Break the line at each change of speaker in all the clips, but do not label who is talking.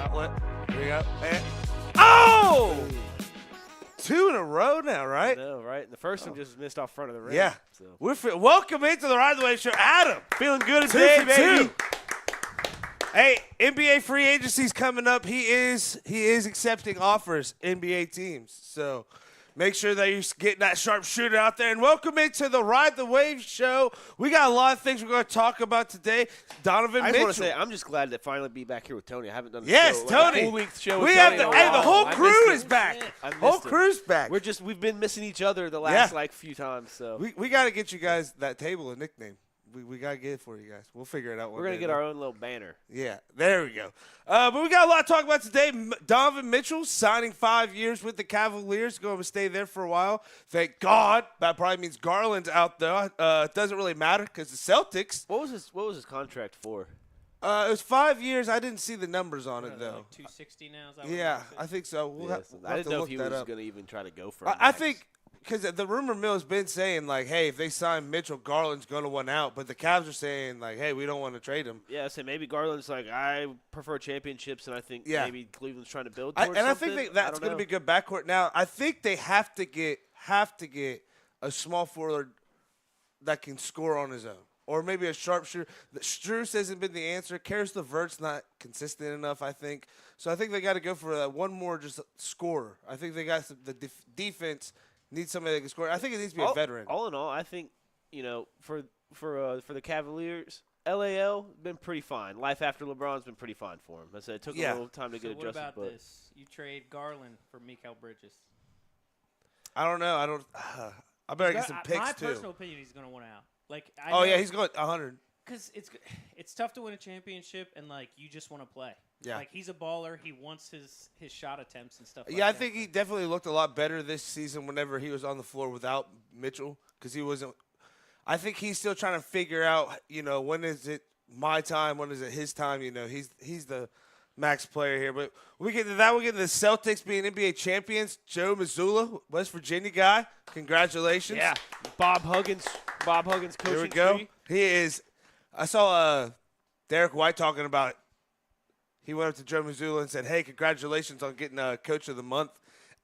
outlet. Here we go. And, oh! 2 in a row now, right?
I know, right? And the first one just missed off front of the rim.
Yeah.
So.
Welcome into the Ride the Wave Show. Aaden,
Feeling good
2
today,
for
baby.
2. Hey, NBA free agency's coming up. He is accepting offers, NBA teams. So make sure that you're getting that sharpshooter out there. And welcome into the Ride the Wave Show. We got a lot of things we're going to talk about today. Donovan
I just
Mitchell.
want to say, I'm just glad to finally be back here with Tony. I haven't done the
Yes,
show,
Tony.
a full-length show with
We
Tony
have
in
the
a
hey, the
while.
whole
I
crew
missed
is
him.
back.
I missed
Whole
him.
crew's back.
We've been missing each other the last few times. So
We got to get you guys that table a nickname. We got to get it for you guys. We'll figure it out one
we're gonna
day,
get
though.
our own little banner.
Yeah, there we go. But we got a lot to talk about today. Donovan Mitchell signing 5 years with the Cavaliers. Going to stay there for a while. Thank God. That probably means Garland's out there. It doesn't really matter because the Celtics.
What was his contract for?
It was 5 years. I didn't see the numbers on it, though.
Like 260 now. Is that what
Yeah,
it is?
I think so. We'll
Yeah,
have,
so
we'll
I
have
didn't
to
know
look
if he
that
was
up.
gonna even try to go for.
I think because the rumor mill has been saying, like, hey, if they sign Mitchell, Garland's going to want out. But the Cavs are saying, like, hey, we don't want to trade him.
Yeah, so maybe Garland's like, I prefer championships, and I think
Yeah.
maybe Cleveland's trying to build
I
towards something.
think that's going to be a good backcourt. Now, I think they have to get a small forward that can score on his own, or maybe a sharpshooter. Strus hasn't been the answer. Karis LeVert's not consistent enough, I think. So I think they got to go for one more just scorer. I think they got the defense needs somebody that can score. I think it needs to be a veteran.
All in all, I think for the Cavaliers, LAL been pretty fine. Life after LeBron's been pretty fine for him. I said it took a little time to get
What
adjusted.
about
but
this? You trade Garland for Mikal Bridges.
I don't know. I better get some
My
picks too.
personal opinion, he's going to want out. Like,
He's going 100.
because it's tough to win a championship, and like you just want to play.
Yeah.
Like he's a baller. He wants his shot attempts and stuff.
Yeah,
like
I
that.
think he definitely looked a lot better this season whenever he was on the floor without Mitchell because he wasn't. I think he's still trying to figure out, when is it my time, when is it his time. He's the max player here. But we get to that. We get to the Celtics being NBA champions. Joe Mazzulla, West Virginia guy. Congratulations.
yeah, Bob Huggins coaching.
Here we go.
tree.
He is. I saw Derek White talking about. He went up to Joe Mazzulla and said, "Hey, congratulations on getting Coach of the Month."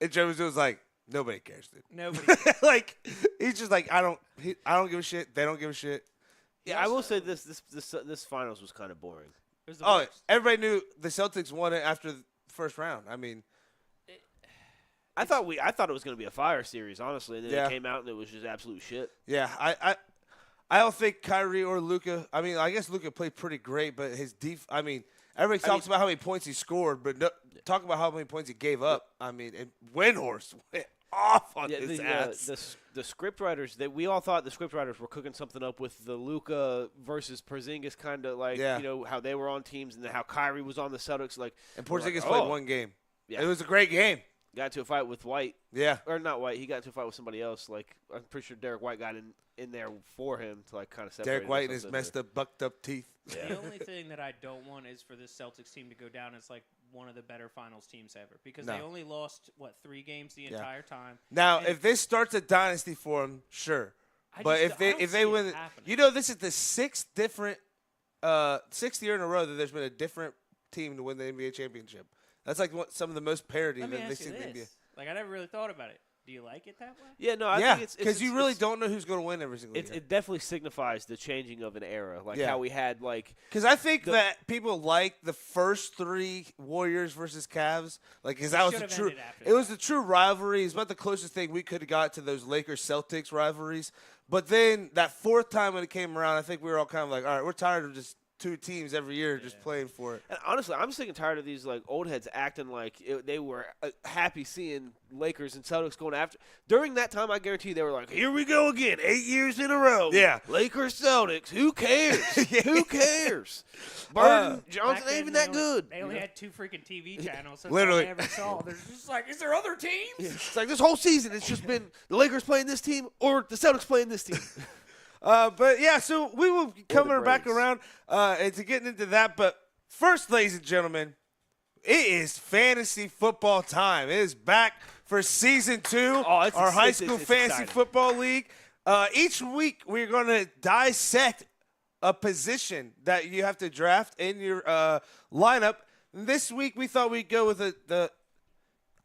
And Joe Mazzulla's like, "Nobody cares, dude."
Nobody.
Like he's just like, I don't give a shit. They don't give a shit.
Yeah, I will say this finals was kind of boring.
It was the
Oh,
worst.
everybody knew the Celtics won it after the first round. I mean,
I thought it was going to be a fire series, honestly, and then
Yeah.
it came out and it was just absolute shit.
yeah, I don't think Kyrie or Luka. I mean, I guess Luka played pretty great, but his everybody talks about how many points he scored, but talk about how many points he gave up. I mean, and Windhorst went off on his ass.
The script writers that we all thought the script writers were cooking something up with the Luka versus Porzingis kind of like how they were on teams and how Kyrie was on the Celtics
And Porzingis
like,
played one game.
Yeah.
It was a great game.
got into a fight with White.
Yeah.
Or not White. He got into a fight with somebody else. Like I'm pretty sure Derek White got in there for him to like kind of separate.
Derek White and his messed up, bucked up teeth.
The only thing that I don't want is for this Celtics team to go down as like one of the better finals teams ever because they only lost 3 games the entire time.
Now,
And
if this starts a dynasty for them, sure. But if they win, this is the sixth year in a row that there's been a different team to win the NBA championship. That's like some of the most parity
Let me
that they
ask
see
you
in the NBA.
this. Like I never really thought about it. Do you like it that way?
Yeah, no, I
Yeah,
think it's
because you really don't know who's going to win every single year.
It definitely signifies the changing of an era, like
Yeah.
how we had like.
Because I think that people like the first 3 Warriors versus Cavs, like because that was the
should've
true.
ended after
It was the true rivalry. It's about the closest thing we could have got to those Lakers Celtics rivalries. But then that fourth time when it came around, I think we were all kind of like, all right, we're tired of just 2 teams every year just playing for it.
And honestly, I'm sick and tired of these like old heads acting like they were happy seeing Lakers and Celtics going after. During that time, I guarantee they were like, "Here we go again, 8 years in a row."
Yeah.
Lakers, Celtics. Who cares? Who cares? Burden Johnson
Back
ain't even
then,
that good.
They only had 2 freaking TV channels. So
Literally.
That's all I ever saw. There's just like, is there other teams?
It's like this whole season, it's just been the Lakers playing this team or the Celtics playing this team.
But yeah, so we will be coming back
Braves.
around and to getting into that. But first, ladies and gentlemen, it is fantasy football time. It is back for season 2,
Oh,
our high school
it's
fantasy
exciting.
football league. Each week, we're going to dissect a position that you have to draft in your lineup This week we thought we'd go with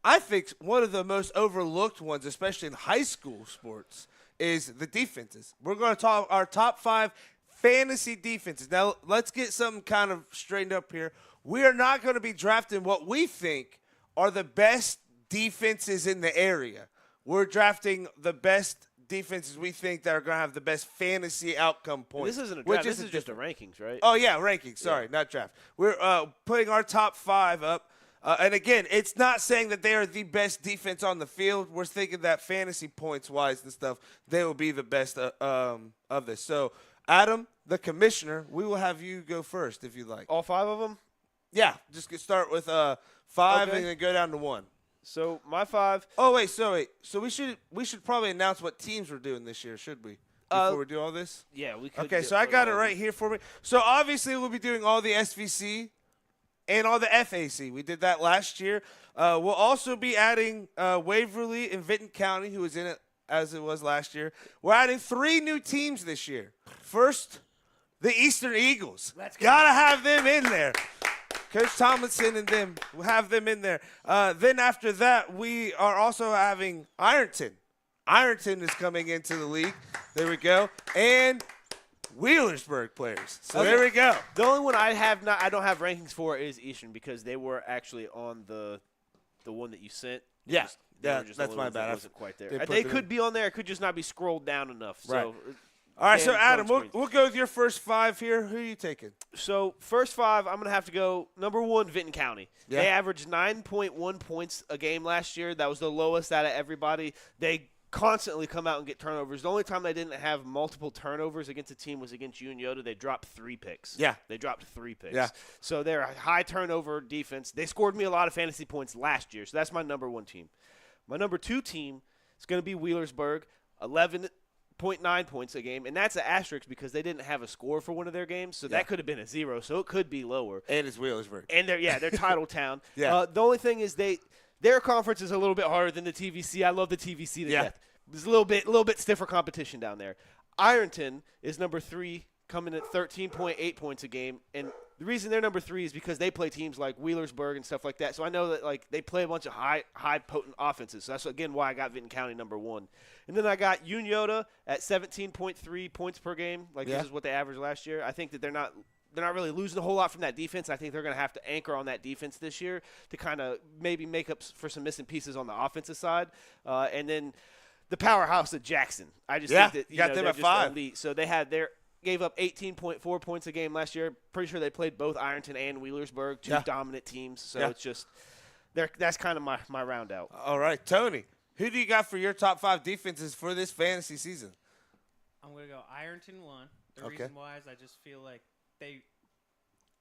I think one of the most overlooked ones, especially in high school sports, is the defenses. We're going to talk our top 5 fantasy defenses. Now, let's get something kind of straightened up here. We are not going to be drafting what we think are the best defenses in the area. We're drafting the best defenses we think that are going to have the best fantasy outcome points.
This isn't a draft. This is just a rankings, right?
Oh, yeah, rankings. Sorry, not draft. We're putting our top 5 up. And again, it's not saying that they are the best defense on the field. We're thinking that fantasy points-wise and stuff, they will be the best of this. So, Adam, the commissioner, we will have you go first if you'd like.
All 5 of them?
Yeah, just start with 5
Okay.
and then go down to 1.
So my 5.
Oh, wait. So we should probably announce what teams we're doing this year, should we? Before we do all this?
Yeah, we could.
Okay, so I got it right here for me. So obviously we'll be doing all the SVC and all the FAC. We did that last year. We'll also be adding Waverly and Vinton County, who was in it as it was last year. We're adding 3 new teams this year. First, the Eastern Eagles.
Let's go.
Gotta have them in there. Coach Tomlinson and them, we'll have them in there. Then after that, we are also having Ironton. Ironton is coming into the league. There we go. And Wheelersburg players. So there we go.
The only one I don't have rankings for is Eastern because they were actually on the one that you sent.
Yeah.
They were just
That's
the
my
ones that
bad.
wasn't quite there.
They
They
put
could be on there. It could just not be scrolled down enough.
Right.
So,
All right, so
Dan,
Adam,
phone
we'll go with your first 5 here. Who are you taking?
So first 5, I'm going to have to go number 1, Vinton County.
Yeah.
They averaged 9.1 points a game last year. That was the lowest out of everybody. They constantly come out and get turnovers. The only time they didn't have multiple turnovers against a team was against Unioto. They dropped 3 picks.
Yeah.
They dropped 3 picks.
Yeah.
So they're a high turnover defense. They scored me a lot of fantasy points last year, so that's my number 1 team. My number 2 team is going to be Wheelersburg, 11.9 points a game, and that's an asterisk because they didn't have a score for one of their games, so that could have been a 0, so it could be lower.
And it's Wheelersburg.
And they're title town.
Yeah.
The only thing is their conference is a little bit harder than the TVC. I love the TVC to death. There's a little bit stiffer competition down there. Ironton is number 3, coming at 13.8 points a game, and the reason they're number 3 is because they play teams like Wheelersburg and stuff like that. So I know that like they play a bunch of high potent offenses. So that's again why I got Vinton County number 1. And then I got Unioto at 17.3 points per game. This is what they averaged last year. I think that they're not really losing a whole lot from that defense. I think they're going to have to anchor on that defense this year to kind of maybe make up for some missing pieces on the offensive side. And then the powerhouse of Jackson. I just think that
you got them
they're
at
just
5.
elite. So they gave up 18.4 points a game last year. Pretty sure they played both Ironton and Wheelersburg, 2 dominant teams. So it's just that's kind of my round out.
All right, Tony, who do you got for your top 5 defenses for this fantasy season?
I'm going to go Ironton 1. The
Okay.
reason why is I just feel like they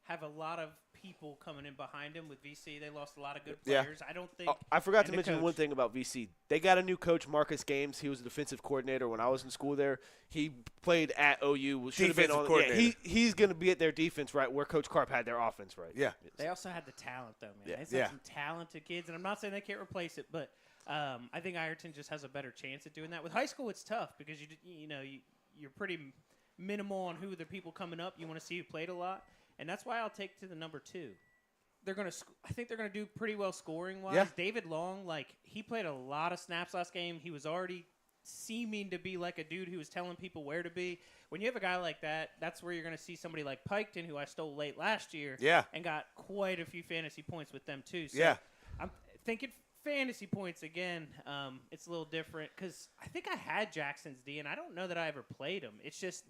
have a lot of people coming in behind them with VC. They lost a lot of good players. I don't think.
I forgot to
and the
mention
coach.
one thing about VC. They got a new coach, Marcus Games. He was a defensive coordinator when I was in school there. He played at OU. Should have been
Defensive
on.
coordinator.
Yeah, he's going to be at their defense right where Coach Carp had their offense right.
Yeah.
They also had the talent, though, man.
Yeah.
They had some talented kids, and I'm not saying they can't replace it, but I think Ironton just has a better chance at doing that. With high school, it's tough because you're pretty minimal on who the people coming up. You want to see who played a lot, and that's why I'll take to the number 2. I think they're gonna do pretty well scoring wise.
Yeah.
David Long, he played a lot of snaps last game. He was already seeming to be like a dude who was telling people where to be. When you have a guy like that, that's where you're gonna see somebody like Piketon, who I stole late last year, and got quite a few fantasy points with them too. So I'm thinking fantasy points again. It's a little different because I think I had Jackson's D, and I don't know that I ever played them. It's just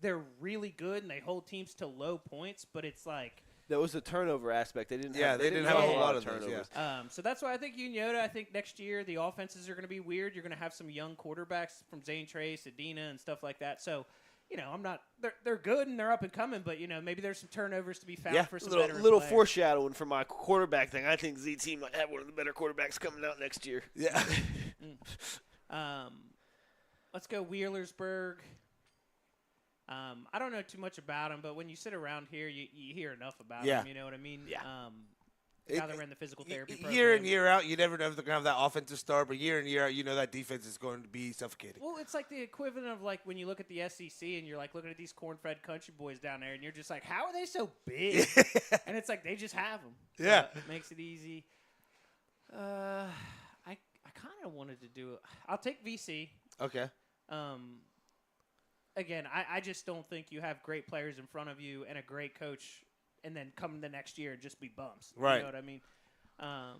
they're really good and they hold teams to low points, but it's like.
That was the turnover aspect. They didn't.
Yeah,
have,
they didn't have a whole lot of those,
turnovers.
So that's why I think Unioto. I think next year the offenses are going to be weird. You're going to have some young quarterbacks from Zane Trace, Adina, and stuff like that. So, I'm not. They're good and they're up and coming, but maybe there's some turnovers to be found for some veteran
little
players.
foreshadowing for my quarterback thing. I think ZT might have one of the better quarterbacks coming out next year.
Yeah.
Let's go Wheelersburg. I don't know too much about them, but when you sit around here, you hear enough about them. You know what I mean?
Yeah.
The guy that ran the physical therapy program.
Year in, year out, you never know if they're going to have that offensive star, but year in, year out, you know that defense is going to be suffocating.
Well, it's like the equivalent of like when you look at the SEC and you're like looking at these corn-fed country boys down there, and you're just like, how are they so big? And it's like they just have them.
Yeah.
It makes it easy. I kind of wanted to do it. I'll take VC.
Okay.
Again, I just don't think you have great players in front of you and a great coach, and then come the next year and just be bumps.
Right.
You know what I mean? I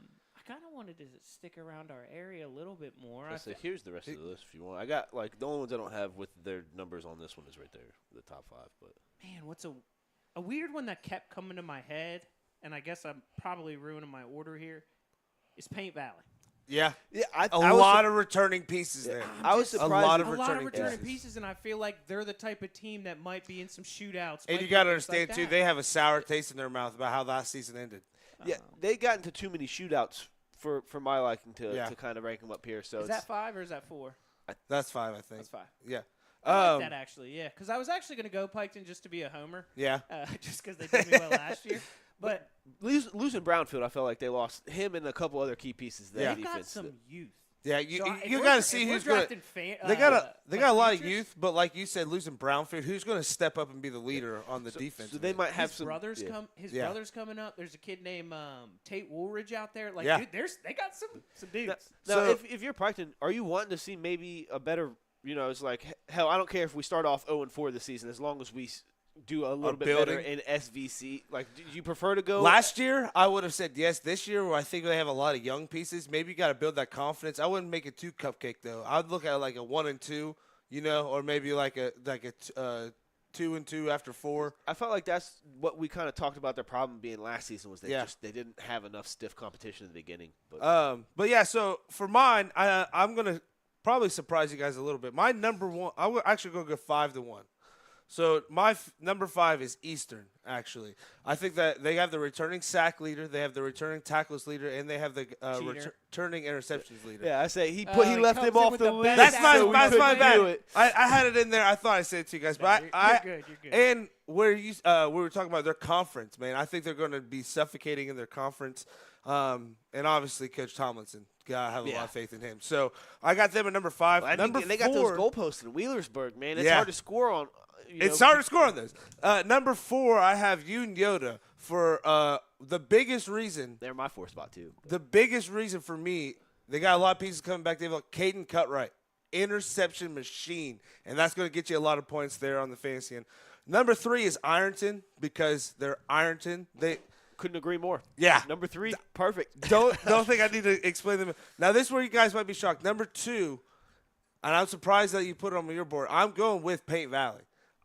kind of wanted to stick around our area a little bit more.
So here's the rest of the list if you want. I got like the only ones I don't have with their numbers on this one is right there, the top 5. But
man, what's a weird one that kept coming to my head, and I guess I'm probably ruining my order here, is Paint Valley.
Yeah.
I
A lot of returning pieces there.
I was surprised.
A lot of
a lot of returning
pieces.
pieces, and I feel like they're the type of team that might be in some shootouts.
And
might
you
be
got to
things like
understand, too,
that.
they have a sour taste in their mouth about how last season ended.
Yeah, they got into too many shootouts for my liking to kind of rank them up here. So
Is that 5 or is that 4?
That's 5, I think.
That's 5.
Yeah.
I like that actually, yeah. Because I was actually going to go Piketon just to be a homer.
Yeah.
Just because they did me well last year. But
losing Brownfield, I felt like they lost him and a couple other key pieces. That
they've got
defense.
some youth.
Yeah,
So
you got to see who's going to. They got a lot of youth, but like you said, losing Brownfield, who's going to step up and be the leader on the defense?
So they might have
his
some
brothers come. His brothers coming up. There's a kid named Tate Woolridge out there. Like, dude, they got some dudes.
Now,
So-
if you're Piketon, are you wanting to see maybe a better? You know, it's like hell. I don't care if we start off 0-4 this season, as long as we do a little bit better in SVC. Like, do you prefer to go?
Last year, I would have said yes. This year, where I think they have a lot of young pieces, maybe you got to build that confidence. I wouldn't make it too cupcake though. I'd look at like a 1-2, you know, or maybe like a 2-2 after 4.
I felt like that's what we kind of talked about their problem being last season was they didn't have enough stiff competition in the beginning.
But yeah, so for mine, I'm gonna probably surprise you guys a little bit. My number 1, I will actually go 5-1. So my number 5 is Eastern. Actually, I think that they have the returning sack leader, they have the returning tackles leader, and they have the returning interceptions leader.
Yeah, I say he left him off the list.
That's my
do
bad.
it.
I had it in there. I thought I said it to you guys, but
You're good.
And where we were talking about their conference, man. I think they're going to be suffocating in their conference. And obviously, Coach Tomlinson. I have a lot of faith in him. So I got them at number 5.
Well,
number 4.
They got those goalposts in Wheelersburg, man. It's hard to score on.
It's hard to score on those. Number 4, I have Yoon Yoda for the biggest reason.
They're my 4 spot too.
The biggest reason for me, they got a lot of pieces coming back. They've got Caden Cutright, interception machine, and that's going to get you a lot of points there on the fantasy end. Number 3 is Ironton because they're Ironton. They
couldn't agree more.
Yeah.
Number 3, perfect.
Don't think I need to explain them. Now this is where you guys might be shocked. Number 2, and I'm surprised that you put it on your board. I'm going with Paint Valley.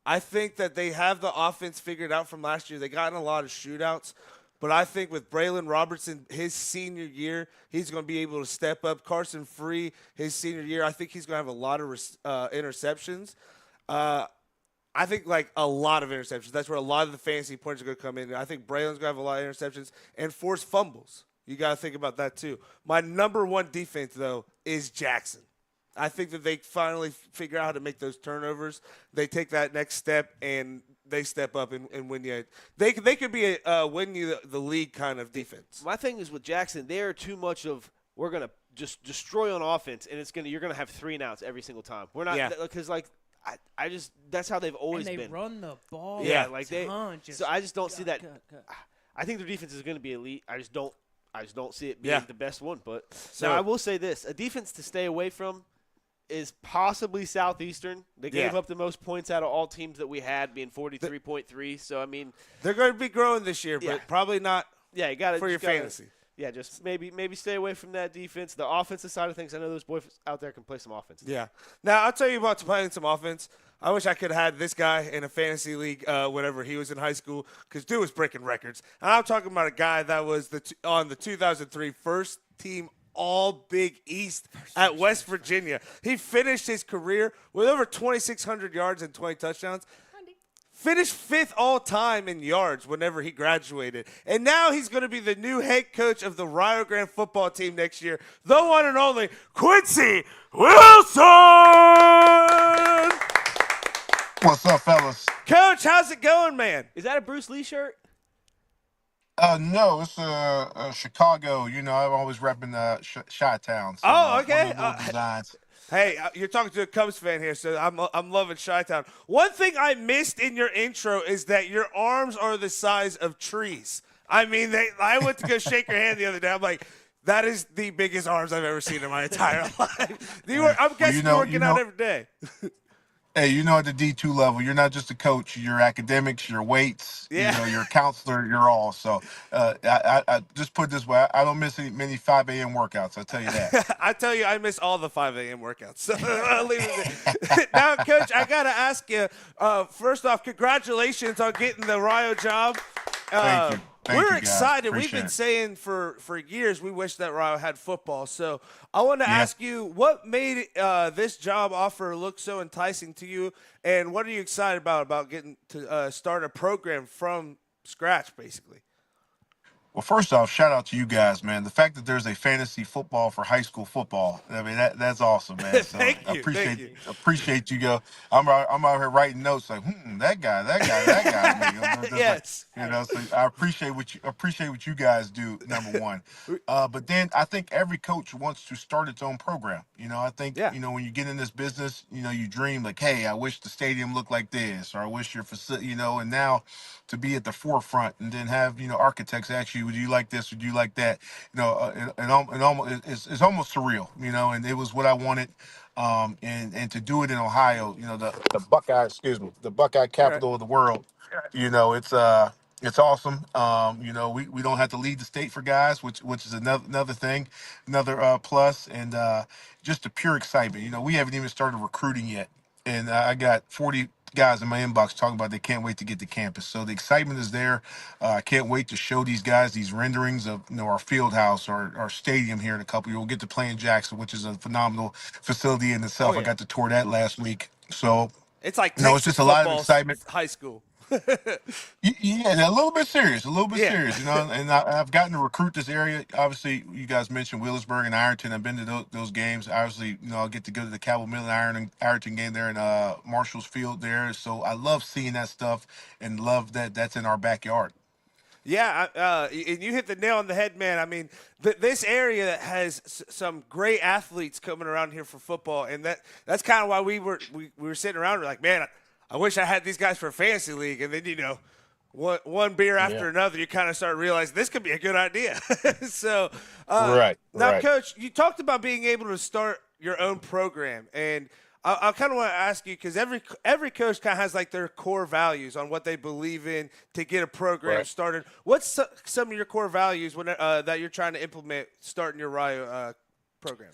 I think that they have the offense figured out from last year. They got in a lot of shootouts. But I think with Braylon Robertson, his senior year, he's going to be able to step up. Carson Free, his senior year, I think he's going to have a lot of interceptions. I think, like, a lot of interceptions. That's where a lot of the fantasy points are going to come in. I think Braylon's going to have a lot of interceptions and force fumbles. You got to think about that, too. My number 1 defense, though, is Jackson. I think that they finally figure out how to make those turnovers. They take that next step, and they step up and win you. They could be a win you the league kind of defense.
My thing is with Jackson, they're too much of we're going to just destroy on offense, and you're going to have 3 and outs every single time. We're not because I just that's how they've always
and they
been.
run the ball.
Like
so
I just don't see that. I think their defense is going to be elite. I just don't see it being the best one. But now I will say this: a defense to stay away from is possibly Southeastern. They gave up the most points out of all teams that we had, being 43.3. So I mean,
they're going to be growing this year, but probably not.
Yeah, you got
for your fantasy.
Yeah, just maybe stay away from that defense. The offensive side of things, I know those boys out there can play some offense.
Yeah. Now, I'll tell you about playing some offense. I wish I could have had this guy in a fantasy league whenever he was in high school because dude was breaking records. And I'm talking about a guy that was on the 2003 first team All-Big East at West Virginia. He finished his career with over 2,600 yards and 20 touchdowns. Finished 5th all-time in yards whenever he graduated. And now he's going to be the new head coach of the Rio Grande football team next year. The one and only Quincy Wilson!
What's up, fellas?
Coach, how's it going, man?
Is that a Bruce Lee shirt?
No, it's Chicago. I'm always repping Chi-Town. So
Oh,
one of
okay.
the little designs.
Hey, you're talking to a Cubs fan here, so I'm loving Chi-Town. One thing I missed in your intro is that your arms are the size of trees. I mean, I went to go shake your hand the other day. I'm like, that is the biggest arms I've ever seen in my entire life. I'm
Well,
guessing you're working out every day.
hey, at the D2 level, you're not just a coach. You're academics, you're weights,
Yeah.
you're a counselor, you're all. So I just put it this way: I don't miss many 5 a.m. workouts. I tell you that.
I tell you, I miss all the 5 a.m. workouts. So I'll leave it there. Now, Coach, I got to ask you, first off, congratulations on getting the Rio job.
Thank you. Thank
We're
you, guys.
excited. We've
Appreciate
been
it.
saying for years we wish that Rio had football. So I want to
Yeah.
ask you, what made this job offer look so enticing to you, and what are you excited about getting to start a program from scratch, basically?
Well, first off, shout out to you guys, man. The fact that there's a fantasy football for high school football, I mean that's awesome, man. So
Thank
I
you. Thank
appreciate
you.
appreciate you. I'm out here writing notes like, that guy, that guy. Just like,
Yes.
so I appreciate what you guys do. Number one, but then I think every coach wants to start its own program. I think
Yeah.
when you get in this business, you dream like, hey, I wish the stadium looked like this, or I wish your facility, and now to be at the forefront and then have architects ask you, would you like this, would you like that, and almost it's almost surreal, and it was what I wanted, and to do it in Ohio, the Buckeye, excuse me, the Buckeye
You're right.
capital of the world, it's awesome. We don't have to lead the state for guys, which is another thing, another plus, and just the pure excitement. We haven't even started recruiting yet, and I got 40 guys in my inbox talking about they can't wait to get to campus. So the excitement is there. I can't wait to show these guys these renderings of our field house, our stadium here in a couple years. We'll get to play in Jackson, which is a phenomenal facility in
Oh,
itself. I
yeah.
got to tour that last week. So
It's like
it's
Texas
just a lot of
football's
excitement.
high school.
Yeah, a little bit serious, a little bit
Yeah.
serious, and I've gotten to recruit this area. Obviously, you guys mentioned Willisburg and Ironton. I've been to those games. Obviously, I'll get to go to the Cabell Mill and Ironton game there in Marshall's Field there. So I love seeing that stuff and love that that's in our backyard.
Yeah, and you hit the nail on the head, man. I mean, this area has some great athletes coming around here for football, and that's kind of why we were sitting around. We're like, man, I wish I had these guys for a fantasy league, and then one beer after
Yeah.
another, you kind of start realizing this could be a good idea. So
Right,
now,
right.
Coach, you talked about being able to start your own program, and I kind of want to ask you, because every coach kind of has like their core values on what they believe in to get a program
Right.
started. What's some of your core values that you're trying to implement starting your Rio program?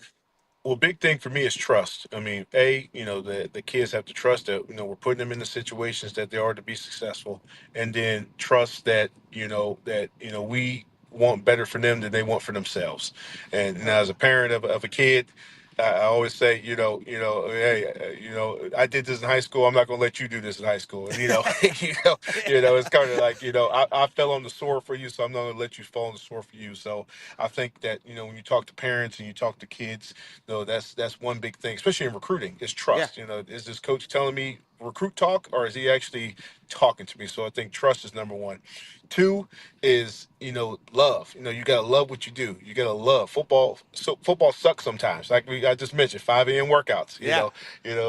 Well, big thing for me is trust. I mean, the kids have to trust that, we're putting them in the situations that they are to be successful, and then trust that, we want better for them than they want for themselves. And now, as a parent of a kid, I always say, hey, I did this in high school. I'm not going to let you do this in high school. And, it's kind of like, I fell on the sword for you, so I'm not going to let you fall on the sword for you. So I think that, when you talk to parents and you talk to kids, that's one big thing, especially in recruiting, is
Yeah,
trust. Is this coach telling me recruit talk, or is he actually talking to me? So I think trust is number one. Two is love. You gotta love what you do. You gotta love football. So football sucks sometimes. Like I just mentioned, 5 a.m. workouts.
yeah,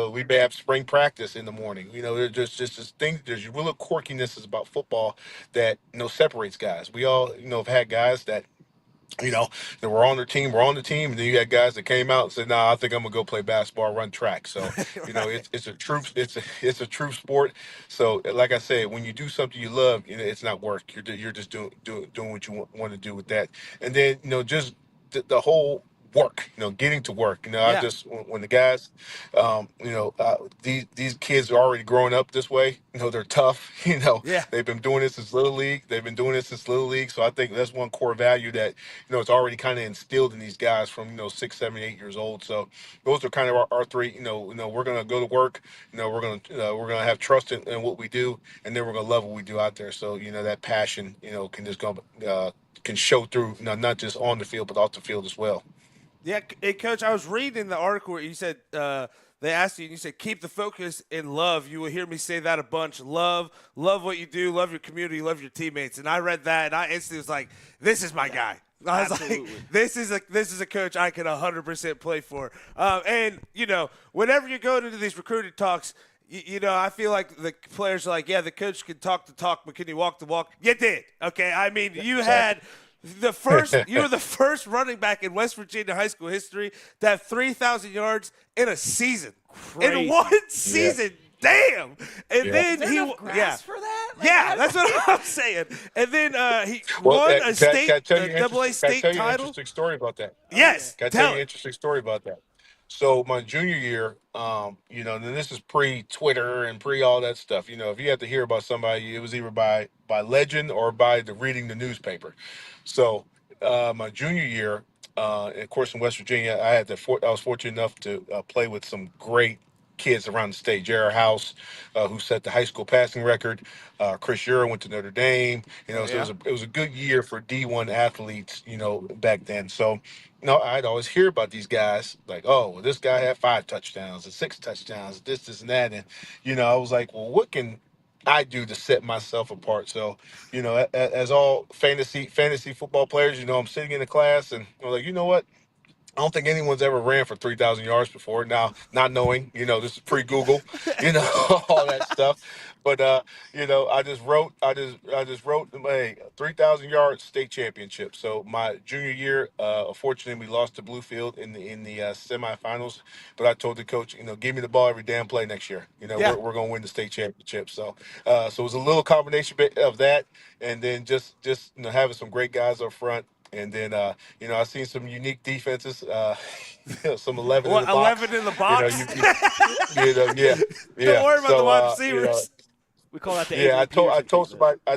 We may have spring practice in the morning. There's just this thing. There's real quirkinesses about football that separates guys. We all have had guys that that were on their team, were on the team, and then you had guys that came out and said, "Nah, I think I'm gonna go play basketball, run track." So,
right.
it's a true sport. So, like I said, when you do something you love, it's not work. You're just doing what you want to do with that, and then just the whole work, getting to work. I
Yeah,
just when the guys, these kids are already growing up this way. They're tough.
yeah.
They've been doing this since little league. They've been doing this since little league. So I think that's one core value that it's already kind of instilled in these guys from 6, 7, 8 years old. So those are kind of our three. We're gonna go to work. We're gonna have trust in what we do, and then we're gonna love what we do out there. So that passion can just go can show through, not just on the field but off the field as well.
Yeah, hey, Coach, I was reading the article where you said they asked you and you said, keep the focus in love. You will hear me say that a bunch. Love what you do, love your community, love your teammates. And I read that and I instantly was like, this is my guy. I was
Absolutely.
like, this is a coach I can 100% play for. And, whenever you go into these recruiting talks, I feel like the players are like, yeah, the coach can talk the talk, but can you walk the walk? You did. Okay. I mean, you were the first running back in West Virginia high school history to have 3,000 yards in a season.
Crazy.
In one season. Damn. And then
Is there enough grass for that? Like,
yeah, that's what I'm saying. And then he won a state, double A state
Can I tell you an
title.
interesting story about that?
Yes,
Can I tell
tell
you an
it.
interesting story about that? So my junior year, and this is pre-Twitter and pre all that stuff. If you had to hear about somebody, it was either by legend or by reading the newspaper. So my junior year, of course, in West Virginia, I was fortunate enough to play with some great kids around the state. Jared House, who set the high school passing record. Chris Ura went to Notre Dame.
Oh,
So
yeah.
it was a good year for D1 athletes. Back then. So I'd always hear about these guys like, oh, well, this guy had 5 touchdowns and 6 touchdowns, this, and that, and I was like, well, what can I do to set myself apart? So, as all fantasy football players, I'm sitting in the class and I'm like, you know what? I don't think anyone's ever ran for 3,000 yards before. Now, not knowing, this is pre-Google, all that stuff. But I just wrote a 3,000 yard state championship. So my junior year, unfortunately, we lost to Bluefield in the semifinals. But I told the coach, give me the ball every damn play next year.
Yeah.
We're going to win the state championship. So it was a little combination of that, and then just having some great guys up front. And then, I've seen some unique defenses, some 11 in
What,
the box.
11 in the box?
Yeah.
Don't worry about the
So,
wide receivers.
We call that the
yeah,
Adrian Peterson treatment.
I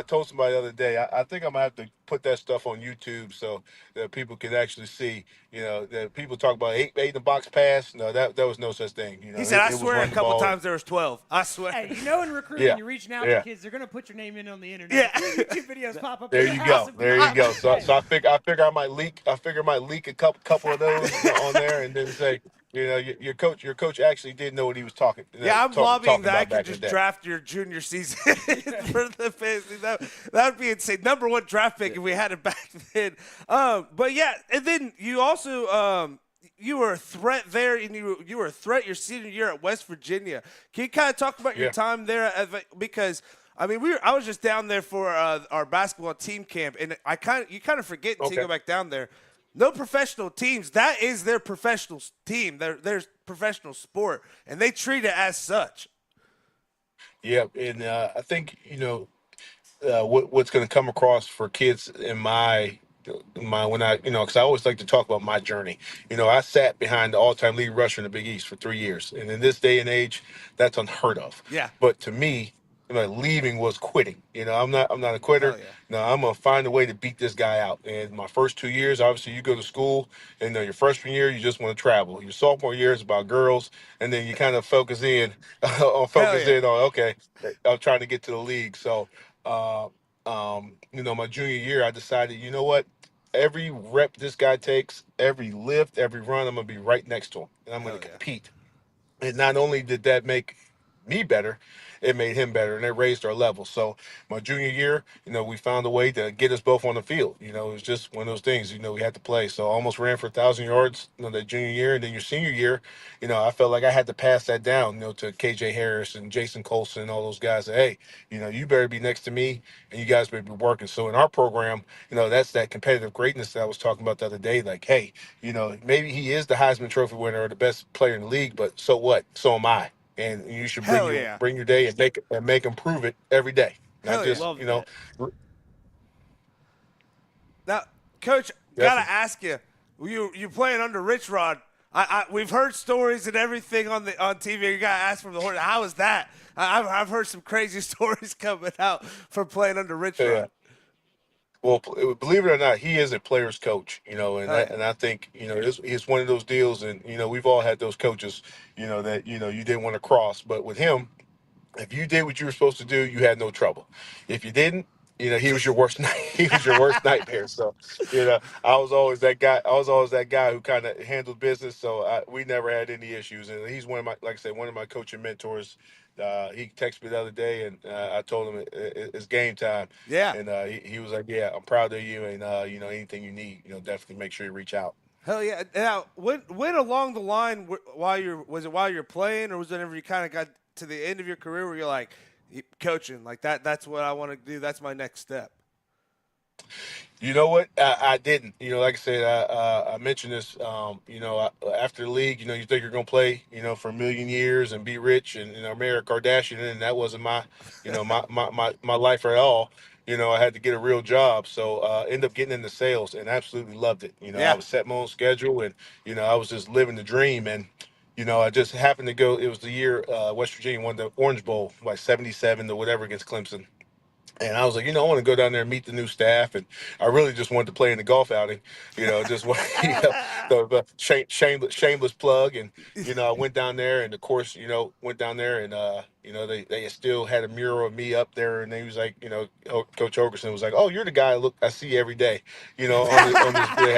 told somebody the other day. I think I'm gonna have to put that stuff on YouTube so that people can actually see. That people talk about eight in the box pass. No, that was no such thing.
He said, I
it was
swear a
run the
couple
ball.
times there was 12. I swear.
Hey, in recruiting,
Yeah.
you're reaching out
Yeah.
to kids. They're gonna put your name in on the internet.
Yeah.
YouTube videos pop up.
There
in
you
your
go.
house and
There
people-
you go. So I figure I might leak. I might leak a couple of those on there, and then say, your coach actually did know what he was talking.
Yeah, I'm lobbying
talking
that I
about
could
back in
just
the day.
draft your junior season for the fantasy. That would be insane. Number 1 draft pick if we had it back then. But yeah, and then you also you were a threat there, and you were a threat your senior year at West Virginia. Can you kind of talk about your
Yeah.
time there? Because I mean, I was just down there for our basketball team camp, and you kind of forget until you
Okay.
go back down there. No professional teams. That is their professional team. Their professional sport, and they treat it as such.
Yeah, and I think what's going to come across for kids in my when I because I always like to talk about my journey. I sat behind the all-time lead rusher in the Big East for 3 years, and in this day and age, that's unheard of.
Yeah.
But to me, leaving was quitting. I'm not a quitter.
Hell yeah.
No, I'm gonna find a way to beat this guy out. And my first 2 years, obviously, you go to school, and your freshman year, you just want to travel. Your sophomore year is about girls, and then you kind of focus in on okay, I'm trying to get to the league. So, my junior year, I decided, you know what? Every rep this guy takes, every lift, every run, I'm gonna be right next to him, and I'm
Hell
gonna
yeah.
compete. And not only did that make me better, it made him better, and it raised our level. So my junior year, we found a way to get us both on the field. It was just one of those things. We had to play. So I almost ran for 1,000 yards, that junior year, and then your senior year, I felt like I had to pass that down, to KJ Harris and Jason Colson and all those guys. That, hey, you better be next to me, and you guys better be working. So in our program, that's that competitive greatness that I was talking about the other day. Like, hey, maybe he is the Heisman Trophy winner or the best player in the league, but so what? So am I. And you should
Hell yeah.
bring your day and make them prove it every day.
Hell
Not
yeah.
just
Love that.
Now, Coach,
Yes.
gotta ask you, you playing under Rich Rod? We've heard stories and everything on TV. You gotta ask from the horse. How is that? I've heard some crazy stories coming out from playing under Rich Rod.
Yeah. Well, believe it or not, he is a player's coach, and
Right.
I think, it's one of those deals, and, we've all had those coaches, that, you didn't want to cross. But with him, if you did what you were supposed to do, you had no trouble. If you didn't, he was your worst night. He was your worst nightmare. So, I was always that guy. I was always that guy who kind of handled business. So we never had any issues. And he's one of my, like I said, one of my coaching mentors. He texted me the other day, and I told him it's game time.
Yeah.
And he was like, "Yeah, I'm proud of you, and anything you need, definitely make sure you reach out."
Hell yeah. Now, when along the line while you're playing, or was it whenever you kind of got to the end of your career where you're like coaching, like that's what I want to do. That's my next step.
You know what? I didn't. Like I said, I mentioned this. After the league, you think you're gonna play, for a million years and be rich and marry a Kardashian, and that wasn't my life at all. I had to get a real job, so ended up getting into sales and absolutely loved it. I
Yeah.
was set my own schedule, and I was just living the dream. And I just happened to go. It was the year West Virginia won the Orange Bowl, like 77 or whatever against Clemson. And I was like, I want to go down there and meet the new staff. And I really just wanted to play in the golf outing, just the shameless plug. And, I went down there and, of course, went down there and, they still had a mural of me up there. And they was like, Coach Ogerson was like, "Oh, you're the guy I see every day, on this, they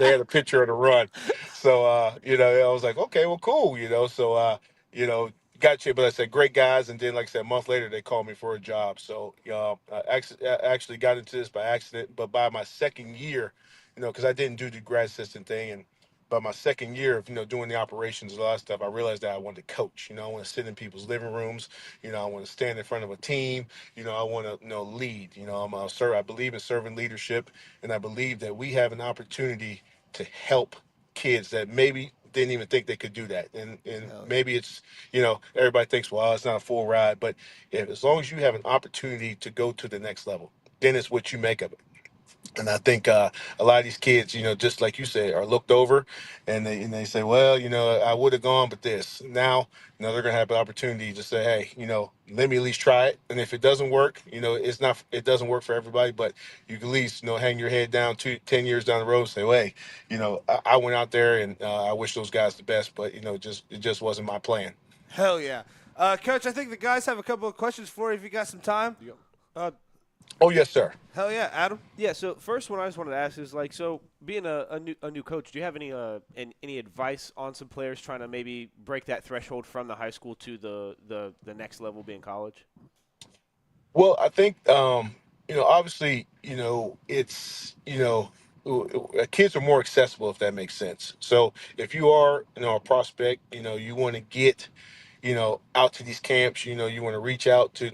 had a picture of the run." So, I was like, okay, well, cool, so, you know, got you, but I said great guys, and then like I said, a month later they called me for a job. So I actually got into this by accident, but by my second year, because I didn't do the grad assistant thing, and by my second year of doing the operations and a lot of stuff, I realized that I wanted to coach. I want to sit in people's living rooms. I want to stand in front of a team. I want to lead. I believe in servant leadership, and I believe that we have an opportunity to help kids that maybe didn't even think they could do that. And maybe it's, everybody thinks, well, it's not a full ride, but as long as you have an opportunity to go to the next level, then it's what you make of it. And I think a lot of these kids, just like you said, are looked over, and they say, well, I would have gone, but this. Now, they're going to have the opportunity to say, hey, let me at least try it. And if it doesn't work, it doesn't work for everybody, but you can at least, hang your head down 10 years down the road and say, well, hey, I went out there and I wish those guys the best, but, it just wasn't my plan.
Hell yeah. Coach, I think the guys have a couple of questions for you if you got some time.
Oh, yes, sir.
Hell yeah, Adam.
Yeah. So first one I just wanted to ask is so being a new coach, do you have any advice on some players trying to maybe break that threshold from the high school to the next level being college?
Well, I think obviously, it's kids are more accessible, if that makes sense. So if you are a prospect, you want to get out to these camps, you want to reach out to,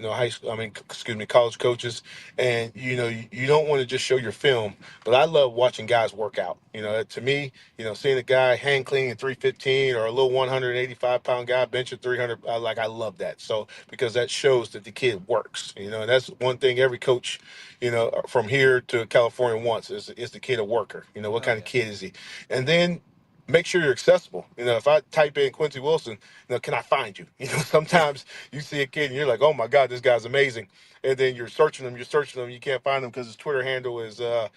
college coaches, and, you don't want to just show your film, but I love watching guys work out. To me, seeing a guy hand clean at 315 or a little 185-pound guy bench at 300, I love that. So, because that shows that the kid works, and that's one thing every coach, from here to California wants is the kid a worker? What kind of kid is he? And then make sure you're accessible. If I type in Quincy Wilson, can I find you? Sometimes you see a kid and you're like, oh my God, this guy's amazing. And then you're searching him, you can't find him because his Twitter handle is, living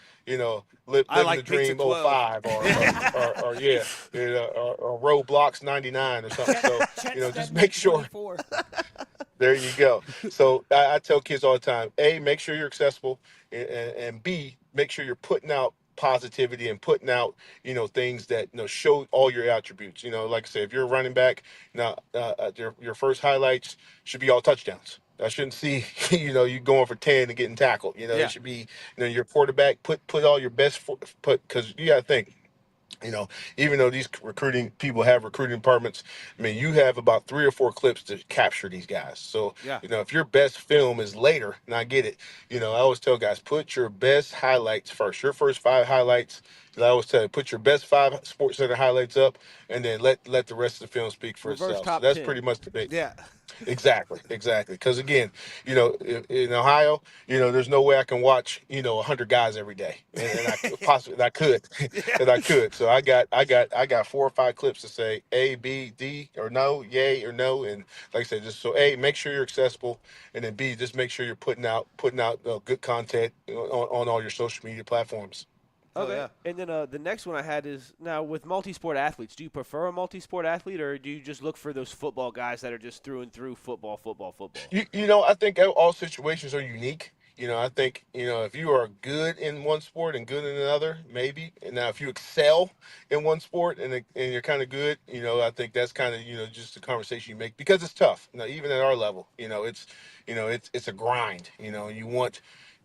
like
the dream
Pizza
05 or Roblox 99 or something. So, just make sure. There you go. So I tell kids all the time, A, make sure you're accessible, and B, make sure you're putting out positivity and putting out, things that, show all your attributes. Like I said, if you're a running back, now your first highlights should be all touchdowns. I shouldn't see, you going for 10 and getting tackled. It should be, your quarterback, put all your best, because you got to think, even though these recruiting people have recruiting departments, you have about 3 or 4 clips to capture these guys. So,
Yeah.
If your best film is later, and I get it, I always tell guys, put your best highlights first. Your first 5 highlights, I always tell you, put your best 5 Sports Center highlights up, and then let the rest of the film speak for
Reverse
itself.
top
So that's
10.
pretty much the big.
Yeah.
Exactly. Because again, in Ohio, there's no way I can watch 100 guys every day, and I possibly I could, and I could. So I got 4 or 5 clips to say A, B, D, or no, yay or no, and like I said, just so A, make sure you're accessible, and then B, just make sure you're putting out good content on all your social media platforms.
Oh,
Okay.
yeah.
And then the next one I had is, now with multi-sport athletes, do you prefer a multi-sport athlete, or do you just look for those football guys that are just through and through football?
I think all situations are unique. I think, if you are good in one sport and good in another, maybe. And now if you excel in one sport and you're kind of good, I think that's kind of, just the conversation you make because it's tough. Even at our level, it's a grind.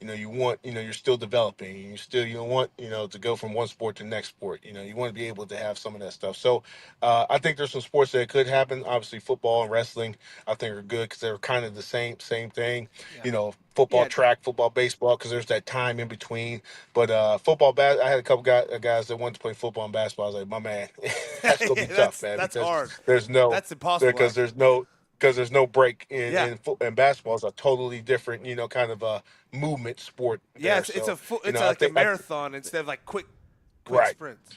You're still developing. You want, to go from one sport to the next sport. You want to be able to have some of that stuff. So I think there's some sports that could happen. Obviously, football and wrestling, I think are good because they're kind of the same thing.
Yeah.
Football,
Yeah.
track, football, baseball, because there's that time in between. But football, I had a couple guys that wanted to play football and basketball. I was like, my man, that's gonna be tough, man,
that's
because
hard.
there's no
That's impossible.
because there's no because there's no break
Yeah.
and basketball is a totally different, kind of a movement sport.
Yeah,
There.
it's
So,
it's
I
like a
think
marathon instead of like quick
right.
sprints.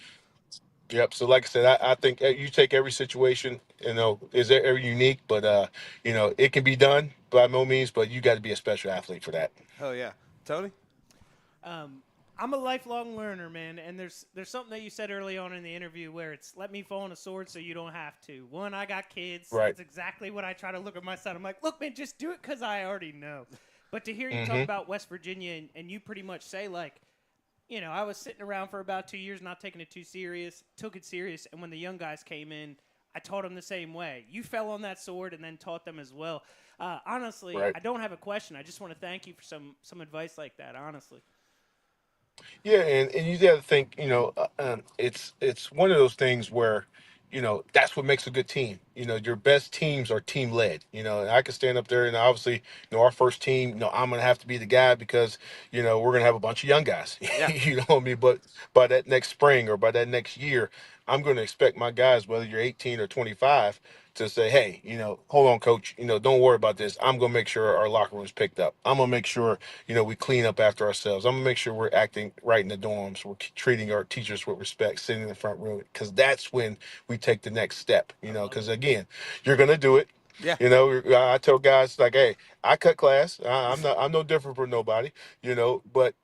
Yep. So, like I said, I think you take every situation, is every unique, but it can be done by no means. But you got to be a special athlete for that.
Hell yeah, Tony.
I'm a lifelong learner, man, and there's something that you said early on in the interview where it's let me fall on a sword so you don't have to. One, I got kids.
Right.
That's exactly what I try to look at my son. I'm like, look, man, just do it because I already know. But to hear you talk about West Virginia and you pretty much say, like, I was sitting around for about 2 years not taking it too serious, took it serious, and when the young guys came in, I taught them the same way. You fell on that sword and then taught them as well. Honestly,
Right.
I don't have a question. I just want to thank you for some advice like that, honestly.
Yeah, and you got to think, it's one of those things where, that's what makes a good team. Your best teams are team led. And I can stand up there and obviously, our first team, I'm gonna have to be the guy because, we're gonna have a bunch of young guys.
Yeah.
You know what I mean? But by that next spring or by that next year, I'm gonna expect my guys, whether you're 18 or 25, to say, hey, hold on, coach, don't worry about this. I'm gonna make sure our locker room's picked up. I'm gonna make sure, we clean up after ourselves. I'm gonna make sure we're acting right in the dorms. We're treating our teachers with respect, sitting in the front room, because that's when we take the next step. Because again, you're gonna do it.
Yeah.
I tell guys like, hey, I cut class. I'm no different from nobody. But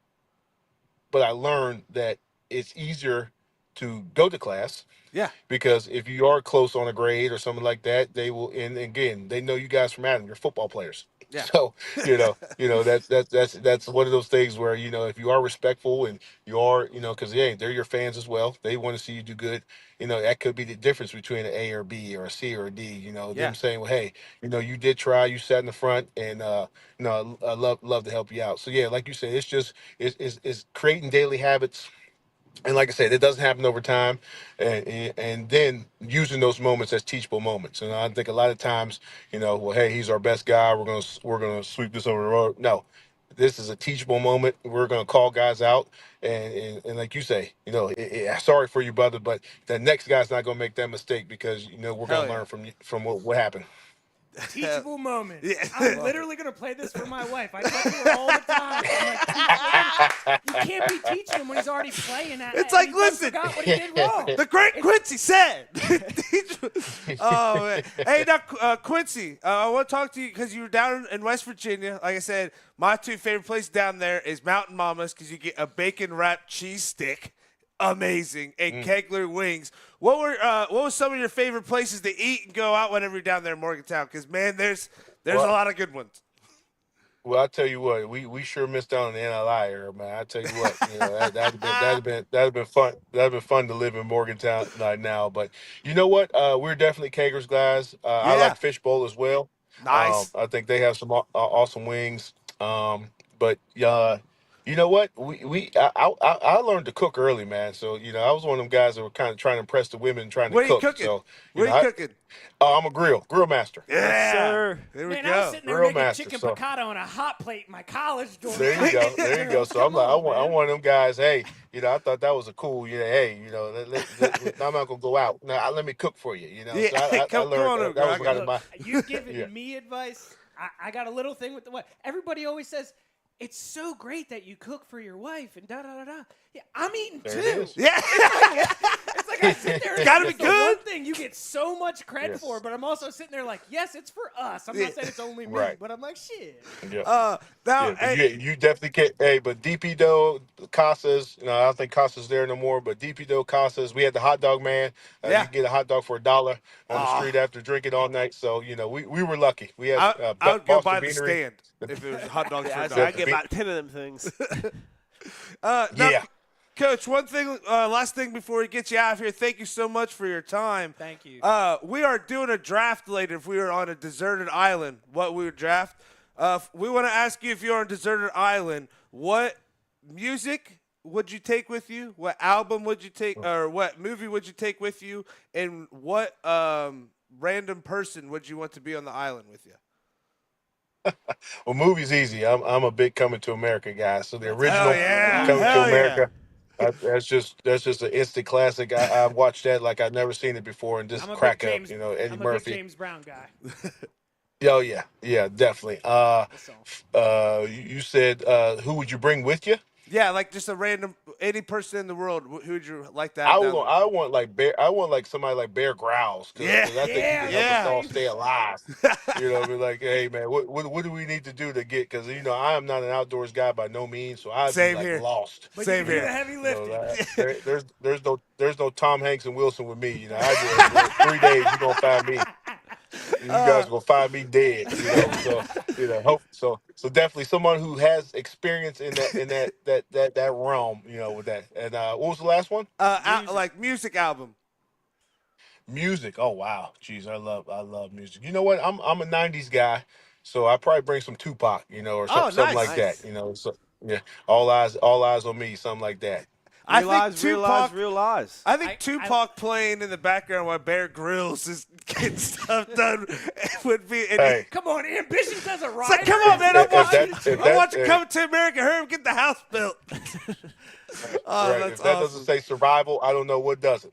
I learned that it's easier to go to class
Yeah.
because if you are close on a grade or something like that, they will. And again, they know you guys from Aaden. You're football players.
Yeah.
So that's one of those things where if you are respectful and you are because they're your fans as well. They want to see you do good. That could be the difference between an A or B or a C or a D.
Yeah.
Them saying, well, hey, you did try. You sat in the front, and I love to help you out. So yeah, like you said, it's just it's creating daily habits. And like I said, it doesn't happen over time, and then using those moments as teachable moments. And I think a lot of times, well, hey, he's our best guy. We're gonna sweep this over the road. No, this is a teachable moment. We're gonna call guys out, and like you say, sorry for you, brother, but the next guy's not gonna make that mistake because we're
Hell
gonna
yeah.
learn from what happened.
Teachable moment.
Yeah.
I'm literally going to play this for my wife. I talk to her all the time. I'm like, you can't be teaching him when he's already playing at
It's
and
like,
he done
listen.
forgot what he did wrong.
The great Quincy said. Oh, man. Hey, now, Quincy, I want to talk to you because you were down in West Virginia. Like I said, my two favorite places down there is Mountain Mama's because you get a bacon-wrapped cheese stick. Amazing. And Kegler wings. What was some of your favorite places to eat and go out whenever you're down there in Morgantown? Because, man, there's a lot of good ones.
Well, I tell you what, we sure missed out on the NLI era, man. I tell you what, that'd been fun. That'd been fun to live in Morgantown right now. But you know what? We're definitely Kager's guys. I
Yeah.
like Fishbowl as well.
Nice.
I think they have some awesome wings. But you know what? I learned to cook early, man. So I was one of them guys that were kind of trying to impress the women, trying to
What are you
cook.
cooking?
So
What are you cooking?
I'm a grill master.
Yeah.
sir.
There we
Man,
go.
I was sitting there
Real
making
master,
chicken
so-
piccata on a hot plate in my college dorm.
There you go. There you go. So I'm
Come
like,
on,
I'm
man.
one of them guys. Hey, I thought that was a cool. Hey, I'm not gonna go out. Now let me cook for you.
Yeah,
So I
come
learned
on,
that
bro.
was kind of
Look,
my.
you've given
Yeah.
me advice. I got a little thing with the wife. Everybody always says, it's so great that you cook for your wife and da-da-da-da. Yeah, I'm eating
There
too.
it is.
Yeah.
It's like I sit there and
Gotta
it's
be
the one
good.
thing you get so much credit
Yes.
for, but I'm also sitting there like, yes, it's for us. I'm
Yeah.
not saying it's only me,
Right.
but I'm like, shit.
Yeah.
Now,
Yeah, but
hey,
you definitely can't. Hey, but DP Dough, Casas, I don't think Casas there no more. But DP Dough, Casas, we had the hot dog man.
Yeah.
You can get a hot dog for $1 on the
Ah.
street after drinking all night. So we were lucky. We had
I would go
Boston
buy the
Beanery.
stand if it was hot dogs for a
Yeah,
dollar.
I get about 10 of them things.
Now,
Yeah.
Coach, one thing, last thing before we get you out of here, thank you so much for your time.
Thank you.
We are doing a draft later if we were on a deserted island, what we would draft. We want to ask you if you're on a deserted island, what music would you take with you? What album would you take, or what movie would you take with you? And what random person would you want to be on the island with you?
Well, movie's easy. I'm a big Coming to America guy. So the original
yeah.
Coming
Hell
to
yeah.
America, that's just an instant classic. I watched that like I've never seen it before, and just
I'm a
crack
big
up.
James,
You know, Eddie
I'm a
Murphy.
big James Brown guy.
Oh yeah, definitely.
That's all.
You said who would you bring with you?
Yeah, like just a random, any person in the world. Who would you like to have
I
down there?
want like I want like somebody like Bear Grylls.
Yeah.
I think he can
Yeah.
help us all stay alive. You know, be like, hey man, what do we need to do to get? Because you know, I am not an outdoors guy by no means, so I'd
Same
be like
here.
lost.
But
Same
you do
here.
the heavy
You
lifting.
know, there's no Tom Hanks and Wilson with me. You know, I just 3 days you're gonna find me. You guys are gonna find me dead. You know, so you know, so definitely someone who has experience in that realm. You know, with that. And what was the last one?
Like music album.
Music. Oh wow, jeez, I love music. You know what? I'm a '90s guy, so I probably bring some Tupac. You know, or something
nice.
like that. You know, so yeah, all eyes on me, something like that.
I
Real
think
lies,
Tupac.
real lies.
I think
I-
Tupac playing in the background while Bear Grylls is getting stuff done would be. And
Hey,
Come on, ambitions as a
it's
rider.
like, come on, man! I'm
If
watching.
that-
I'm watching Coming to America. Hurry up, get the house built. Oh,
right,
that's
if that
awesome.
doesn't say survival, I don't know what does it.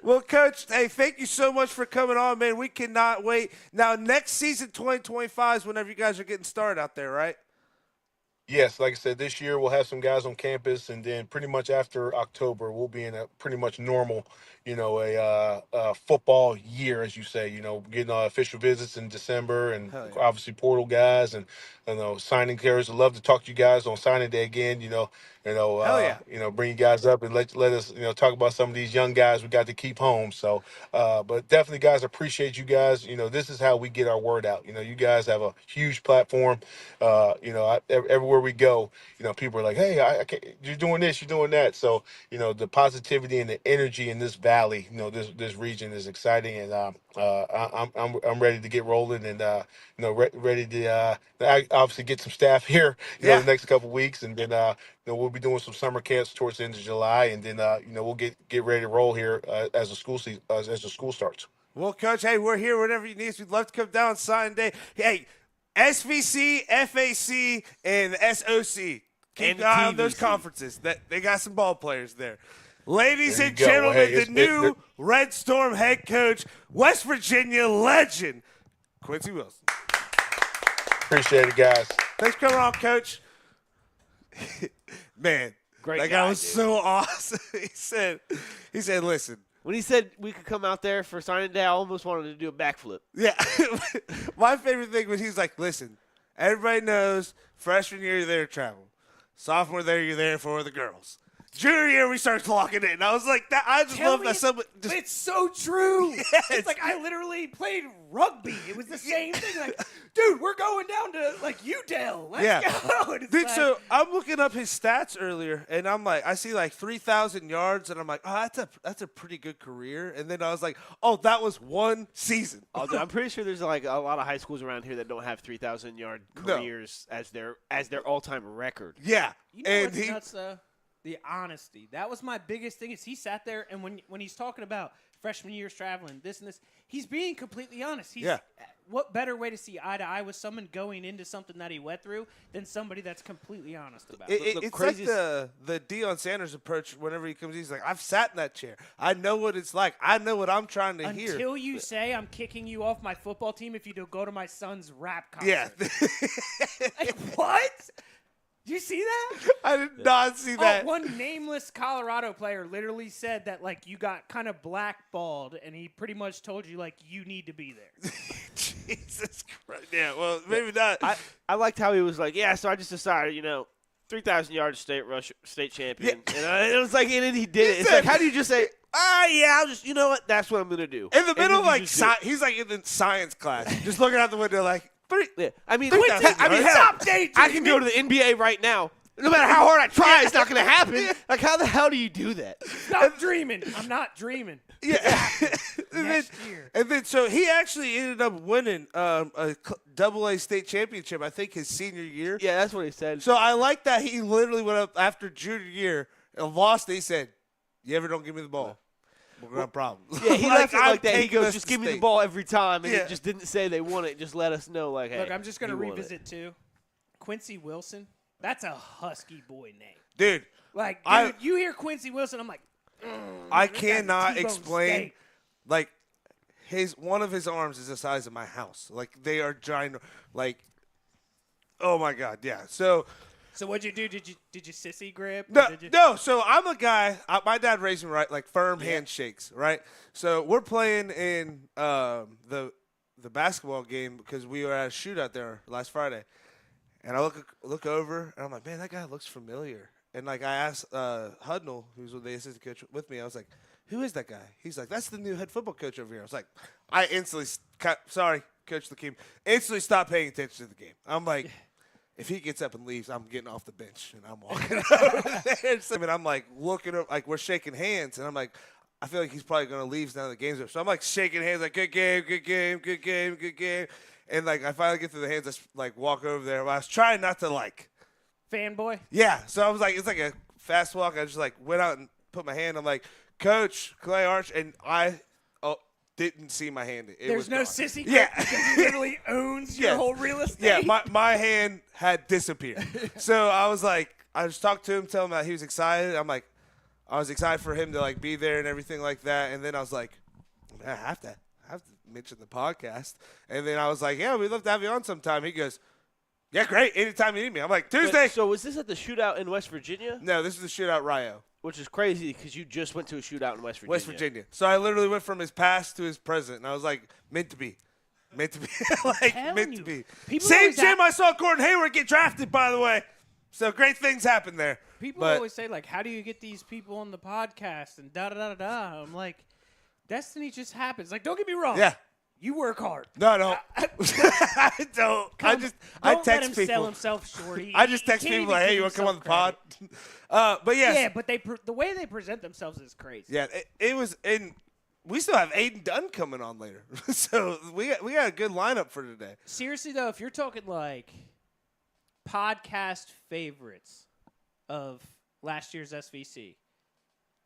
Well, Coach, hey, thank you so much for coming on, man. We cannot wait. Now, next season, 2025 is whenever you guys are getting started out there, right?
Yes, like I said, this year we'll have some guys on campus, and then pretty much after October, we'll be in a pretty much normal, you know, a football year, as you say. You know, getting official visits in December, and
Hell yeah.
obviously portal guys, and you know, signing carriers. I'd love to talk to you guys on signing day again. Hell
yeah.
you know, bring you guys up and let us, you know, talk about some of these young guys we got to keep home. So, but definitely, guys, appreciate you guys. You know, this is how we get our word out. You know, you guys have a huge platform. You know, everywhere we go, you know, people are like, hey, I can't, you're doing this, you're doing that. So, you know, the positivity and the energy in this valley, you know, this region is exciting, and I'm ready to get rolling, and you know, ready to obviously get some staff here, you know, the next couple of weeks, and then you know, we'll be doing some summer camps towards the end of July, and then you know, we'll get ready to roll here as the school season, as the school starts.
Well, Coach, hey, we're here whenever you need us. We'd love to come down on signing day. Hey, SVC, FAC, and SOC. Keep
And
an eye on those
TVC.
conferences. They got some ball players there. Ladies
There you
and
go. Well,
gentlemen,
hey,
the
it's-
new Red Storm head coach, West Virginia legend, Quincy Wilson.
Appreciate it, guys.
Thanks for coming on, Coach. Man,
Great
that
guy,
guy was
dude.
so awesome. He said, listen.
When he said we could come out there for signing day, I almost wanted to do a backflip.
Yeah. My favorite thing was he's like, listen, everybody knows freshman year you're there to travel. Sophomore year you're there for the girls. Junior year we start locking in. I was like, that. I just
Tell
love
me
that somebody
it's
just
so true.
Yes.
It's like I literally played rugby. It was the same thing. Like, dude, we're going down to like Udell. Let's go. And it's
Dude,
like,
so I'm looking up his stats earlier, and I'm like, I see like 3,000 yards, and I'm like, oh, that's a pretty good career. And then I was like, oh, that was one season.
Oh, dude, I'm pretty sure there's like a lot of high schools around here that don't have 3,000-yard
No.
careers as their all-time record.
Yeah,
You know
and
what's
he,
nuts though? The honesty. That was my biggest thing. Is he sat there and when he's talking about freshman years traveling, this and this, he's being completely honest. He's,
Yeah.
What better way to see eye to eye with someone going into something that he went through than somebody that's completely honest about it?
the
it's
craziest-
like the Deion Sanders approach. Whenever he comes, he's like, I've sat in that chair. I know what it's like. I know what I'm trying to hear.
Until you say I'm kicking you off my football team if you don't go to my son's rap concert.
Yeah,
Like, what? Did you see that?
I did not see that.
Oh, one nameless Colorado player literally said that like you got kind of blackballed, and he pretty much told you like you need to be there.
Jesus Christ. Yeah, well, maybe not.
I liked how he was like, yeah, so I just decided, 3,000 yards state champion. And it was like, and then he did it. It's like, how do you just say, yeah, I'll just, you know what, that's what I'm going to do.
In the
And
middle
then
of
you
like
just do it.
he's like in the science class, just looking out the window like, three.
Yeah, I mean,
Quincy,
hell,
stop daydreaming.
I can go to the NBA right now. No matter how hard I try, it's not going to happen. Like, how the hell do you do that?
Stop dreaming. I'm not dreaming.
Yeah.
Next year.
And then, so he actually ended up winning a AA state championship, I think, his senior year.
Yeah, that's what he said.
So I like that he literally went up after junior year and lost. He said, "You ever don't give me the ball, we're gonna have problems."
Yeah, he left it
I'm
like that. He
taking
goes,
us
just
to
give me the
state.
ball every time. And
Yeah.
it just didn't say they won it. Just let us know, like, hey.
Look, I'm just going to
you won it.
revisit, too. Quincy Wilson. That's a husky boy name.
Dude.
Like,
I-
dude, you hear Quincy Wilson, I'm like,
I
that guy's
cannot
T-bone
explain.
steak.
Like, one of his arms is the size of my house. Like, they are giant. Like, oh my god, yeah. So
what'd you do? Did you sissy grip?
no,
Did you?
no. So I'm a guy. My dad raised me right, like firm handshakes, right? So we're playing in the basketball game because we were at a shootout there last Friday, and I look over and I'm like, man, that guy looks familiar. And like I asked Hudnall, who's the assistant coach with me, I was like, who is that guy? He's like, that's the new head football coach over here. I was like, I instantly, sorry, Coach Lakeem, instantly stopped paying attention to the game. I'm like, if he gets up and leaves, I'm getting off the bench and I'm walking over there. So, I mean, I'm like looking up, like we're shaking hands, and I'm like, I feel like he's probably going to leave now the game's up. So I'm like shaking hands, like, good game, good game, good game, good game. And like I finally get through the hands, I like walk over there. I was trying not to like.
Fanboy?
Yeah. So I was like, it's like a fast walk. I just like went out and put my hand. I'm like, Coach Clay Arch, and I didn't see my hand. It
There's
was
no
gone.
sissy grip
Yeah.
because he literally owns your
Yeah.
whole real estate.
Yeah, my hand had disappeared. So I was like, I just talked to him, tell him that he was excited. I'm like, I was excited for him to like be there and everything like that. And then I was like, man, I have to mention the podcast. And then I was like, yeah, we'd love to have you on sometime. He goes, yeah, great. Anytime you need me. I'm like, Tuesday.
So was this at the shootout in West Virginia?
No, this is the shootout Rio.
Which is crazy because you just went to a shootout in West Virginia.
West Virginia. So I literally went from his past to his present, and I was like, meant to be. Meant to be. Like,
telling
meant
you.
to be.
People
Same
always
gym I saw Gordon Hayward get drafted, by the way. So great things happen there.
People
But-
always say, like, how do you get these people on the podcast and da-da-da-da-da. I'm like, destiny just happens. Like, don't get me wrong.
Yeah.
You work hard.
No. I don't. I
Don't
text
let him sell
people.
himself short.
I just text
He can't
people like,
even
hey,
give
you want to come on
himself
the pod?
credit.
But yes.
Yeah, but the way they present themselves is crazy.
Yeah, it was, and we still have Aaden Dunn coming on later. So we got a good lineup for today.
Seriously, though, if you're talking, like, podcast favorites of last year's SVC,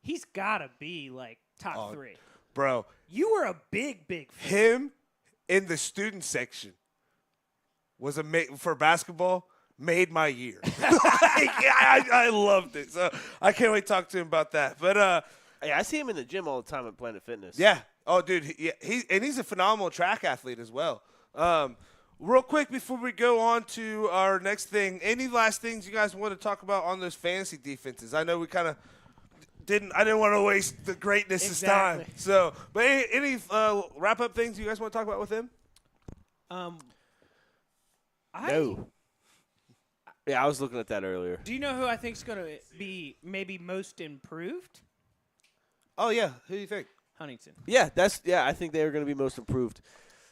he's got to be, like, top three.
Bro,
You were a big fan.
him in the student section was for basketball made my year. I loved it. So I can't wait to talk to him about that. But
Hey, I see him in the gym all the time at Planet Fitness.
yeah. Oh, dude. He's a phenomenal track athlete as well. Real quick before we go on to our next thing, any last things you guys want to talk about on those fantasy defenses? I know we kind of I didn't want to waste the greatness' time.
Exactly.
So, but any wrap up things you guys want to talk about with him?
No. Yeah, I was looking at that earlier.
Do you know who I think is going to be maybe most improved?
Oh yeah, who do you think?
Huntington.
Yeah, I think they are going to be most improved.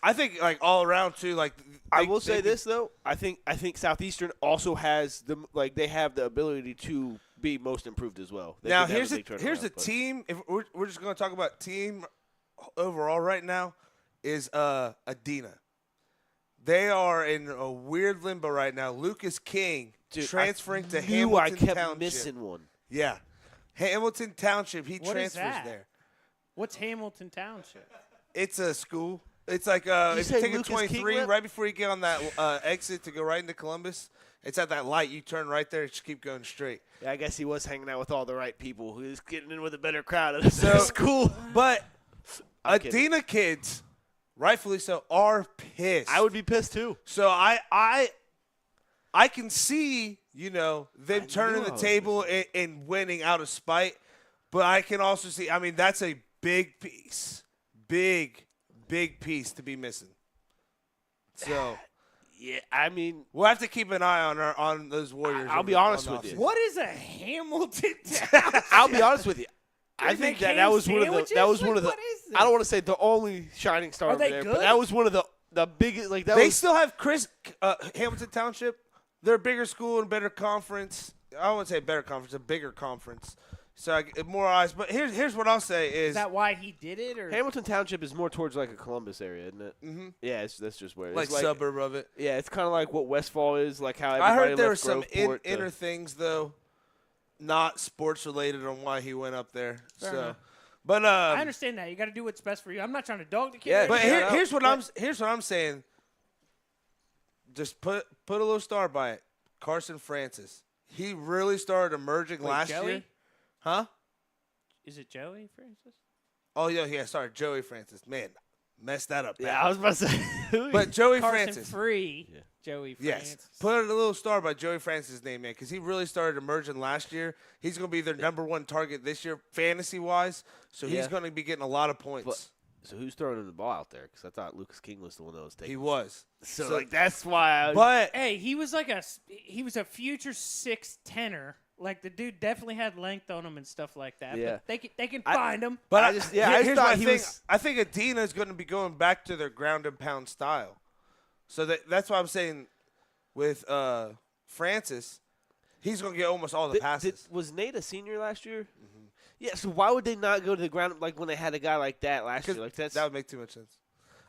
I think like all around too. Like
I will say this though, I think Southeastern also has they have the ability to be most improved as well. They
Now
could have
here's
a big
here's the
turnaround, but-
team. If we're just going to talk about team overall right now, is Adena. They are in a weird limbo right now. Lucas King
Dude,
transferring to
I
Hamilton
kept
Township.
missing one.
Yeah, Hamilton Township. He
What is
transfers
that?
there.
What's Hamilton Township?
It's a school. It's like
you
if you
say
take a
Lucas
23
King
right before you get on that exit to go right into Columbus. It's at that light. You turn right there. Just keep going straight.
Yeah, I guess he was hanging out with all the right people. He was getting in with a better crowd at
So-
school.
But
I'm kidding.
Adena kids, rightfully so, are pissed.
I would be pissed too.
So I can see, them turning
knew I
the
was
table and winning out of spite, but I can also see, I mean, that's a big piece. Big piece to be missing. So
Yeah, I mean,
we'll have to keep an eye on those Warriors.
I'll be honest with you.
What is a Hamilton Township?
I'll be honest with you. I
They
think
make
that was
ham
one of the.
sandwiches?
That was
Like,
one of the.
what is
I don't
this?
want to say the only shining star
Are
over
they
there,
good?
but that was one of the. the biggest like that.
They
was,
still have Hamilton Township. They're a bigger school and better conference. I wouldn't say better conference, a bigger conference. So more eyes. But here's what I'll say
Is that why he did it? Or
Hamilton Township is more towards like a Columbus area, isn't it?
Mm-hmm.
Yeah, that's just where it
like
is.
suburb of it.
Yeah, it's kind of like what Westfall is, like how everybody
I heard there were
left
some
Groveport to-
inner things though, not sports related on why he went up there.
Fair
so,
enough.
but
I understand that. You got to do what's best for you. I'm not trying to dog the kid.
Yeah,
or
But
anything.
here's what I'm saying. Just put a little star by it. Carson Francis. He really started emerging
Wait,
last
Joey?
year. Huh?
Is it Joey Francis?
Oh yeah. Sorry, Joey Francis. Man, messed that up.
Yeah, I was about to say.
But Joey
Carson
Francis.
Free.
Yeah.
Joey
Yes.
Francis.
Put a little star by Joey Francis' name, man, because he really started emerging last year. He's going to be their number one target this year, fantasy-wise. So he's
Yeah.
going to be getting a lot of points.
But- So who's throwing the ball out there? Because I thought Lucas King was the one that was taking.
He was.
So like that's why.
But
Hey, he was a future 6'10"er. Like the dude definitely had length on him and stuff like that.
Yeah.
But they can find him.
But
I
I
just-
just
yeah, I just
here's
thought
my
he
thing.
was-
I think Adina is going to be going back to their ground and pound style. So that's why I'm saying with Francis, he's going to get almost all the passes.
Was Nate a senior last year? Mm-hmm. Yeah. So why would they not go to the ground like when they had a guy like that last year? Like
That would make too much sense.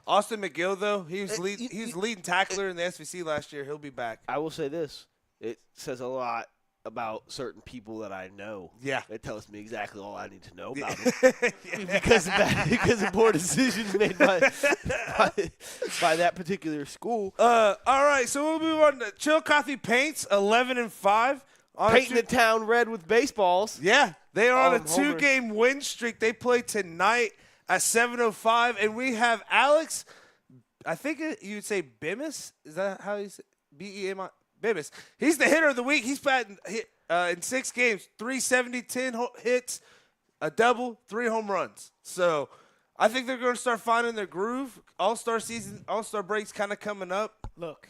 Austin McGill, though, he was
you-
leading tackler in the SVC last year. He'll be back.
I will say this: it says a lot about certain people that I know.
Yeah.
It tells me exactly all I need to know about them because of poor decisions made by that particular school.
All right, so we'll move on to Chillicothe Paints, 11-5.
Painting the town red with baseballs.
Yeah, they are on a
Homer.
2-game win streak. They play tonight at 7:05, and we have Alex. I think you'd say Bimis. Is that how you say Bemi? Bimis. He's the hitter of the week. He's batting in 6 games, 370, 10 hits, a double, 3 home runs. So I think they're going to start finding their groove. All-Star season, All-Star break's kind of coming up.
Look,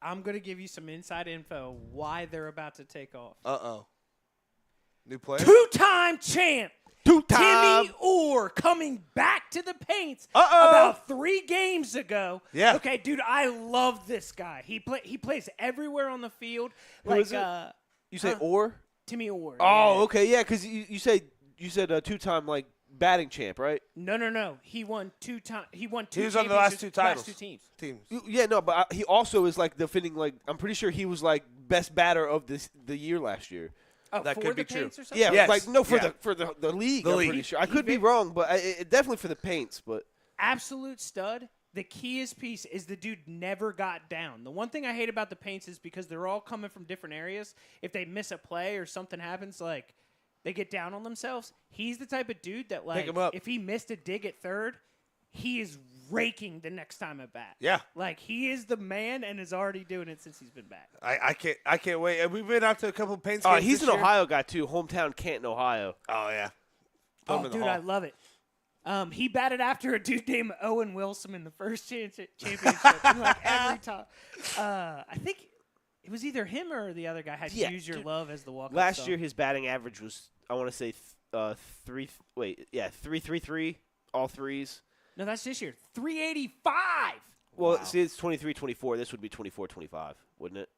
I'm going to give you some inside info why they're about to take off.
Uh-oh. New player?
2-time champ.
Two-time.
Timmy Orr coming back to the Paints
Uh-oh.
about 3 games ago.
Yeah.
Okay, dude, I love this guy. He plays everywhere on the field.
Who is it? You say or?
Timmy Orr.
Oh,
yeah.
okay, yeah, because you said a 2-time like batting champ, right?
No. He won 2 times. He won 2.
He was on the last 2 titles.
Last 2 teams.
Yeah, no, but he also is like defending like I'm pretty sure he was like best batter of the year last year.
Oh,
That
for
could
the
be true.
Paints or something?
Yeah,
Yes.
like no for
Yeah.
the league.
The
I'm
league.
pretty sure. I could be wrong, but definitely for the Paints. But
Absolute stud. The keyest piece is the dude never got down. The one thing I hate about the Paints is because they're all coming from different areas. If they miss a play or something happens, like they get down on themselves. He's the type of dude that like
him up.
if he missed a dig at third, he is raking the next time at bat.
Yeah.
Like he is the man and is already doing it since he's been back.
I can't wait. And we've been out to a couple of Paints
oh,
games
he's
this
an
year.
Ohio guy too. Hometown Canton, Ohio.
Oh, yeah. Put him
Oh,
in the
dude,
Hall.
I love it. He batted after a dude named Owen Wilson in the first championship and, like every time. I think it was either him or the other guy had
Yeah,
Use Your
dude.
Love as the walk-up
Last
song.
year his batting average was I want to say 333 all threes.
No, that's this year. 385.
Well,
Wow.
see, it's 23-24. This would be 24-25, wouldn't it?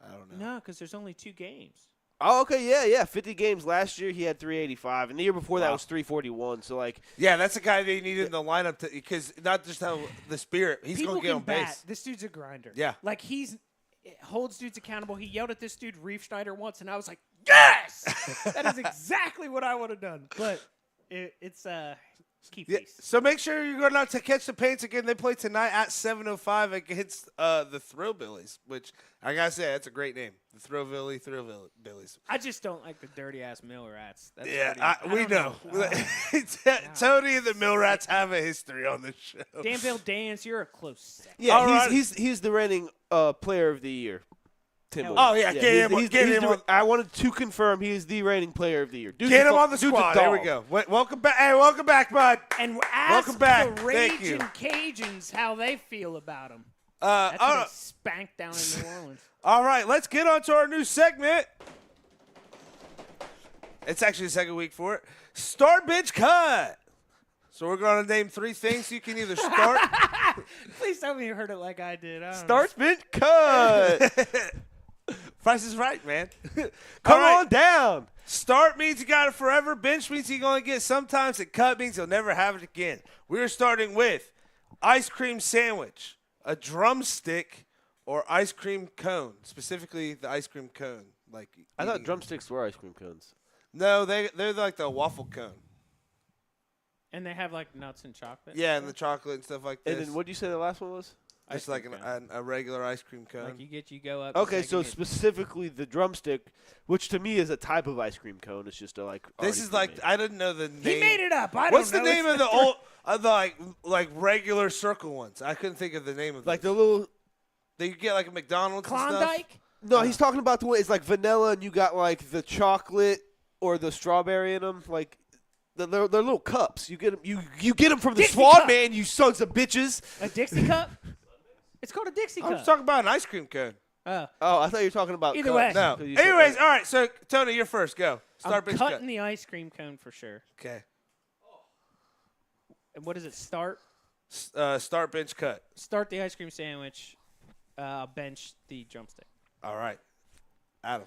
I don't know.
No, because there's only 2 games.
Oh, okay, yeah. 50 games last year, he had 385, and the year before that
Wow.
was 341. So, like,
Yeah, that's a guy they needed in the lineup because not just how the spirit. He's
People
going to get
can
on
bat.
base.
This dude's a grinder.
Yeah.
Like holds dudes accountable. He yelled at this dude Reef Schneider once, and I was like, yes! That is exactly what I would have done. But it's key
Yeah,
piece.
so make sure you're going out to catch the Paints again. They play tonight at 7:05 against the Thrillbillies, which I gotta say that's a great name, the Thrillbillies.
I just don't like the dirty ass mill rats. That's
Yeah,
already-
we
I
know.
don't know.
Tony and the Mill Rats have a history on this show.
Danville Dance, you're a close second.
yeah,
All right.
he's the reigning player of the year. Tim
Hell
Williams.
Oh, yeah, get him on.
I wanted to confirm he is the reigning player of the year. Dude's
Get
a
him on the
dude's a
squad. There we
dog.
go. Welcome back. Hey, welcome back, bud.
And ask
Welcome back.
the
Thank you.
Raging Cajuns how they feel about him.
All
That's what
right.
they spanked down in New Orleans.
All right, let's get on to our new segment. It's actually the second week for it. Start, bench, cut. So we're going to name 3 things you can either start,
Please tell me you heard it like I did. I don't
Start, spin, cut.
Price is right, man.
Come
All right.
on down.
Start means you got it forever. Bench means you only get sometimes. And cut means you'll never have it again. We're starting with ice cream sandwich, a drumstick, or ice cream cone. Specifically, the ice cream cone. Like
I thought
eating-
drumsticks were ice cream cones.
No, they're like the waffle cone.
And they have like nuts and chocolate.
Yeah, and the chocolate and stuff like this.
And then what did you say the last one was?
Just
Ice
like
cream
a regular ice cream cone.
Like you go up.
Okay,
it's
so
like
specifically the drumstick, which to me is a type of ice cream cone. It's just a
This
already
is like
pre-made.
I didn't know the name.
he made it up. I
What's
don't
the
know.
name of the old the like regular circle ones? I couldn't think of the name of
like
those.
the little.
That you get like a McDonald's and stuff.
Klondike?
No, he's talking about the one. It's like vanilla, and you got like the chocolate or the strawberry in them. Like they're little cups. You get them. You get them from the
Dixie
Swan
cup.
Man. You sons of bitches.
A Dixie cup? It's called a Dixie
I was
cup.
talking about an ice cream cone.
Oh, I thought you were talking about
Either
cups.
way.
No.
'Cause you said
Anyways,
that.
all right. So Tony, you're first. Go.
I'm
Start bench
cutting
cut.
the ice cream cone for sure.
Okay.
And what does it start?
Start bench cut.
Start the ice cream sandwich. Bench the drumstick.
All right. Adam.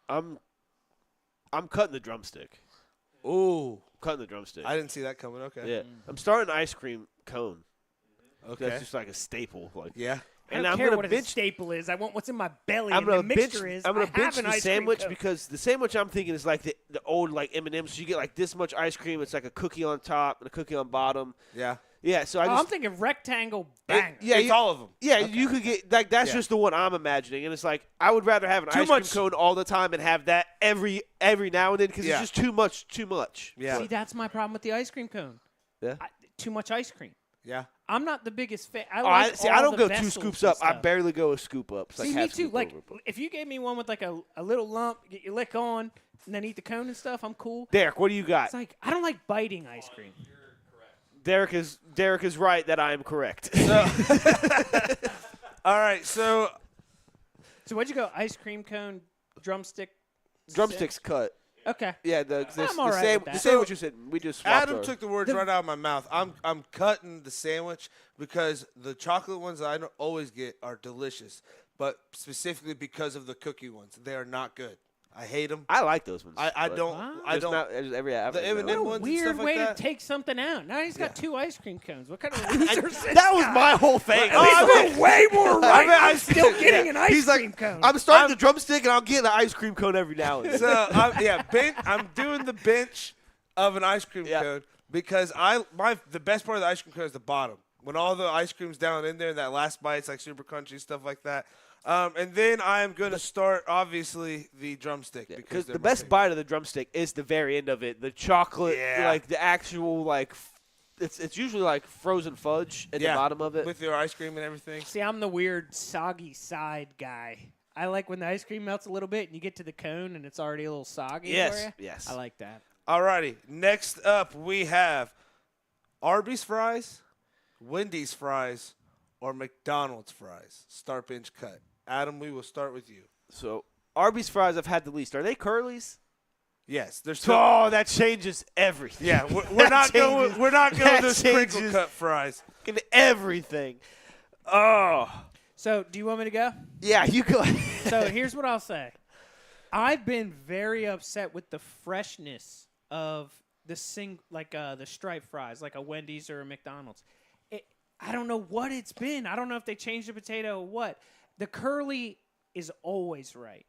I'm cutting the drumstick.
Ooh.
Cutting the drumstick.
I didn't see that coming. Okay.
Yeah, I'm starting ice cream cone.
Okay.
That's just like a staple. Like,
Yeah.
I
and
don't
I'm
care
gonna
what a
bench.
staple is. I want what's in my belly.
I'm
and the
gonna bench.
mixture is.
I'm gonna
I
bench
have an
the
ice cream
sandwich
cone.
because the sandwich I'm thinking is like the old like M&Ms. So you get like this much ice cream. It's like a cookie on top and a cookie on bottom.
Yeah.
Yeah. So I
I'm
just
thinking rectangle banger.
yeah,
it's all of them.
yeah. You could get like that's
Yeah.
just the one I'm imagining, and it's like I would rather have an
Too
ice
much-
cream cone all the time and have that every now and then because
Yeah.
it's just too much. Too much.
Yeah.
See, that's my problem with the ice cream cone.
Yeah.
Too much ice cream.
Yeah.
I'm not the biggest fan.
Oh, I
all
don't
the
go 2
vessels
scoops
and
up. I
stuff.
barely go a scoop up. It's
See,
like
me
half
too.
scoop
Like,
over.
if you gave me one with like a little lump, get your lick on, and then eat the cone and stuff, I'm cool.
Derek, what do you got?
It's like I don't like biting ice cream.
Derek is right that I am correct.
All right. So
So what'd you go? Ice cream cone, drumstick,
Drumsticks cut.
Okay.
Yeah, the
all right with that.
the sandwich you said we just swapped
Adam
our-
took the words right out of my mouth. I'm cutting the sandwich because the chocolate ones that I don't always get are delicious, but specifically because of the cookie ones, they are not good. I hate them.
I like those ones.
I
but
don't.
Wow.
I
there's
don't.
Not, there's every
The M&M
What a
ones and
weird
stuff like
way
that.
to take something out. Now he's got 2 ice cream cones. What kind of loser is this
That was
guy?
my whole thing.
Oh, I mean,
way more right.
I
I'm still getting an ice
He's
cream
like,
cone.
I'm starting the drumstick and I'll get an ice cream cone every now and then.
So I'm doing the bench of an ice cream
Yeah.
cone because the best part of the ice cream cone is the bottom. When all the ice cream's down in there and that last bite's like super crunchy, stuff like that. And then I am going to start, obviously, the drumstick.
Because
they're
the
my
best
favorite.
bite of the drumstick is the very end of it. The chocolate,
Yeah.
like the actual, like, it's usually like frozen fudge at the bottom of it.
With your ice cream and everything.
See, I'm the weird soggy side guy. I like when the ice cream melts a little bit and you get to the cone and it's already a little soggy for
Yes,
you.
yes.
I like that.
Alrighty. Next up, we have Arby's fries, Wendy's fries, or McDonald's fries. Start, bench, cut. Adam, we will start with you.
So Arby's fries I've had the least. Are they Curly's?
Yes, there's still.
Oh, that changes everything.
Yeah, we're not going. We're not going
that
to sprinkle
changes-
cut fries.
In everything. Oh.
So, do you want me to go?
Yeah, you go.
So, here's what I'll say. I've been very upset with the freshness of the the striped fries, like a Wendy's or a McDonald's. I don't know what it's been. I don't know if they changed the potato or what. The curly is always right.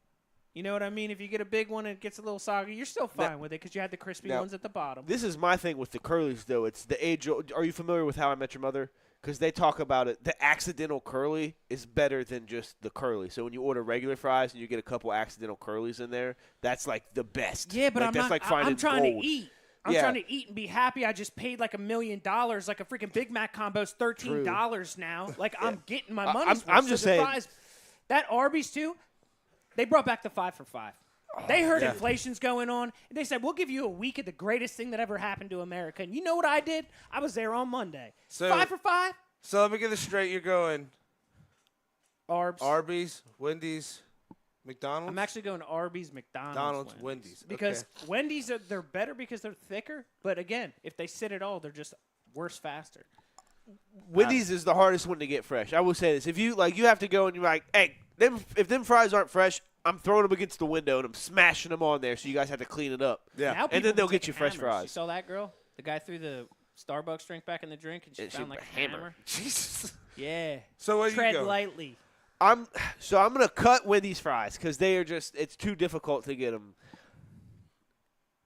You know what I mean? If you get a big one and it gets a little soggy, you're still fine with it because you had the crispy
Now,
ones at the bottom.
This is my thing with the Curlies, though. It's the age. Are you familiar with How I Met Your Mother? Because they talk about it. The accidental curly is better than just the curly. So when you order regular fries and you get a couple accidental curlies in there, that's like the best.
Yeah, but
like,
I'm
that's
not.
like finding
I'm trying
gold.
to eat. I'm
Yeah.
trying to eat and be happy. I just paid like $1 million. Like a freaking Big Mac combo's $13 now. Like I'm getting my money's worth.
I'm
So
just
the
saying-
fries, that Arby's too. They brought back the 5 for $5. They heard
yeah.
inflation's going on, and they said we'll give you a week of the greatest thing that ever happened to America. And you know what I did? I was there on Monday.
So-
5 for $5.
So let me get this straight. You're going
Arby's.
Wendy's, McDonald's.
I'm actually going Arby's, McDonald's,
Wendy's.
Because
Okay.
Wendy's they're better because they're thicker. But again, if they sit at all, they're just worse faster.
Wendy's is the hardest one to get fresh. I will say this: if you have to go and you're like, hey, if them fries aren't fresh, I'm throwing them against the window and I'm smashing them on there, so you guys have to clean it up.
Yeah.
Now
And then
people
they'll
are
get you
taking
fresh
hammers.
fries.
You saw that girl? The guy threw the Starbucks drink back in the drink and she found like a hammer.
Jesus.
Yeah.
So where you
Tread
go?
lightly.
I'm gonna cut Wendy's fries because they are it's too difficult to get them.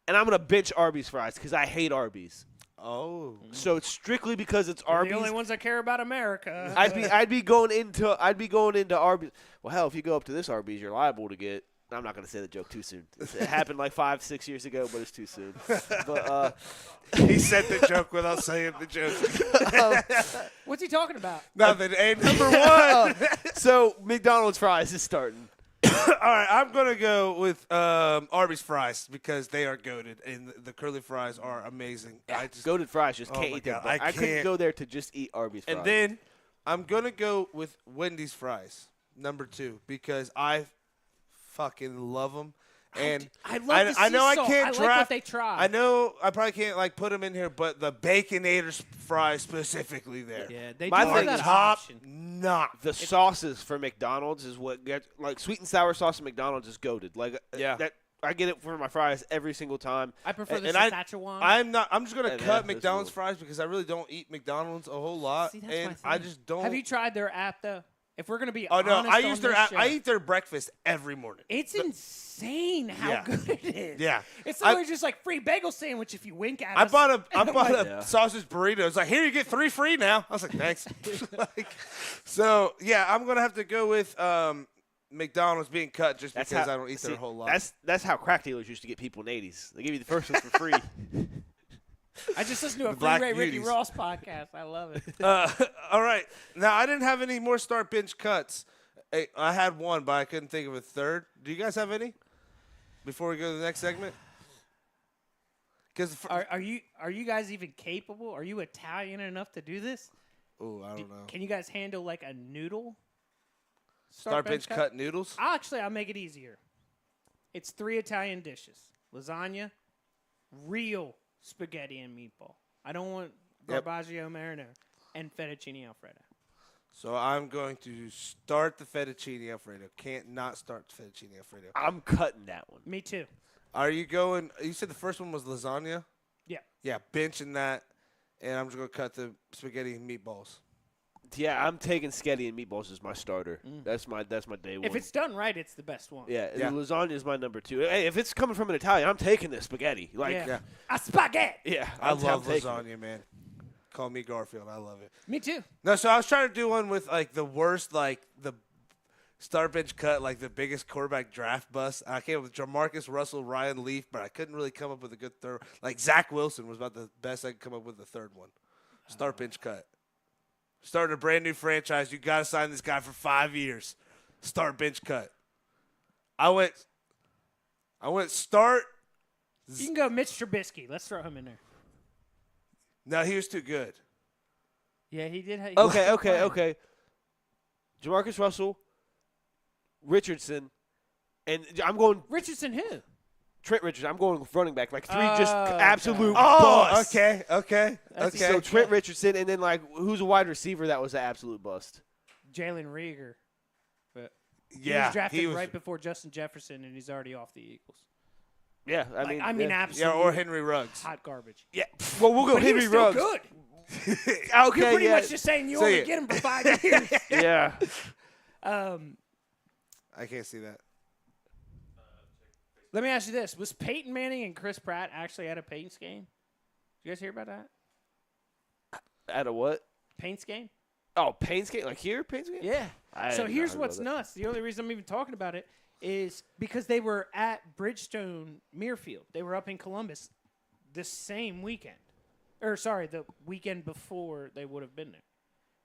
And I'm gonna bench Arby's fries because I hate Arby's.
Oh.
So it's strictly because it's
They're
Arby's.
the only ones that care about America.
I'd be going into Arby's. Well, hell, if you go up to this Arby's, you're liable to get. I'm not gonna say the joke too soon. It happened like 5-6 years ago, but it's too soon. But
He said the joke without saying the joke.
What's he talking about?
Nothing. And number one.
so McDonald's fries is starting.
All right, I'm gonna go with Arby's fries because they are goated, and the curly fries are amazing. I just
Goated fries just
Oh
can't
my
eat them.
God,
But
I
I couldn't
can't.
go there to just eat Arby's fries.
And then I'm gonna go with Wendy's fries, number 2, because I fucking love them. And
I love the
I know
sea
I
salt.
can't
I like
draft.
what they try.
I know I probably can't like put them in here, but the Baconator fries specifically there.
Yeah, they
My
do
thing
have
is
that
top
option.
notch.
the sauces for McDonald's is what gets like sweet and sour sauce at McDonald's is goated. Like
Yeah.
that I get it for my fries every single time.
I prefer the
And I-
Saskatchewan.
I'm just gonna
Yeah,
cut
that's
McDonald's
cool.
fries because I really don't eat McDonald's a whole lot,
See, that's my
and
thing.
I just don't.
Have you tried their app though? If we're gonna be
Oh no,
honest
I
on
use their
this show,
I eat their breakfast every morning.
It's insane how
Yeah.
good it is.
Yeah.
It's
I-
literally just like free bagel sandwich if you wink at
I
us.
bought a
Yeah.
sausage burrito. It's like, here you get 3 free now. I was like, thanks. So yeah, I'm gonna have to go with McDonald's being cut just because I don't eat their whole lot.
That's how crack dealers used to get people in the 80s. They give you the first one for free.
I just listened to a
The Black
Free Ray Ricky
Beauties.
Ross podcast. I love it.
All right. Now I didn't have any more start bench cuts. I had one, but I couldn't think of a third. Do you guys have any? Before we go to the next segment, because
Are you guys even capable? Are you Italian enough to do this?
oh, I don't know.
Can you guys handle like a noodle?
Start bench cut noodles.
I'll make it easier. It's 3 Italian dishes: lasagna, real spaghetti and meatball. I don't want
Yep.
garbaggio marinara, and fettuccine alfredo.
So I'm going to start the fettuccine alfredo. Can't not start the fettuccine alfredo.
I'm cutting that one.
Me too.
Are you going? You said the first one was lasagna.
Yeah.
Yeah, benching that, and I'm just gonna cut the spaghetti and meatballs.
Yeah, I'm taking spaghetti and meatballs as my starter. That's my day one.
If it's done right, it's the best one.
yeah,
Yeah.
the lasagna is my number 2. Hey, if it's coming from an Italian, I'm taking the spaghetti. Like,
Yeah. A spaghetti.
yeah,
I
I'm
love
taking it.
lasagna, man. Call me Garfield. I love it.
Me too.
No, so I was trying to do one with like the worst, like the start bench cut, like the biggest quarterback draft bust. I came up with Jamarcus Russell, Ryan Leaf, but I couldn't really come up with a good third. Like Zach Wilson was about the best I could come up with. The third one, start bench cut. Starting a brand new franchise, you got to sign this guy for 5 years. Start bench cut. I went start.
You can go Mitch Trubisky. Let's throw him in there.
No, he was too good.
Yeah, he did.
Okay. Jamarcus Russell, Richardson, and I'm going
Richardson who?
Trent Richardson. I'm going running back, like 3 just
Oh, okay.
absolute
Oh,
busts.
okay.
So Trent Richardson, and then like who's a wide receiver that was an absolute bust?
Jalen Rieger. But he
Yeah,
was drafted
he was-
right before Justin Jefferson, and he's already off the Eagles.
Yeah,
I mean,
yeah.
absolute
Yeah, or Henry Ruggs.
hot garbage.
Yeah. Well, we'll go
But he
Henry
was still
Ruggs.
good.
Okay,
You're pretty
yeah.
much just saying you
Say
only
it.
get him for 5 years.
Yeah.
I can't see that.
Let me ask you this: was Peyton Manning and Chris Pratt actually at a Paints game? Did you guys hear about that?
At a what?
Paints game?
Oh, Payne's game? Like here, Payne's game?
Yeah.
I
So
had
here's
not heard
what's
about
nuts. The only reason I'm even talking about it is because they were at Bridgestone Muirfield. They were up in Columbus this same weekend. Or, sorry, the weekend before they would have been there.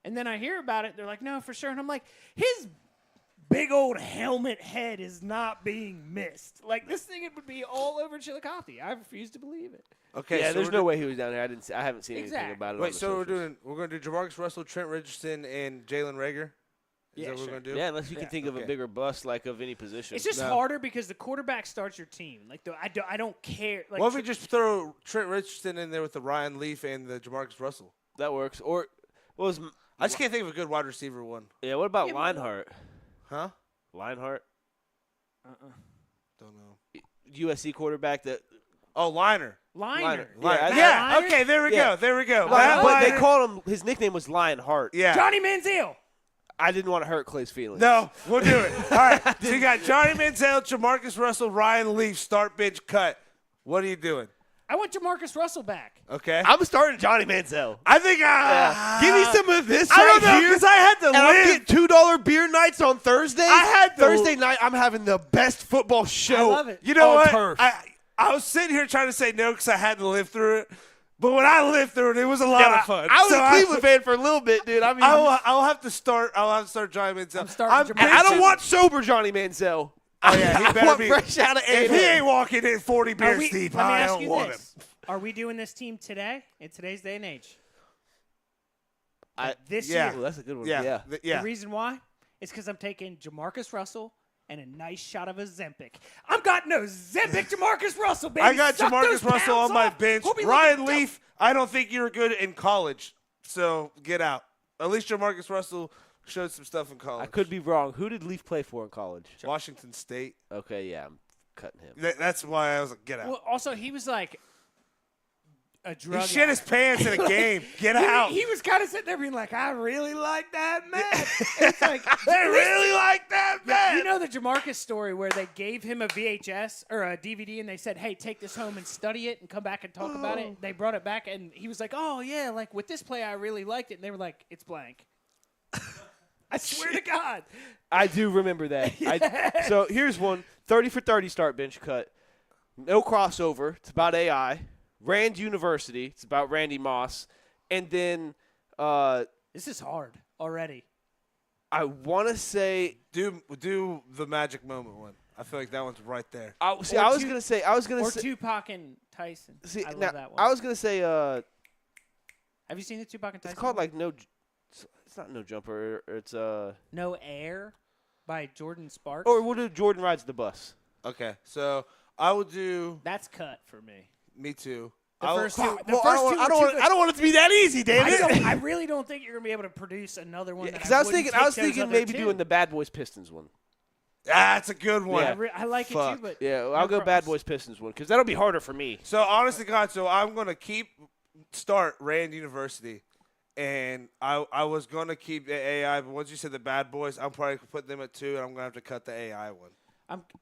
And then I hear about it. They're like, no, for sure. And I'm like, his big old helmet head is not being missed. Like, this thing would be all over Chillicothe. I refuse to believe it.
Okay,
Yeah,
so
there's
we're
no
do-
way he was down there. I haven't seen anything
Exactly.
about it. on
Wait,
the
so
socials.
we're gonna do Jamarcus Russell, Trent Richardson, and Jalen Rager. Is
Yeah,
that what
sure.
we're gonna do?
Yeah, unless you can
Yeah.
think of a
Okay.
bigger bust like of any position.
It's just
No.
harder because the quarterback starts your team. Like, I don't care. Like,
What if we just throw Trent Richardson in there with the Ryan Leaf and the Jamarcus Russell?
that works. Or What was?
I just can't think of a good wide receiver one.
Yeah. What about
Yeah, but-
Leinart?
Huh?
Leinart,
Don't know.
USC quarterback that.
Oh, Liner.
Liner.
Yeah.
Liner?
Okay. There we
Yeah.
go. There we go.
But they
Liner.
called him. His nickname was Lionheart.
Yeah.
Johnny Manziel.
I didn't want to hurt Clay's feelings.
No, we'll do it. All right. So you got Johnny Manziel, Jamarcus Russell, Ryan Leaf, start, bench, cut. What are you doing?
I want Jamarcus Russell back.
Okay.
I'm starting Johnny Manziel.
I think
Give me some of this
I don't
right
know
here.
because I had to
And I'm
live.
getting $2 beer nights on Thursdays.
I had to-
Thursday night. I'm having the best football show.
I love it.
You know
on
what?
Turf.
I was sitting here trying to say no because I had to live through it. But when I lived through it, it was a lot of fun.
I was
So
a Cleveland fan for a little bit, dude. I mean,
I'll have to start. I'll have to start Johnny Manziel.
I'm starting Jamarcus.
I don't want sober Johnny Manziel.
Oh yeah, he
I
better
want
be
fresh out of
If
A&M.
he ain't walking in 40
Are
beers
we-
deep,
let me
I
ask
don't
you
want him.
this. Are we doing this team today, in today's day and age?
I-
This
Yeah.
year.
Ooh, that's a good one.
Yeah,
The reason why is because I'm taking Jamarcus Russell and a nice shot of Ozempic. I've got no Ozempic Jamarcus Russell, baby.
I got
Suck those
Jamarcus Russell
pounds
on my
off.
bench.
We'll be
Ryan
looking
Leaf, I don't think you were good in college, so get out. At least Jamarcus Russell showed some stuff in college.
I could be wrong. Who did Leaf play for in college?
Washington State.
Okay, yeah, I'm cutting him.
That's why I was like, get out.
Well, also, he was like a drug
He shit his
addict.
pants in a game. Get out.
He was kind of sitting there being like, I really like that man. It's like,
They really like that man.
you know the Jamarcus story where they gave him a VHS or a DVD and they said, hey, take this home and study it and come back and talk about it. They brought it back and he was like, oh, yeah, like with this play, I really liked it. And they were like, it's blank. I swear to God.
I do remember that. So here's one: 30 for 30 start bench cut. No crossover. It's about AI. Rand University. It's about Randy Moss. And then
This is hard already.
I want to say.
Do the magic moment one. I feel like that one's right there.
I was gonna say.
Or Tupac and Tyson.
See,
I love
now,
that one.
I was gonna say.
Have you seen the Tupac and Tyson?
It's called
one?
like no. It's not No Jumper. It's
No Air by Jordan Sparks.
Or we'll do Jordan Rides the Bus.
Okay, so I will do.
That's cut for me.
Me too.
The
I'll-
first two. The
Well,
first two.
I don't want it to be that easy, David.
I really don't think you're gonna be able to produce another one.
Because
that
I was
wouldn't
thinking,
take those other
maybe
two.
doing the Bad Boys Pistons one.
That's a good one.
Yeah.
I like it
Fuck.
too, but
Yeah,
no
I'll go
cross.
Bad Boys Pistons one because that'll be harder for me.
So honestly, God, so I'm gonna start Rand University, and I was gonna keep the AI, but once you said the Bad Boys, I'm probably gonna put them at 2, and I'm gonna have to cut the AI one.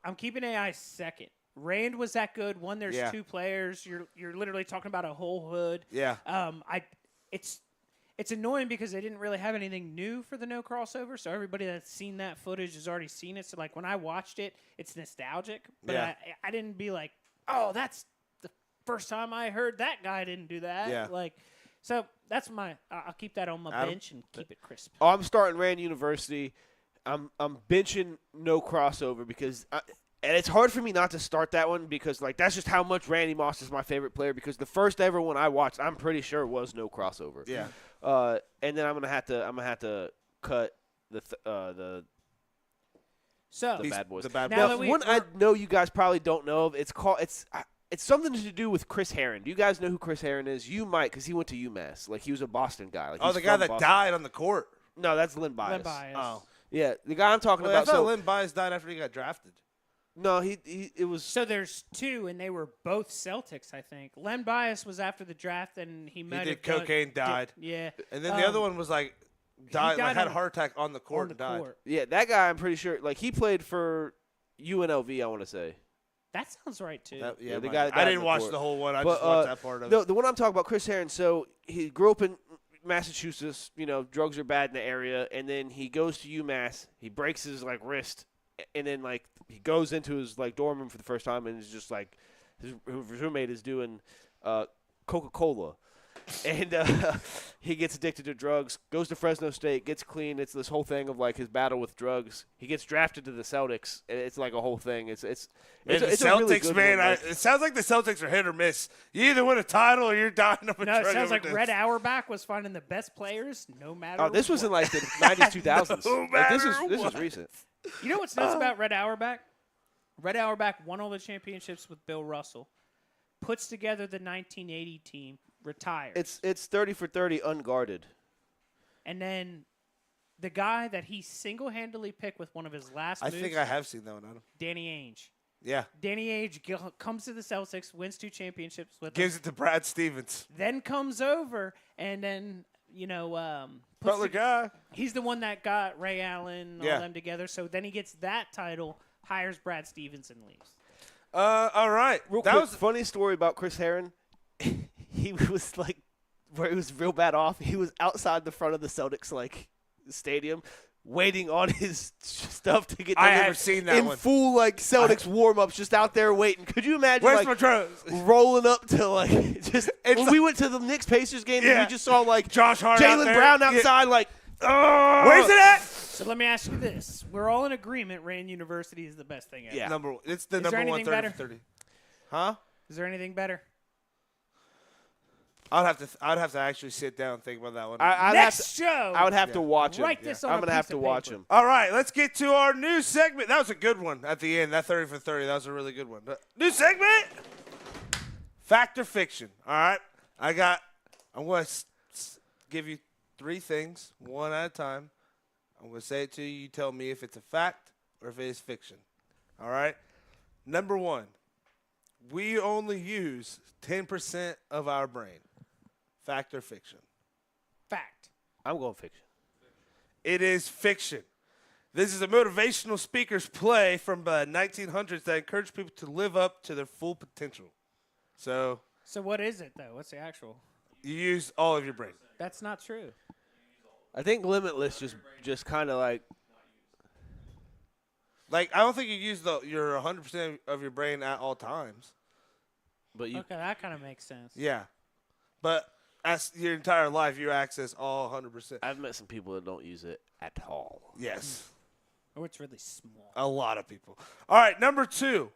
I'm keeping AI second. Rand was that good. One, there's
Yeah.
two players. You're literally talking about a whole hood.
Yeah.
It's annoying because they didn't really have anything new for the no crossover, so everybody that's seen that footage has already seen it. So like when I watched it, it's nostalgic, but
Yeah.
I didn't be like, oh, that's the first time I heard that guy didn't do that.
Yeah.
Like, so that's I'll keep that on my
Adam?
bench and keep it crisp.
Oh, I'm starting Rand University. I'm benching no crossover because and it's hard for me not to start that one because like that's just how much Randy Moss is my favorite player because the first ever one I watched, I'm pretty sure was no crossover.
Yeah.
And then I'm gonna have to cut the Bad Boys.
The Bad
Now
Boys.
that
One I know you guys probably don't know of. It's something to do with Chris Herron. Do you guys know who Chris Herron is? You might, because he went to UMass. Like he was a Boston guy. Like,
Oh,
he's
the guy
from
that
Boston.
died on the court.
No, that's Lynn Bias.
Lynn Bias.
Oh.
Yeah, the guy I'm talking
Well, I
about.
thought
So
Lynn Bias died after he got drafted.
no, it was.
So there's two, and they were both Celtics, I think. Len Bias was after the draft, and he might
did
have done-
cocaine, died.
Yeah.
And then the other one was like died
died
had
on-
a heart attack on the court
on the
and died.
court.
Yeah, that guy. I'm pretty sure. Like he played for UNLV. I want to say.
That sounds right too.
Yeah,
the
my-
guy that
I
died
didn't
on the
watch
court.
the whole one. I
But,
just watched that part of
No,
it.
the one I'm talking about, Chris Herron. So he grew up in Massachusetts. You know, drugs are bad in the area, and then he goes to UMass. He breaks his like wrist, and then like he goes into his like dorm room for the first time, and is just like his roommate is doing Coca-Cola. And he gets addicted to drugs, goes to Fresno State, gets clean. It's this whole thing of like his battle with drugs. He gets drafted to the Celtics. And it's like a whole thing. It's
Man,
a
the
really
Celtics,
good
man.
one, like-
It sounds like the Celtics are hit or miss. You either win a title or you're dying of a
No, it
drug
sounds like
overdose.
Red Auerbach was finding the best players no matter.
Oh, this was in
what.
like the 90s, 2000s.
No
Like, this
matter
is
what.
recent.
You know what's nuts about Red Auerbach? Red Auerbach won all the championships with Bill Russell. Puts together the 1980 team. Retires.
It's 30 for 30 unguarded.
And then the guy that he single-handedly picked with one of his last
I
moves,
think I have seen that one, Adam.
Danny Ainge.
Yeah.
Danny Ainge comes to the Celtics, wins 2 championships with them,
Gives it to Brad Stevens.
then comes over, and then, puts
Butler guy.
he's the one that got Ray Allen, all
Yeah.
them together. So then he gets that title, hires Brad Stevens, and leaves.
All right.
Real
that
quick,
was
funny story about Chris Herron. He was like, where he was real bad off. He was outside the front of the Celtics stadium, waiting on his stuff to get
I
delivered.
have seen that
in
one.
full Celtics warm-ups, just out there waiting. Could you imagine
Where's my drugs?
rolling up to just when we went to the Knicks Pacers game?
Yeah.
And we just saw
Josh Hart out
Jaylen
there.
Brown
Yeah.
outside
Where's it at?
So let me ask you this: we're all in agreement. Rain University is the best thing ever.
Yeah.
It's the
Is there
number one
anything
30
better?
for 30. Huh?
Is there anything better?
I'd have to actually sit down and think about that one.
Next show.
I would have to watch him.
Write this on
I'm
a
gonna have
piece
to
of
watch
paper.
him.
All right, let's get to our new segment. That was a good one at the end. That 30 for 30. That was a really good one. New segment. Fact or fiction. All right. I'm going to give you 3 things, one at a time. I'm going to say it to you. You tell me if it's a fact or if it is fiction. All right. Number 1. We only use 10% of our brain. Fact or fiction?
Fact.
I'm going fiction.
It is fiction. This is a motivational speaker's play from the 1900s that encouraged people to live up to their full potential. So
So what is it though? What's the actual?
you use all of your brain.
That's not true.
I think Limitless just kind of
I don't think you use your 100% of your brain at all times.
but you
Okay, that kind of makes sense.
Yeah, but as your entire life, you access all 100%.
I've met some people that don't use it at all.
Yes,
Or it's really small.
a lot of people. All right, number 2.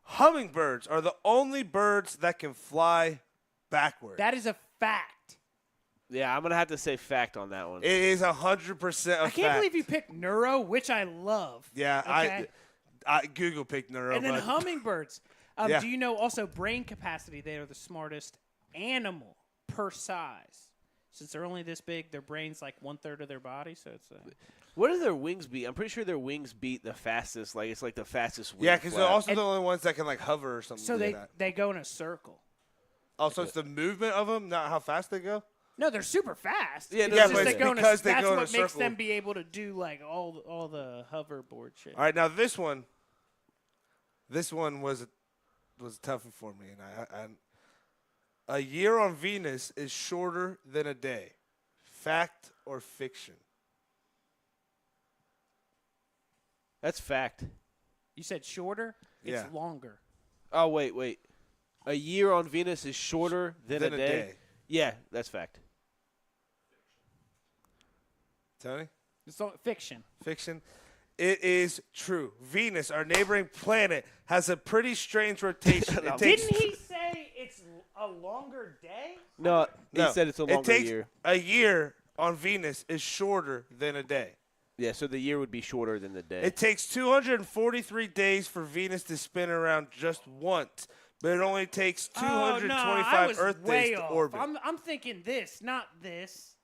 Hummingbirds are the only birds that can fly backward.
That is a fact.
Yeah, I'm gonna have to say fact on that one.
It is 100% a
I can't believe you picked neuro, which I love.
Yeah,
Okay?
I Google picked neuro.
And then
but
hummingbirds.
Yeah.
Do you know also brain capacity? They are the smartest animal per size. Since they're only this big, their brain's like 1/3 of their body. So it's
What do their wings beat? I'm pretty sure their wings beat the fastest. It's like the fastest wing
yeah, because they're
flap.
also the only ones that can hover or something.
so
like that.
they go in a circle.
Also, it's the movement of them, not how fast they go.
No, they're super fast.
Yeah,
It's
yeah,
just
but
they
it's
go
because they
that's
go in a
what makes
circle.
them be able to do all the hoverboard shit.
All right, now this one was tough for me, and a year on Venus is shorter than a day. Fact or fiction?
That's fact.
You said shorter.
Yeah.
It's longer.
Oh wait. A year on Venus is shorter than a day. Yeah, that's fact.
Tony?
It's fiction.
Fiction? It is true. Venus, our neighboring planet, has a pretty strange rotation. It takes,
Didn't he say it's a longer day?
No, he
no,
said it's a
it
longer
takes
year.
a year on Venus is shorter than a day.
Yeah, so the year would be shorter than the day.
It takes 243 days for Venus to spin around just once, but it only takes 225
I was
Earth
way
days to
off.
orbit.
I'm thinking this, not this.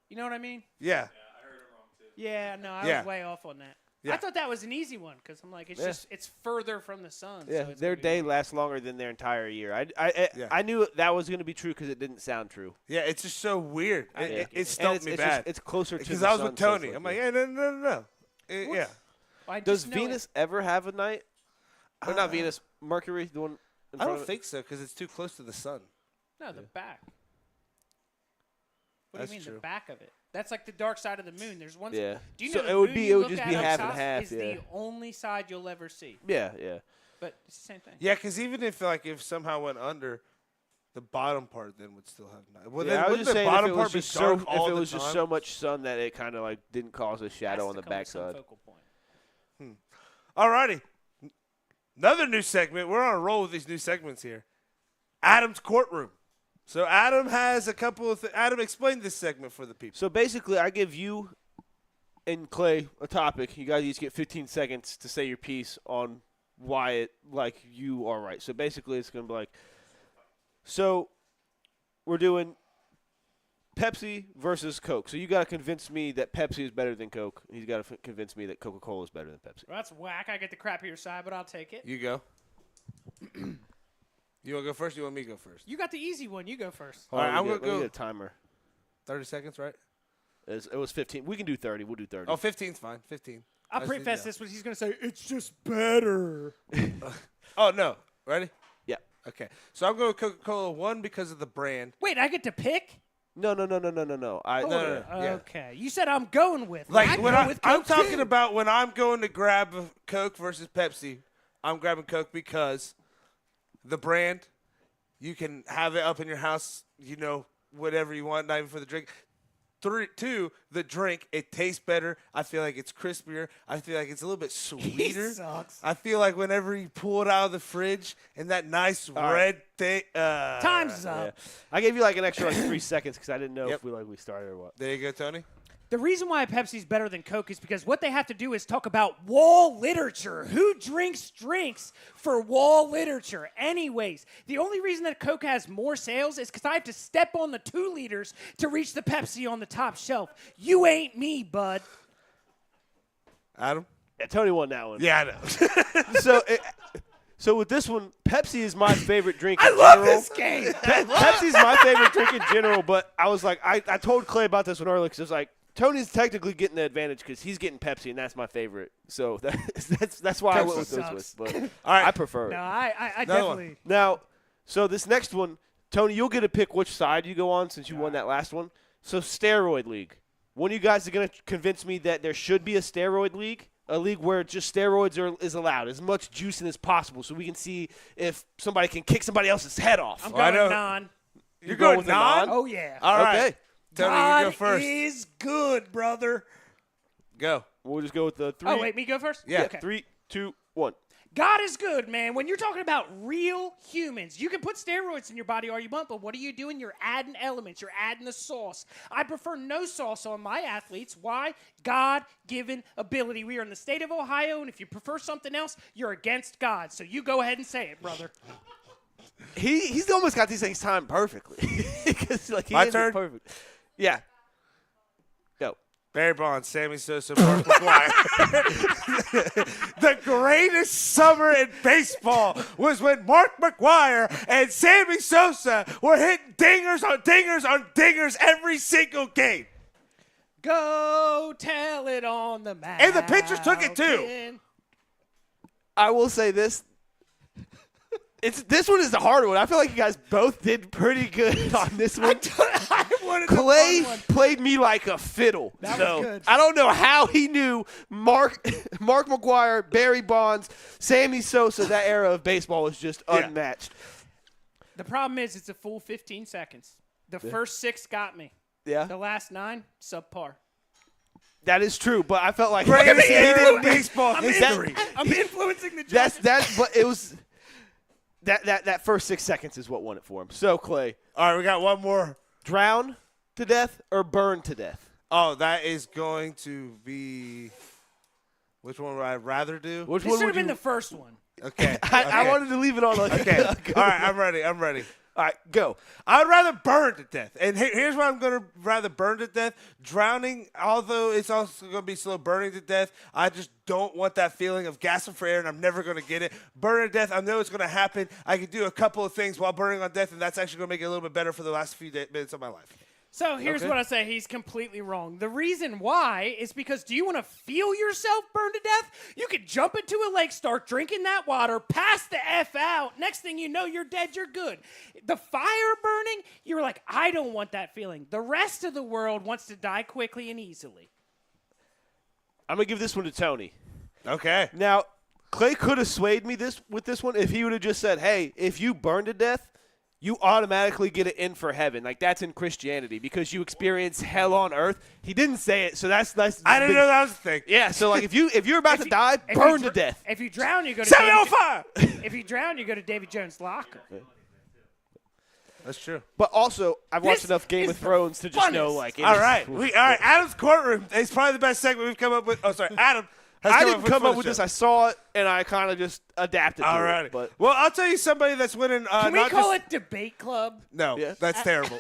You know what I mean?
Yeah.
Yeah, no, I
Yeah.
was way off on that.
Yeah.
I thought that was an easy one because I'm like, it's further from the sun.
yeah,
so it's
their
gonna be
day
longer.
lasts longer than their entire year.
Yeah.
I knew that was going to be true because it didn't sound true.
Yeah, it's just so weird.
I
It
get it.
stumped
And
me
it's
bad.
Just, it's closer to
Because
the
I was
sun,
with
so it's
Tony.
like
I'm like,
yeah.
no. Yeah.
I
Does
just know
Venus ever have a night? Or not Venus, Mercury, the one in
I
front
don't
of it?
think so because it's too close to the sun.
No, the back. What
That's
do you mean
true.
the back of it? That's like the dark side of the moon. There's one.
Yeah.
Do you
So
know the
it would
moon
be-
you
it would
look
just
at
be
up
half and
top
half,
is
yeah.
the only side you'll ever see.
Yeah, yeah.
But it's the same thing.
Yeah, because even if somehow went under, the bottom part then would still have night. Well,
Yeah,
then
I was
wouldn't
just
the
saying if
bottom
it
part
was
be
just so
dark
if
all
it
the
was just
time?
so much sun that it kind of didn't cause a shadow on the backside.
Alrighty. Another new segment. We're on a roll with these new segments here. Adam's Courtroom. So Adam has a couple of Adam, explain this segment for the people.
So basically, I give you and Clay a topic. You guys each get 15 seconds to say your piece on why you are right. So basically, it's going to be like, so we're doing Pepsi versus Coke. So you got to convince me that Pepsi is better than Coke. He's got to convince me that Coca-Cola is better than Pepsi.
Well, that's whack. I get the crappier side, but I'll take it.
You go. You want to go first? Or you want me to go first?
You got the easy one. You go first.
All right, I'm
going
gonna
to
go-
get a timer.
30 seconds, right?
It was 15. We can do 30. We'll do 30.
Oh, 15's fine. 15.
I'll
I just
preface
need
this when he's going to say, it's just better.
Oh, no. Ready?
Yeah.
Okay. So I'm going with Coca-Cola, one, because of the brand.
Wait, I get to pick?
No.
Hold
no,
on.
yeah.
Okay. You said I'm going with.
Like,
I'd
when
go with
I'm
Coke,
talking
too.
about when I'm going to grab a Coke versus Pepsi, I'm grabbing Coke because the brand, you can have it up in your house, whatever you want, not even for the drink. 2, the drink, it tastes better. I feel like it's crispier. I feel like it's a little bit
He
sweeter.
sucks.
I feel like whenever you pull it out of the fridge and that nice red thing.
Time's up.
Yeah. I gave you like an extra 3 seconds because I didn't know
Yep.
if we started or what.
There you go, Tony.
The reason why Pepsi's better than Coke is because what they have to do is talk about wall literature. Who drinks drinks for wall literature? Anyways, the only reason that Coke has more sales is because I have to step on the 2 liters to reach the Pepsi on the top shelf. You ain't me, bud.
Adam?
Yeah, Tony won that one.
Yeah, I know.
So with this one, Pepsi is my favorite drink
I
in
love
general.
this game.
Pepsi's my favorite drink in general, but I was like, I told Clay about this one earlier because I was like, Tony's technically getting the advantage because he's getting Pepsi, and that's my favorite. So that's why I went with those
sucks.
with. But I prefer
No,
it.
I
Another one.
definitely.
Now, so this next one, Tony, you'll get to pick which side you go on since you won that last one. So steroid league. One of you guys are going to convince me that there should be a steroid league, a league where just steroids is allowed, as much juicing as possible, so we can see if somebody can kick somebody else's head off.
I'm
Well, I
going
know-
non.
You're
going
going
with the
non?
Oh, yeah.
All right.
Okay.
Tony,
God
you go first.
is good, brother.
Go.
We'll just go with the 3.
Oh, wait, me go first?
Yeah.
Okay.
3, 2, 1.
God is good, man. When you're talking about real humans, you can put steroids in your body all you want, but what are you doing? You're adding elements. You're adding the sauce. I prefer no sauce on my athletes. Why? God-given ability. We are in the state of Ohio, and if you prefer something else, you're against God. So you go ahead and say it, brother.
He's almost got these things timed perfectly. Like,
My
ends it
turn?
Perfect. Yeah. Go.
Barry Bonds, Sammy Sosa, Mark McGwire. The greatest summer in baseball was when Mark McGwire and Sammy Sosa were hitting dingers on dingers on dingers every single game.
Go tell it on the mountain.
And the pitchers took it too.
I will say this. This one is the hard one. I feel like you guys both did pretty good on this one.
I wanted the
Clay
fun one.
played me like a fiddle.
That
so
was good.
I don't know how he knew Mark McGwire, Barry Bonds, Sammy Sosa. That era of baseball was just unmatched.
The problem is it's a full 15 seconds. The first 6 got me.
Yeah,
The last 9, subpar.
that is true. But I felt like
Greatest
he
era
didn't
in baseball
I'm
history.
I'm influencing the judges.
But it was that first 6 seconds is what won it for him. So Clay,
All right, we got one more.
drown to death or burn to death?
Oh, that is going to be. Which one would I rather do?
Which
This
one
should
would
have been
you?
the first one.
Okay.
I
okay.
wanted to leave it on like
Okay. All right, I'm ready.
All right, go.
I would rather burn to death. And here's why I'm going to rather burn to death. Drowning, although it's also going to be slow burning to death, I just don't want that feeling of gasping for air, and I'm never going to get it. Burning to death, I know it's going to happen. I can do a couple of things while burning on death, and that's actually going to make it a little bit better for the last few minutes of my life.
So here's
Okay.
what I say. He's completely wrong. The reason why is because do you want to feel yourself burn to death? You could jump into a lake, start drinking that water, pass the F out. Next thing you know, you're dead, you're good. The fire burning, you're like, I don't want that feeling. The rest of the world wants to die quickly and easily.
I'm gonna give this one to Tony.
Okay.
Now, Clay could have swayed me with this one if he would have just said, "Hey, if you burn to death, you automatically get it in for heaven." Like that's in Christianity because you experience hell on earth. He didn't say it, so that's
I didn't know that was a thing.
Yeah, so like if you're about to
you-
die,
if
burn
you
to death.
If you drown, you go to
Set me
Davy
on fire!
If you drown, you go to Davy Jones' locker.
That's true.
But also, I've watched
This
enough Game
is
of
the
Thrones to just know
funnest.
like.
All right. All right. Adam's courtroom is probably the best segment we've come up with. Oh, sorry. Adam has
I
come
didn't
up
come
for
up
the
with
show.
this. I saw it and I kind of just adapted to
All
it.
right.
But
Well, I'll tell you somebody that's winning.
Can we
not
call
just,
it debate club?
No,
Yeah.
that's terrible.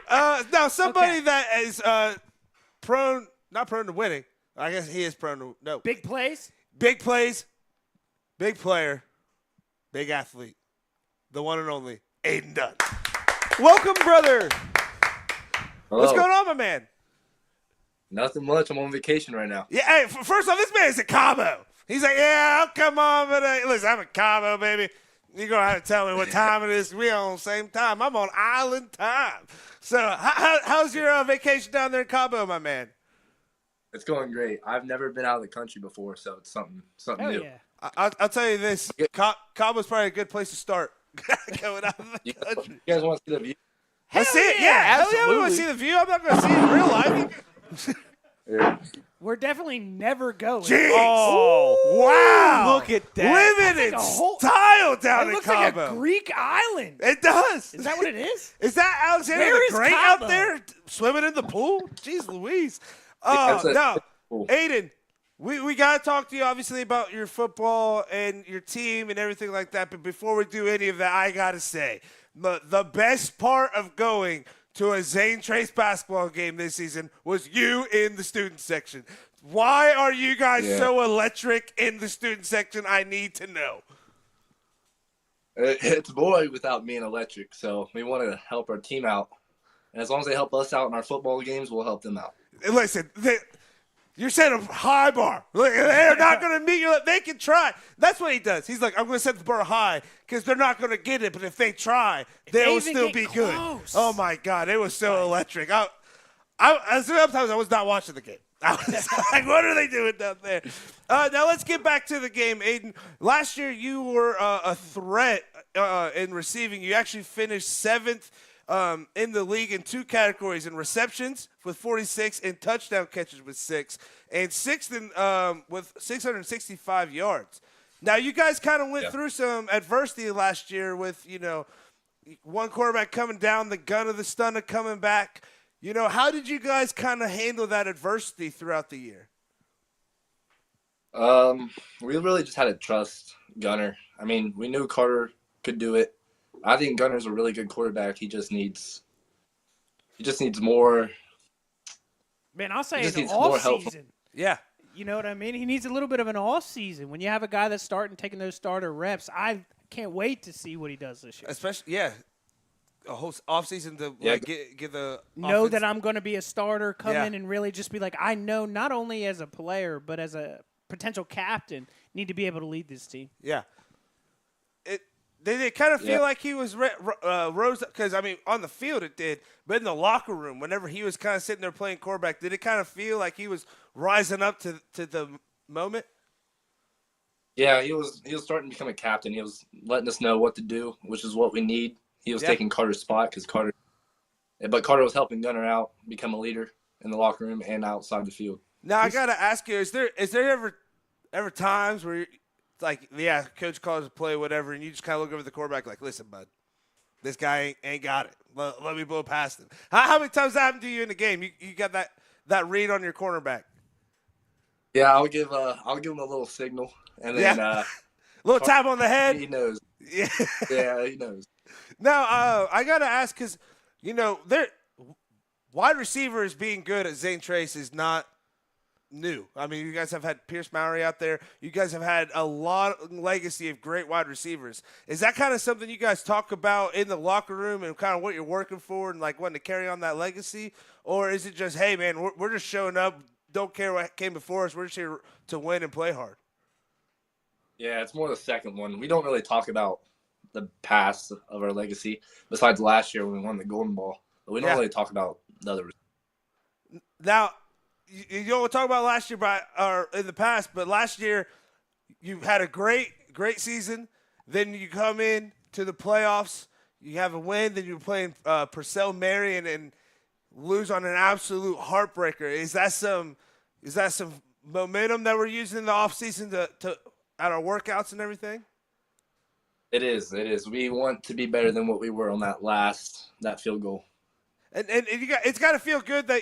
Now, somebody
Okay.
that is not prone to winning. I guess he is prone to no.
Big plays.
Big plays, big player, big athlete, the one and only Aaden Dunn.
Welcome, brother.
What's
Hello.
going on, my man?
Nothing much. I'm on vacation right now.
Yeah, hey, first off, this man is in Cabo. He's like, yeah, I'll come on, but listen, I'm in Cabo, baby. You're going to have to tell me what time it is. We on the same time. I'm on island time. So how's your vacation down there in Cabo, my man?
It's going great. I've never been out of the country before, so it's something
Hell
new.
yeah.
I'll tell you this. Cabo's probably a good place to start going out of the
You
country.
guys want to see the view?
Let's see it. Yeah, hell yeah, we want to see the view. I'm not going to see it in real life.
Yeah.
We're definitely never going.
Jeez.
Oh,
Wow.
Look at that.
Living in
like a whole-
style down
It
in
looks like
Cabo.
a Greek island.
It does.
Is that what it is?
Is that Alexander
Where
the
is
Great
Cabo?
out there swimming in the pool? Jeez Louise.
That's a-
No.
Cool.
Aiden, we got to talk to you, obviously, about your football and your team and everything like that. But before we do any of that, I got to say, the best part of going to a Zane Trace basketball game this season was you in the student section. Why are you guys
Yeah.
so electric in the student section? I need to know.
It's boy without being electric, so we want to help our team out. And as long as they help us out in our football games, we'll help them out.
Listen, you're setting a high bar. They're not going to meet you. They can try. That's what he does. He's like, I'm going to set the bar high because they're not going to get it. But if they try, they will
even
still
get
be good.
close.
Oh, my God. It was so electric. Sometimes I was not watching the game. I was like, what are they doing down there? Now let's get back to the game, Aiden. Last year you were a threat in receiving. You actually finished 7th in the league in 2 categories, in receptions with 46 and touchdown catches with 6, and 6th in, with 665 yards. Now you guys kind of went through some adversity last year with, one quarterback coming down, the gun of the stunner coming back. How did you guys kind of handle that adversity throughout the year?
We really just had to trust Gunner. I mean, we knew Carter could do it. I think Gunner's a really good quarterback. He just needs more.
Man, I'll say
He
it's
just
an
needs more
off
help.
season.
Yeah.
You know what I mean? He needs a little bit of an off season. When you have a guy that's starting taking those starter reps, I can't wait to see what he does this year.
Especially, a whole offseason to get the
Know
offense.
that I'm going to be a starter, come
Yeah.
in and really just be like, I know not only as a player, but as a potential captain, need to be able to lead this team.
Yeah. Did it kind of feel like he was rose up? Because, I mean, on the field it did, but in the locker room, whenever he was kind of sitting there playing quarterback, did it kind of feel like he was rising up to the moment?
Yeah, he was starting to become a captain. He was letting us know what to do, which is what we need. He was taking Carter's spot because Carter was helping Gunner out, become a leader in the locker room and outside the field.
Now, I got to ask you, is there ever times where coach calls a play, whatever, and you just kind of look over the quarterback like, listen, bud, this guy ain't got it. Let me blow past him. How many times that happened to you in the game? You got that read on your cornerback?
Yeah, I'll give him a little signal, and then
little tap on the head.
he knows.
Yeah.
Yeah, he knows.
Now, I got to ask because, wide receivers being good at Zane Trace is not new. I mean, you guys have had Pierce Mowry out there. You guys have had a lot of legacy of great wide receivers. Is that kind of something you guys talk about in the locker room and kind of what you're working for and like wanting to carry on that legacy? Or is it just, hey, man, we're just showing up, don't care what came before us, we're just here to win and play hard?
Yeah, it's more the second one. We don't really talk about the past of our legacy besides last year when we won the Golden Ball. But we don't really talk about the other.
Now, you don't talk about last year or in the past, but last year you had a great season. Then you come in to the playoffs, you have a win. Then you're playing Purcell Marion and lose on an absolute heartbreaker. Is that some momentum that we're using in the offseason to at our workouts and everything?
It is. We want to be better than what we were on that field goal.
And it's got to feel good that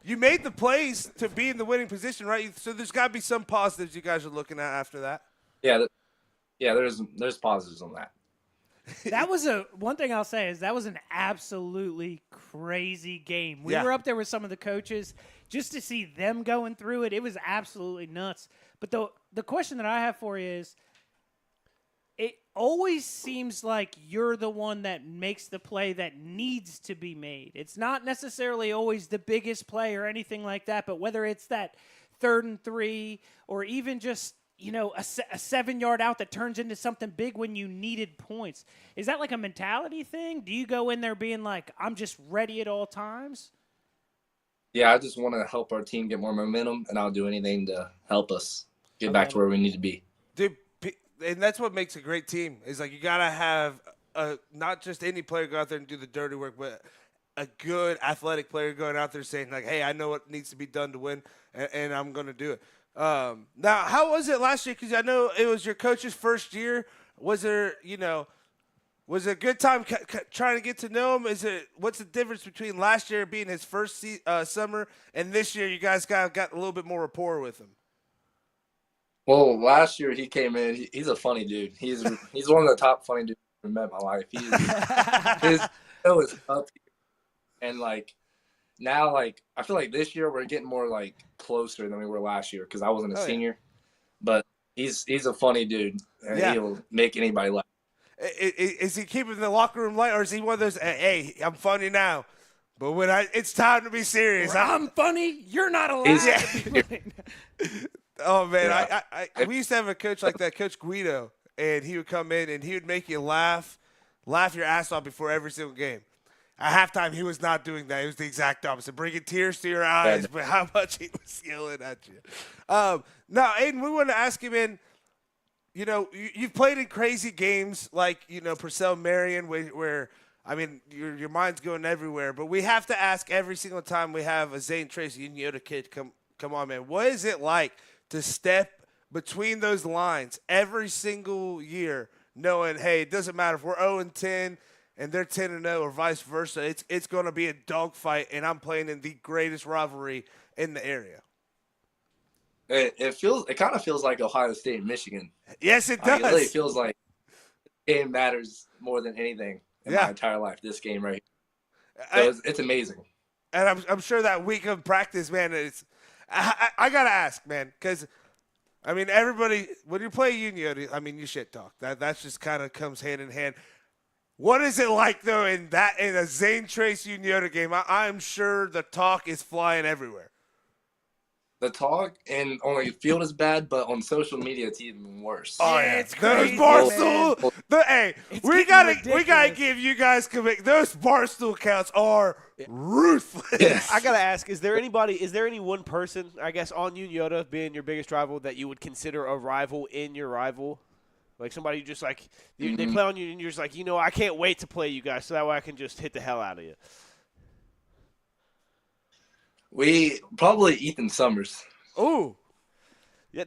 you made the plays to be in the winning position, right? So there's got to be some positives you guys are looking at after that.
Yeah, there's positives on that.
That was one thing I'll say is that was an absolutely crazy game. We
Yeah.
were up there with some of the coaches just to see them going through it. It was absolutely nuts. But the question that I have for you is, it always seems like you're the one that makes the play that needs to be made. It's not necessarily always the biggest play or anything like that, but whether it's that 3rd and 3 or even just a 7-yard out that turns into something big when you needed points. Is that like a mentality thing? Do you go in there being like, I'm just ready at all times?
Yeah, I just want to help our team get more momentum, and I'll do anything to help us get back to where we need to be.
Dude, and that's what makes a great team is like you got to have not just any player go out there and do the dirty work, but a good athletic player going out there saying like, hey, I know what needs to be done to win, and I'm going to do it. Now, how was it last year? Because I know it was your coach's first year. Was there, was it a good time trying to get to know him? What's the difference between last year being his first summer and this year? You guys got a little bit more rapport with him.
Well, last year he came in. He's a funny dude. He's one of the top funny dudes I've ever met in my life. His show is up here. And now I feel like this year we're getting more closer than we were last year because I wasn't a senior. Yeah. But he's a funny dude, and he'll make anybody laugh.
Is he keeping the locker room light, or is he one of those? Hey, I'm funny now, but when it's time to be serious,
I'm funny. You're not allowed to be funny.
Oh man, yeah. We used to have a coach like that, Coach Guido, and he would come in and he would make you laugh your ass off before every single game. At halftime, he was not doing that. It was the exact opposite, bringing tears to your eyes, but how much he was yelling at you. Now, Aaden, we want to ask you, man, you've played in crazy games like, Purcell Marion, where I mean, your mind's going everywhere. But we have to ask every single time we have a Zane Tracy and Yoda kid come on, man. What is it like to step between those lines every single year knowing, hey, it doesn't matter if we're 0-10 and they're 10-0 or vice versa. It's going to be a dogfight, and I'm playing in the greatest rivalry in the area.
It kind of feels like Ohio State and Michigan.
Yes, it does.
It really feels like the game matters more than anything in my entire life. This game right here. So it's amazing.
And I'm sure that week of practice, man, I got to ask, man, because, I mean, everybody, when you play Union, I mean, you shit talk. That just kind of comes hand in hand. What is it like, though, in a Zane Trace Union game? I'm sure the talk is flying everywhere.
The talk and on the field is bad, but on social media it's even worse.
Oh yeah,
it's crazy.
Those Barstool, we gotta give you guys those Barstool accounts are ruthless.
Yes.
I gotta ask: is there any one person, I guess, on Yoda being your biggest rival that you would consider a rival in your rival? Like somebody you just like they play on you and you're just like, I can't wait to play you guys so that way I can just hit the hell out of you.
We probably Ethan Summers.
Ooh,
yeah,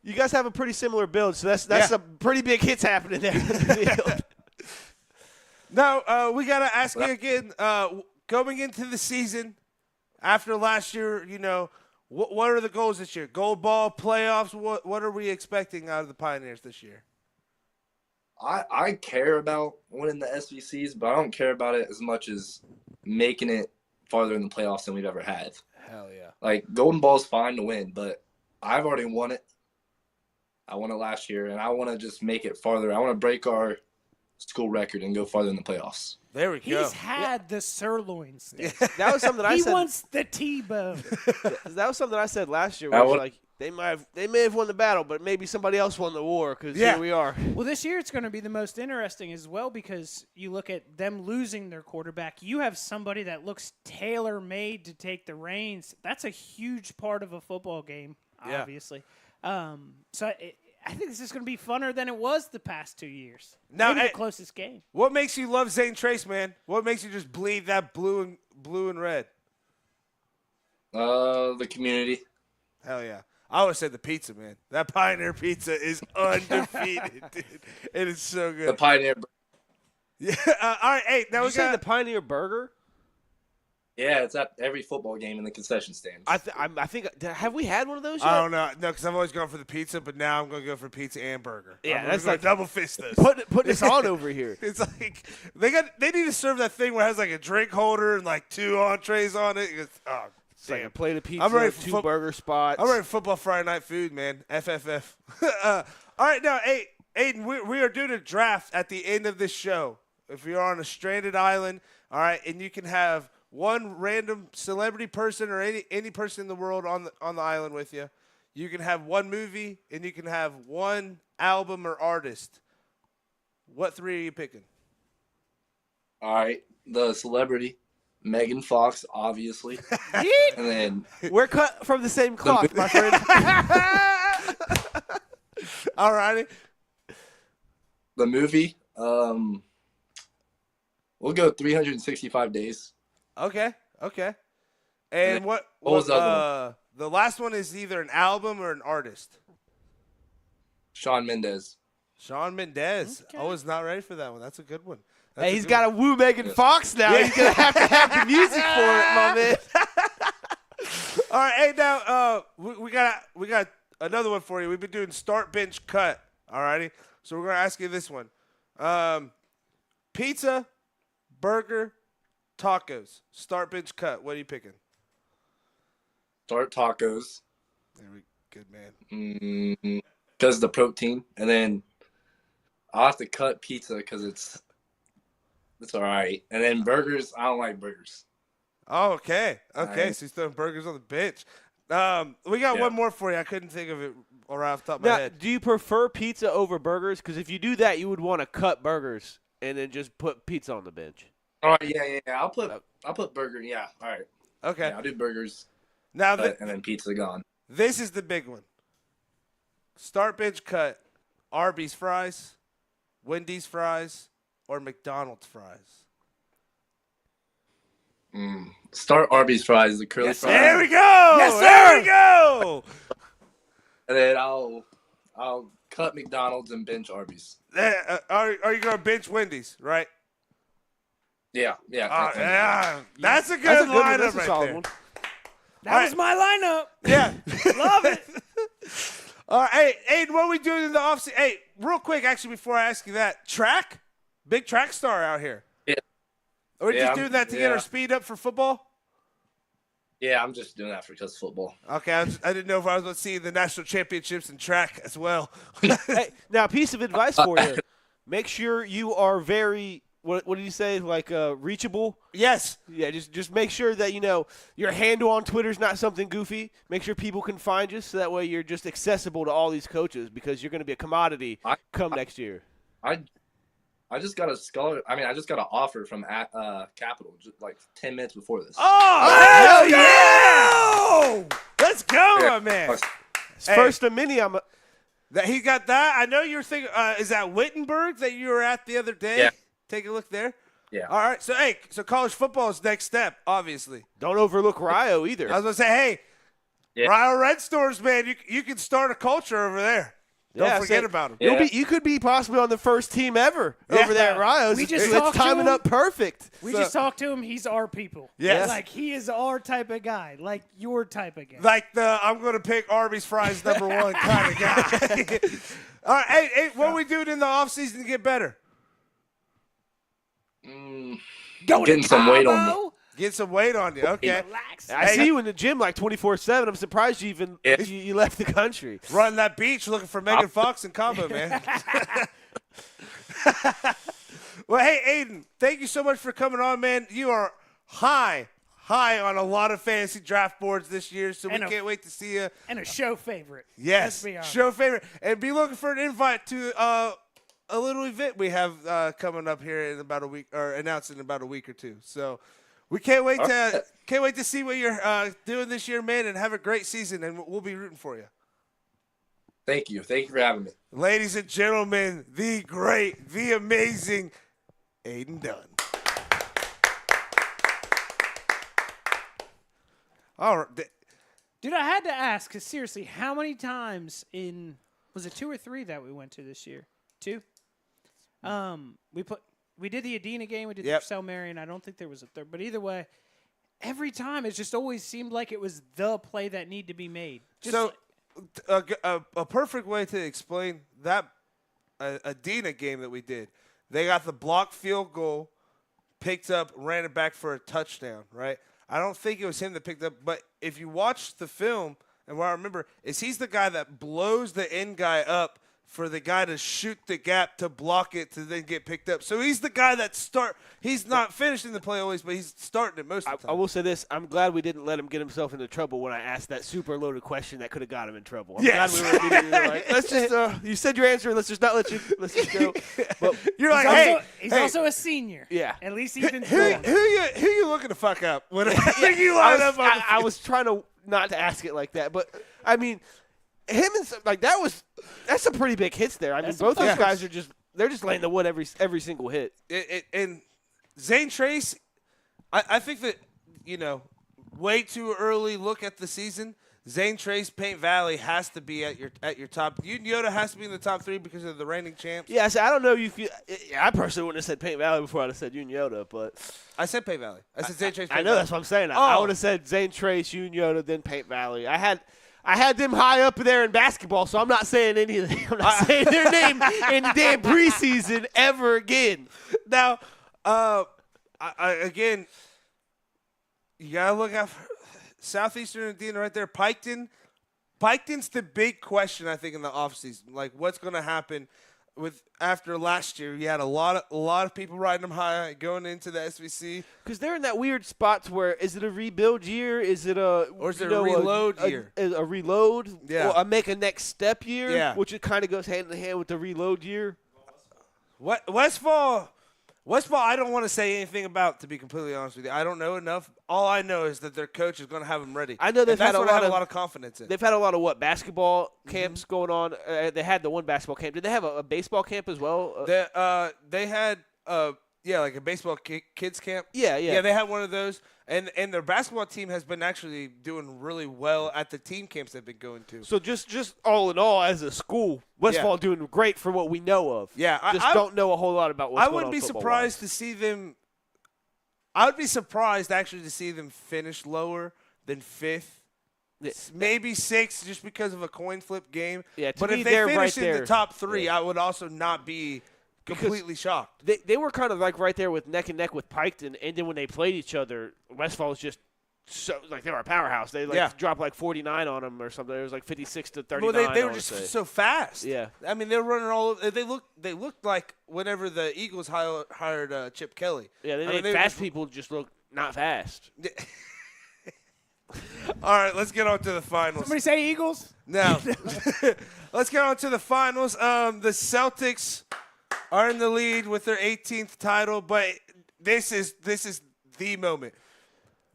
you guys have a pretty similar build, so that's some pretty big hits happening there.
Now we gotta ask you again. Going into the season, after last year, what are the goals this year? Gold ball, playoffs. What are we expecting out of the Pioneers this year?
I care about winning the SVCs, but I don't care about it as much as making it farther in the playoffs than we've ever had.
Hell yeah.
Like, Golden Ball's fine to win, but I've already won it. I won it last year, and I want to just make it farther. I want to break our school record and go farther in the playoffs.
There we go.
He's had the sirloin steak.
That was something I said.
He wants the T-bone.
That was something I said last year. Where like they may have won the battle, but maybe somebody else won the war because here we are.
Well, this year it's going to be the most interesting as well because you look at them losing their quarterback. You have somebody that looks tailor-made to take the reins. That's a huge part of a football game, obviously. I think this is going to be funner than it was the past 2 years.
Now,
maybe the closest game.
What makes you love Zane Trace, man? What makes you just bleed that blue and red?
The community.
Hell yeah. I always said the pizza, man. That Pioneer pizza is undefeated, dude. It is so good.
The Pioneer.
Yeah. All right. Hey, now
Did you say the Pioneer burger?
Yeah, it's at every football game in the concession stands.
I think have we had one of those yet?
I don't know. No, because I've always gone for the pizza, but now I'm going to go for pizza and burger.
Yeah, that's like
double fist this.
Putting us on over here.
It's like they need to serve that thing where it has like a drink holder and like 2 entrees on it. Oh,
It's like
damn.
a plate of pizza,
I'm ready for
2 burger spots.
I'm ready for football Friday night food, man. FFF. All right, now, Aaden, we are doing a draft at the end of this show. If you're on a stranded island, all right, and you can have one random celebrity person or any person in the world on the island with you. You can have one movie and you can have one album or artist. What 3 are you picking?
All right, the celebrity, Megan Fox, obviously, and then
We're cut from the same cloth, my friend.
All righty.
the movie. We'll go 365 days.
Okay. And
what was the other
the last one is either an album or an artist.
Shawn Mendes.
Shawn Mendes.
Okay.
I was not ready for that one. That's a good one.
Hey, he's got to woo Megan Fox now.
Yeah.
He's going to have the music for it, my man.
All right, hey, now we got another one for you. We've been doing start, bench, cut. All righty. So we're going to ask you this one. Pizza, burger, tacos. Start, bench, cut. What are you picking?
Start tacos.
Good man.
Because the protein, and then I'll have to cut pizza because it's all right. And then burgers, I don't like burgers.
Oh, okay.
Right.
So he's throwing burgers on the bench. We got one more for you. I couldn't think of it right off the top of my
Now,
head.
do you prefer pizza over burgers? Because if you do that, you would want to cut burgers and then just put pizza on the bench.
All right, yeah. I'll put burger. Yeah, all right.
Okay.
Yeah, I'll do burgers.
Now,
And then pizza gone.
this is the big one. Start, bench, cut. Arby's fries, Wendy's fries, or McDonald's fries.
Start Arby's fries, the curly fries.
There we go.
Yes, sir.
There we go.
And then I'll cut McDonald's and bench Arby's.
Are you going to bench Wendy's, right?
Yeah.
Yeah. That's a good
That's a good one.
lineup
That's a
right
solid
there.
one.
That was my lineup.
Yeah.
Love it.
All right, hey, Aaden, what are we doing in the offseason? Hey, real quick, actually, before I ask you that, track? Big track star out here.
Yeah.
Are we just
Yeah,
doing that to get our speed up for football?
Yeah, I'm just doing that for just football.
Okay, I didn't know if I was going to see the national championships in track as well.
Hey, now, piece of advice for you. Make sure you are very, what did you say, like reachable?
Yes.
Yeah, just make sure that, your handle on Twitter's not something goofy. Make sure people can find you so that way you're just accessible to all these coaches because you're going to be a commodity come next year.
I just got I just got an offer from Capital like 10 minutes before this.
Oh, hell yeah! Let's go, my man. Hey,
First a mini,
that he got that. I know you're thinking, is that Wittenberg that you were at the other day?
Yeah.
Take a look there.
Yeah.
All right. So college football is next step, obviously.
don't overlook Rio either.
I was going to say, hey,
Yeah.
Rio Red Stores, man, you can start a culture over there. Don't forget about them.
Yeah.
You could be possibly on the first team ever
Yeah.
over there at Rio's.
We just
it's
talked to
timing
him.
up perfect.
We just talked to him. He's our people.
Yes.
Like, he is our type of guy. Like, your type of guy.
Like I'm going to pick Arby's fries number one kind of guy. All right. Hey, what are we doing in the offseason to get better?
Getting some weight on me.
Get some weight on you. Okay.
Relax.
I see you in the gym like 24/7. I'm surprised you even
Yeah.
you left the country.
Run that beach looking for Megan Fox and combo, man. Well, hey, Aaden, thank you so much for coming on, man. You are high on a lot of fantasy draft boards this year, so we can't wait to see you.
And a show favorite.
Yes,
Let's be honest.
show favorite. And be looking for an invite to a little event we have coming up here in about a week, or announced in about a week or two. So we can't wait to see what you're doing this year, man, and have a great season, and we'll be rooting for you.
Thank you for having me.
Ladies and gentlemen, the great, the amazing Aaden Dunn. All right.
Dude, I had to ask, because seriously, how many times was it 2 or 3 that we went to this year? 2? We did the Adena game, we did the Purcell Marion. I don't think there was a third, but either way, every time it just always seemed like it was the play that needed to be made. Just
So a perfect way to explain that Adina game that we did, they got the blocked field goal, picked up, ran it back for a touchdown, right? I don't think it was him that picked up, but if you watch the film, and what I remember is he's the guy that blows the end guy up for the guy to shoot the gap to block it to then get picked up. So he's the guy that he's not finishing the play always, but he's starting it most of the time.
I will say this. I'm glad we didn't let him get himself into trouble when I asked that super loaded question that could have got him in trouble. I'm glad we were immediately like, let's just, you said your answer, let's just go. But
you're like, hey.
He's also a senior.
Yeah.
At least he's been
Who you looking to fuck up? When you line up on
I was trying to not to ask it like that, but I mean, him and like that's some pretty big hits there. I mean, both those guys they're just laying the wood every single hit.
And Zane Trace, I think that way too early look at the season. Zane Trace, Paint Valley has to be at your top. Yoda has to be in the top 3 because of the reigning champs.
Yeah, so I don't know if you. I personally wouldn't have said Paint Valley before I'd have said Yoda, but
I said Paint Valley. I said Zane Trace.
I know that's what I'm saying. I would have said Zane Trace, Yoda, then Paint Valley. I had them high up there in basketball, so I'm not saying anything. I'm not saying their name in the damn preseason ever again.
Now, again, you gotta look out for Southeastern Indiana right there. Piketon's the big question, I think, in the offseason. Like, what's going to happen after last year? You had a lot of people riding them high going into the SVC.
Because they're in that weird spot to where, is it a rebuild year? Is it a
reload year?
A reload?
Yeah.
Or a make a next step year?
Yeah.
Which it kind of goes hand in hand with the reload year.
Westfall, I don't want to say anything about, to be completely honest with you. I don't know enough. All I know is that their coach is going to have them ready.
I know they've had a
lot of confidence in.
They've had a lot of basketball camps going on. They had the one basketball camp. Did they have a baseball camp as well?
They had like a baseball kids camp.
Yeah.
Yeah, they had one of those. And their basketball team has been actually doing really well at the team camps they've been going to.
So just all in all, as a school, Westfall doing great for what we know of.
Yeah,
I don't know a whole lot about what's going on.
I wouldn't be surprised to see them. I would be surprised actually to see them finish lower than 5th. Maybe 6th, just because of a coin flip game.
Yeah,
but if they finish in the top 3, I would also not be completely shocked.
They were kind of like right there with neck and neck with Piketon, and then when they played each other, Westfall was just so like they were a powerhouse. They dropped like 49 on them or something. It was like 56 to 39.
Well, they were just so fast.
Yeah,
I mean they were running all. They looked like whenever the Eagles hired Chip Kelly.
Yeah, they fast people just look not fast.
All right, let's get on to the finals.
Somebody say Eagles?
No. Let's get on to the finals. The Celtics are in the lead with their 18th title, but this is the moment.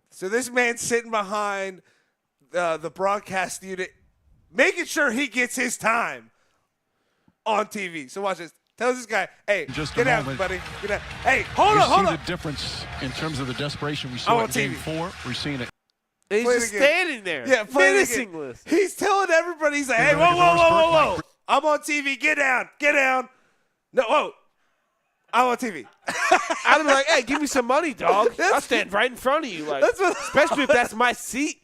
So this man's sitting behind the broadcast unit, making sure he gets his time on TV. So watch this. Tell this guy, hey, get out, buddy. Get out. Hey, hold on.
You see the difference in terms of the desperation we saw in Game 4. We're seeing it.
He's just standing there.
Yeah,
menacingless.
He's telling everybody, he's like, hey, whoa. I'm on TV. Get down. No, whoa. I'm on TV.
I'd be like, hey, give me some money, dog. I'll stand right in front of you. Like, especially if that's my seat.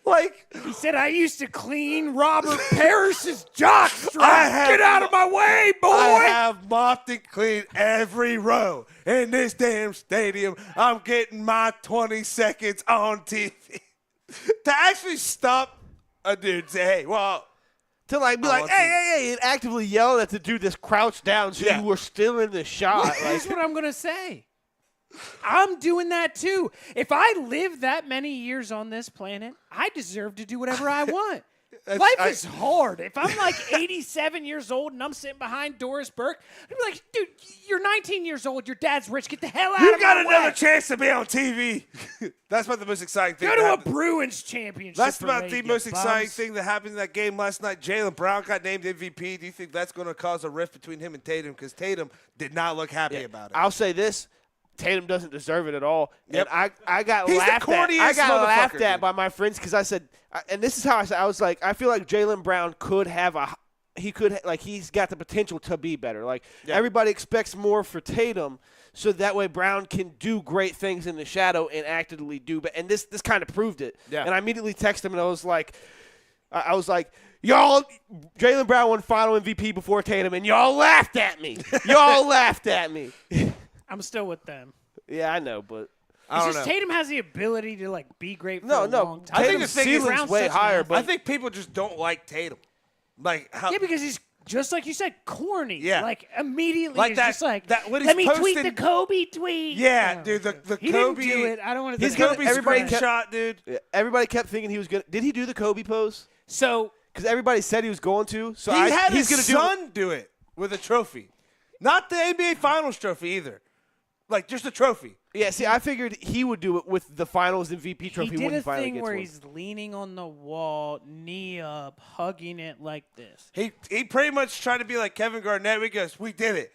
Like
he said, I used to clean Robert Parrish's jockstrap. Get out of my way, boy.
I have mopped and cleaned every row in this damn stadium. I'm getting my 20 seconds on TV. To actually stop a dude and say, hey, well,
to like be like, hey, and actively yell at the dude that's crouched down so you were still in the shot.
Here's what I'm going to say. I'm doing that too. If I live that many years on this planet, I deserve to do whatever I want. Life is hard. If I'm like 87 years old and I'm sitting behind Doris Burke, I'd be like, dude, you're 19 years old. Your dad's rich. Get the hell out of my way.
You got another chance to be on TV. That's about the most exciting thing.
Go to a Bruins championship.
That's about the most exciting thing that happened in that game last night. Jaylen Brown got named MVP. Do you think that's going to cause a rift between him and Tatum? Because Tatum did not look happy about it.
I'll say this. Tatum doesn't deserve it at all.
Yep.
And I got
He's
laughed
the
at.
corniest
I got laughed
motherfucker,
at
dude.
by my friends because I said, and this is how I said, I was like, I feel like Jaylen Brown could have he's got the potential to be better. Like everybody expects more for Tatum, so that way Brown can do great things in the shadow and actively do. But and this kind of proved it. Yeah. And I immediately texted him and I was like, y'all, Jaylen Brown won Final MVP before Tatum, and y'all laughed at me. Y'all laughed at me.
I'm still with them.
Yeah, I know, but.
It's just Tatum has the ability to like be great for a long time.
I think the
ceiling's way higher, but
I think people just don't like Tatum. Like how?
Yeah, because he's just like you said, corny.
Yeah,
like immediately,
like
he's
that.
Just like
that when
let me
posting,
tweet the Kobe tweet.
Yeah, dude, the
he
Kobe.
Didn't do it. I don't want to.
His Kobe screenshot, dude.
Yeah, everybody kept thinking he was gonna. Did he do the Kobe pose?
So
because everybody said he was going to. So
he's gonna son do it with a trophy, not the NBA Finals trophy either. Like just a trophy.
Yeah, see, I figured he would do it with the Finals MVP trophy when he finally gets one.
He did a thing where he's leaning on the wall, knee up, hugging it like this.
He pretty much tried to be like Kevin Garnett. We goes, we did it.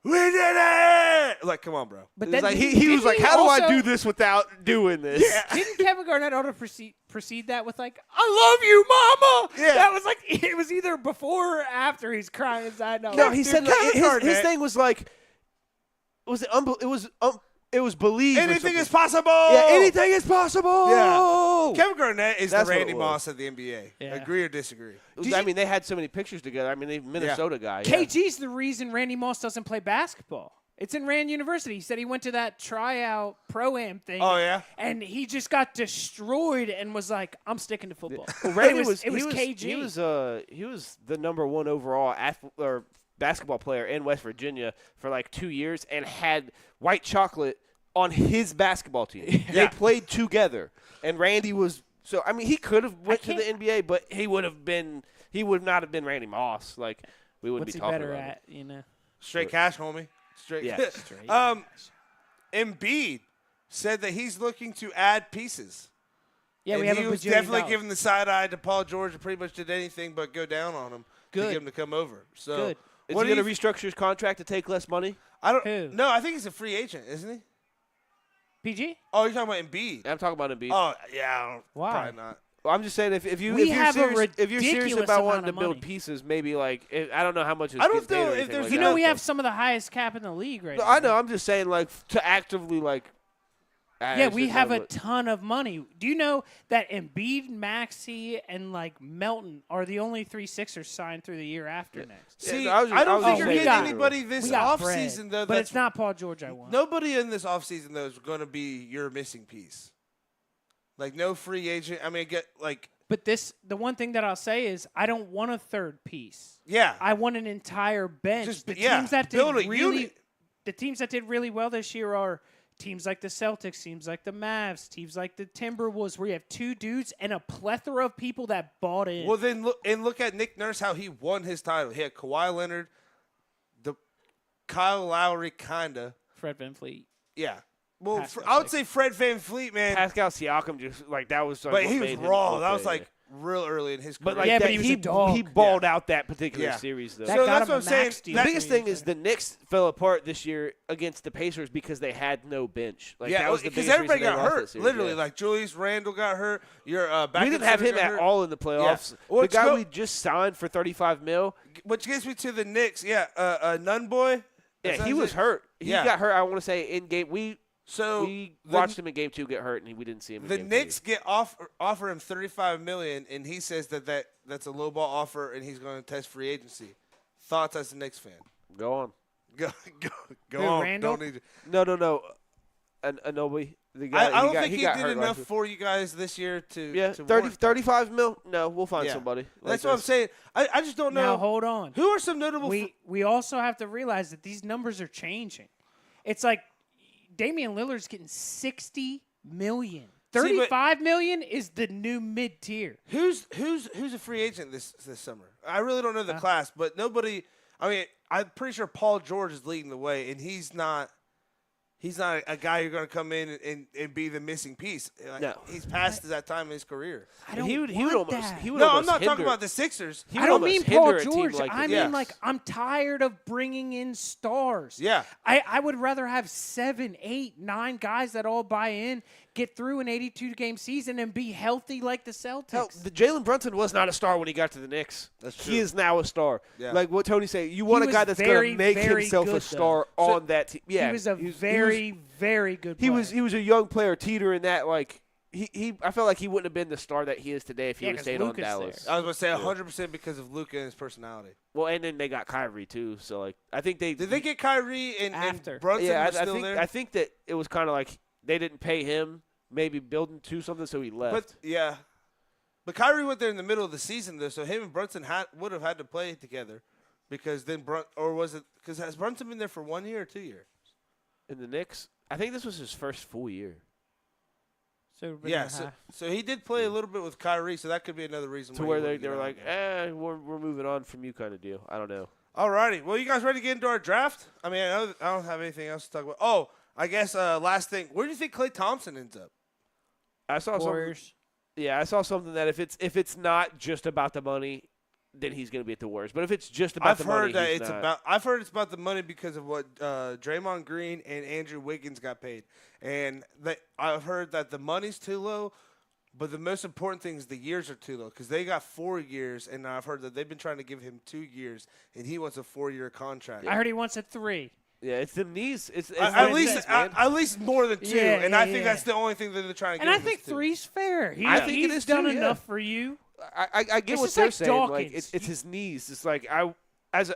We did it! Like, come on, bro.
But then
like, he was like, how do I do this without doing this?
Yeah.
Didn't Kevin Garnett auto proceed that with like, I love you, mama?
Yeah.
That was like, it was either before or after he's crying inside.
No, he said like, his thing was like, it was believe.
Anything is possible.
Yeah, anything is possible.
Yeah. Kevin Garnett is
That's
the Randy Moss of the NBA.
Yeah.
Agree or disagree?
I mean, they had so many pictures together. I mean, they Minnesota guy.
KG's the reason Randy Moss doesn't play basketball. It's in Rand University. He said he went to that tryout pro-am thing.
Oh, yeah?
And he just got destroyed and was like, I'm sticking to football.
Well, Randy
it was KG.
He was the number one overall basketball player in West Virginia for like 2 years and had white chocolate on his basketball team.
Yeah.
They played together, and Randy was so. I mean, he could have went to the NBA, but he would not have been Randy Moss. Like we wouldn't
What's
be
he
talking
better
about
at?
it.
You know,
Straight cash, homie. Straight. Embiid said that he's looking to add pieces.
Yeah,
and
we have
he
a
was
bajillion
definitely
dollars.
giving the side eye to Paul George and pretty much did anything but go down on him to get him to come over. So
Good.
Is he going to restructure his contract to take less money?
I don't.
Who?
No, I think he's a free agent, isn't he?
PG?
Oh, you're talking about Embiid.
I'm talking about Embiid.
Oh, yeah. I don't,
Why?
Probably not.
Well, I'm just saying if you're serious about wanting to build pieces, maybe like I don't know how much.
I don't know if there's.
You know, we have some of the highest cap in the league right now.
I know. I'm just saying like to actively like.
Yeah, we have a ton of money. Do you know that Embiid, Maxey, and like Melton are the only 3 Sixers signed through the year after next?
See, I don't think you're getting anybody this offseason, though.
But it's not Paul George I want.
Nobody in this offseason, though, is going to be your missing piece. Like, no free agent. I mean,
But the one thing that I'll say is I don't want a third piece.
Yeah.
I want an entire bench. The teams that did really well this year are teams like the Celtics, teams like the Mavs, teams like the Timberwolves, where you have 2 dudes and a plethora of people that bought in.
Well, then look at Nick Nurse, how he won his title. He had Kawhi Leonard, the Kyle Lowry, kinda.
Fred VanVleet.
Yeah. Well, I would say Fred VanVleet, man.
Pascal Siakam just like that was.
But he was raw. That was like real early in his career.
But like
but he was a dog.
He balled out that particular series though.
So that's what I'm saying.
The biggest thing is the Knicks fell apart this year against the Pacers because they had no bench. Like, that was
because everybody got hurt. Literally, like Julius Randle got hurt.
We didn't have him at all in the playoffs.
Yeah.
The guy we just signed for $35 million.
Which gets me to the Knicks. Yeah, Nunn boy.
Yeah, he was hurt. He got hurt. I want to say in game we watched him in game 2 get hurt, and we didn't see him.
The Knicks offer him $35 million, and he says that's a lowball offer, and he's going to test free agency. Thoughts as a Knicks fan?
Go on.
Go on.
Randall?
No. Anobi. The guy,
I don't think he
got
did
hurt
enough for you guys this year to.
Yeah,
to
35 mil. No, we'll find somebody.
That's what I'm saying. I just don't know.
Now hold on.
Who are some notable?
We also have to realize that these numbers are changing. It's like Damian Lillard's getting $60 million. $35 million is the new mid tier.
Who's a free agent this summer? I really don't know the class, but nobody. I mean, I'm pretty sure Paul George is leading the way, and he's not. He's not a guy you're going to come in and be the missing piece. Like,
No.
He's past that time in his career.
I don't
he would
want
almost.
that.
He would
No, I'm
almost
not talking
hinder-
about the Sixers.
He
I
would
don't
almost
mean
hinder
Paul
a team
George.
like
I
the
mean,
Knicks.
like, I'm tired of bringing in stars.
Yeah.
I would rather have 7, 8, 9 guys that all buy in, get through an 82-game season, and be healthy like the Celtics.
Hell, the Jalen Brunson was not a star when he got to the Knicks.
That's true.
He is now a star.
Yeah.
Like what Tony said, you want a
was
guy that's
very,
going to make
very
himself
good,
a star
though.
on that team. Yeah,
he was a very, very good player.
He was a young player teetering that like he I felt like he wouldn't have been the star that he is today if he
Yeah,
would have
'cause
stayed on
Luka's
Dallas.
there.
I was going to say 100% because of Luka and his personality.
Well, and then they got Kyrie too. So like I think they
Did they get Kyrie and
After.
Brunson
yeah,
was
I
still
think
there?
I think that it was kind of like they didn't pay him, maybe building to something, so he left.
But yeah, but Kyrie went there in the middle of the season though, so him and Brunson would have had to play together, because then or was it because has Brunson been there for 1 year or 2 years?
In the Knicks, I think this was his first full year.
So
Yeah, so he did play a little bit with Kyrie, so that could be another reason
To
why
where
he
they
wouldn't
were
get
like,
on there.
we're moving on from you kind of deal. I don't know.
Alrighty, well, you guys ready to get into our draft? I mean, I don't have anything else to talk about. Oh, I guess last thing, where do you think Klay Thompson ends up?
I saw something.
Warriors.
Yeah, I saw something that if it's not just about the money, then he's going to be at the Warriors. But if it's just about the money, he's not.
I've heard it's about the money because of what Draymond Green and Andrew Wiggins got paid, and I've heard that the money's too low. But the most important thing is the years are too low because they got 4 years, and I've heard that they've been trying to give him 2 years, and he wants a 4-year contract.
I heard he wants a 3.
Yeah, it's the knees. It's
at
the
least
knees, man.
at least more than 2,
Yeah,
and
yeah,
I think
yeah.
that's the only thing that they're trying to
And
give
I
him.
think
is 2.
3's fair.
I think it
he's
is
done
too, yeah.
enough for you.
I get
It's
what
just
they're
like
saying. Like
Dawkins.
it's his knees. It's like as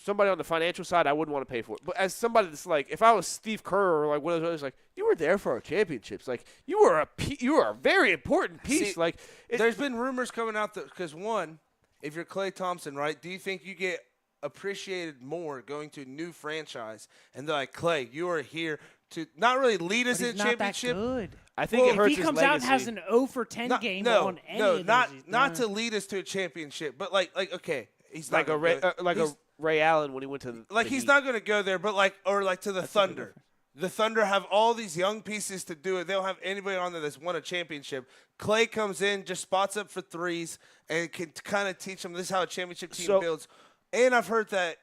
somebody on the financial side, I wouldn't want to pay for it. But as somebody that's like, if I was Steve Kerr or like one of those others, like you were there for our championships, like you were a very important piece.
See,
like
there's been rumors coming out that because one, if you're Klay Thompson, right? Do you think you get appreciated more going to a new franchise? And they're like, Klay, you are here to not really lead us
But
in
he's
a
not that
championship.
good.
I think
Well,
it
If
hurts
he
his
comes
legacy.
out and has an 0 for 10 game on any of those,
not
he's
not
done.
to lead us to a championship, but like okay, he's
like
not
a Ray,
gonna go- he's-
Ray Allen when he went to the
he's
Heat.
not going to go there, but like to the Thunder. The Thunder have all these young pieces to do it. They don't have anybody on there that's won a championship. Klay comes in, just spots up for threes, and can kind of teach them this is how a championship team
So-
builds. And I've heard that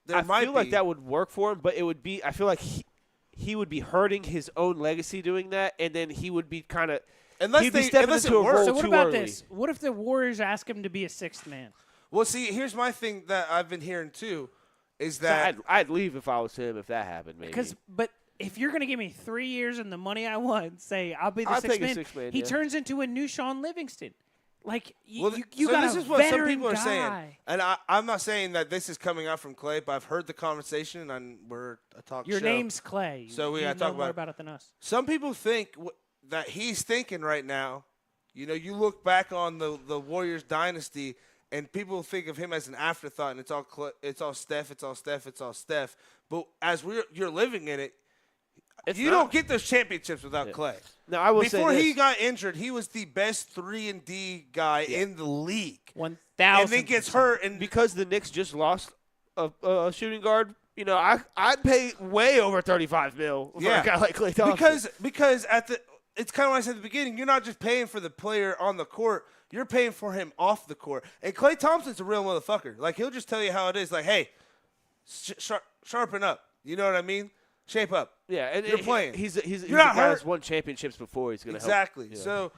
there
I
might
feel
be
like that would work for him, but it would be. I feel like he would be hurting his own legacy doing that, and then he would be kind of.
unless
he'd be
they
stepping
unless
into
it
a
works.
role
So what
too
about
early.
this? What if the Warriors ask him to be a 6th man?
Well, see, here's my thing that I've been hearing too, is
So
that
I'd leave if I was him if that happened. Maybe
But if you're going to give me 3 years and the money I want, say I'll be the
I'll
6th
take a
man.
6th man,
He
yeah.
turns into a new Sean Livingston. Like you
so
got
this
a
is what some
veteran
people are
guy.
saying, and I'm not saying that this is coming out from Klay, but I've heard the conversation, and we're a talk
Your
show.
name's Clay.
So we
you
gotta
know
talk
more
about it.
about it than us.
Some people think that he's thinking right now. You know, you look back on the Warriors dynasty, and people think of him as an afterthought, and it's all Steph, it's all Steph, it's all Steph. But as you're living in it, you don't get those championships without Klay.
No, I will say
Before
this.
he got injured, he was the best 3-and-D guy in the league.
1,000.
And then gets hurt, and
because the Knicks just lost a shooting guard. You know, I'd pay way over $35 million for a guy like Klay Thompson.
because it's kind of what I said at the beginning. You're not just paying for the player on the court. You're paying for him off the court. And Klay Thompson's a real motherfucker. Like, he'll just tell you how it is. Like, hey, sharpen up. You know what I mean? Shape up.
Yeah, and
You're playing.
He's
You're not
a guy that's
hurt.
won championships before. He's going to
Exactly.
help. Yeah.
So,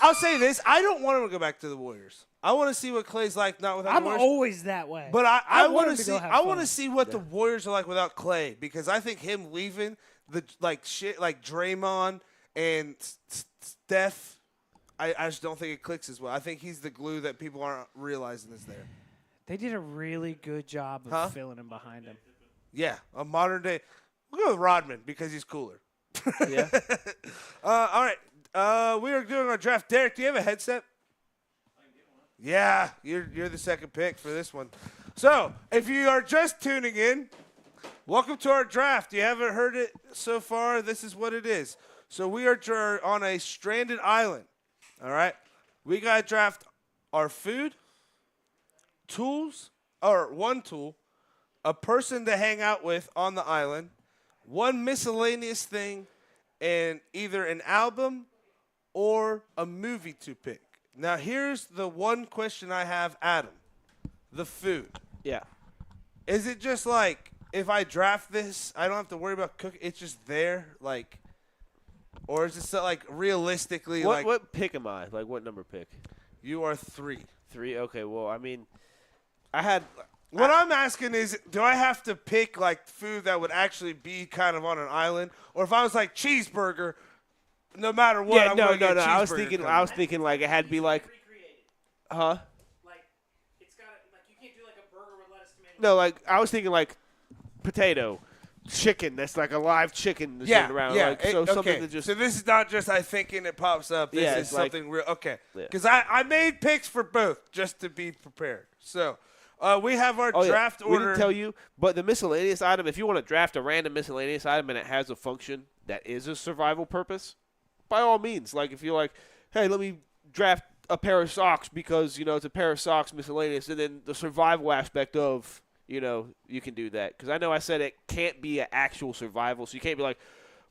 I'll say this. I don't want him to go back to the Warriors. I want to see what Klay's like not without
I'm
the Warriors.
always that way.
But I
want
want
him
to
to
see.
go have
I want
fun.
to see what the Warriors are like without Klay, because I think him leaving the shit like Draymond and Steph, I just don't think it clicks as well. I think he's the glue that people aren't realizing is there.
They did a really good job of filling him behind him.
Yeah, a modern day. We'll go with Rodman because he's cooler.
Yeah.
All right. We are doing our draft. Derek, do you have a headset? Yeah, you're the second pick for this one. So, if you are just tuning in, welcome to our draft. You haven't heard it so far, this is what it is. So, we are on a stranded island, all right? We got to draft our food, tools, or one tool, a person to hang out with on the island, one miscellaneous thing, and either an album or a movie to pick. Now, here's the one question I have, Adam. The food.
Yeah.
Is it just like, if I draft this, I don't have to worry about cooking? It's just there? Like, or is it so, like, realistically,
What pick am I? Like, what number pick?
You are 3.
3? Okay, well, I mean, I had –
What I'm asking is, do I have to pick, like, food that would actually be kind of on an island? Or if I was like, cheeseburger, no matter what,
yeah,
I'm
no.
going to get
I was
cheeseburger
thinking like it had to be like – huh?
Like, it's got like you can't do like a burger with lettuce, tomato.
No, like I was thinking like potato, chicken. That's like a live chicken that's
Yeah,
around.
yeah.
Like, so
okay.
something that just
So this is not just I thinking it pops up. This
Yeah,
is
it's like-
something real. Okay.
Yeah.
Because I made picks for both just to be prepared. So we have our draft
We
order.
didn't tell you, but the miscellaneous item, if you want to draft a random miscellaneous item and it has a function that is a survival purpose, by all means. Like if you're like, hey, let me draft a pair of socks because, it's a pair of socks miscellaneous, and then the survival aspect of, you can do that. Because I know I said it can't be an actual survival, so you can't be like,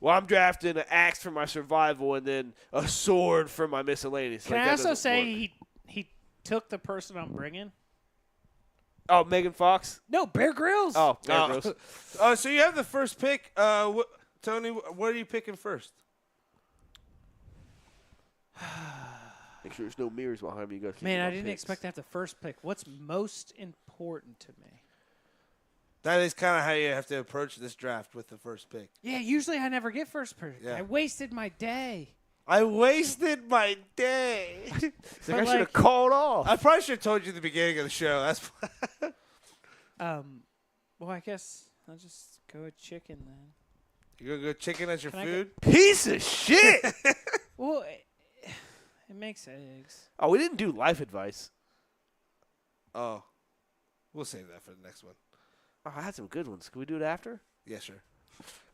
well, I'm drafting an axe for my survival and then a sword for my miscellaneous.
Can
Like,
I
that
also
doesn't
say
work.
he took the person I'm bringing?
Oh, Megan Fox?
No, Bear Grylls.
Oh, Bear Grylls.
So you have the first pick. Tony, what are you picking first?
Make sure there's no mirrors behind me. You guys keep
Man,
my
I didn't
picks.
expect to have the first pick. What's most important to me?
That is kind of how you have to approach this draft with the first pick.
Yeah, usually I never get first pick.
Yeah.
I wasted my day.
I wasted my day.
It's like I should have called off.
I probably should have told you at the beginning of the show. That's
Well, I guess I'll just go with chicken then.
You're going to go chicken as your
Can I
food?
Piece of shit.
Well, it makes eggs.
Oh, we didn't do life advice.
Oh. We'll save that for the next one.
Oh, I had some good ones. Can we do it after?
Yeah, sure.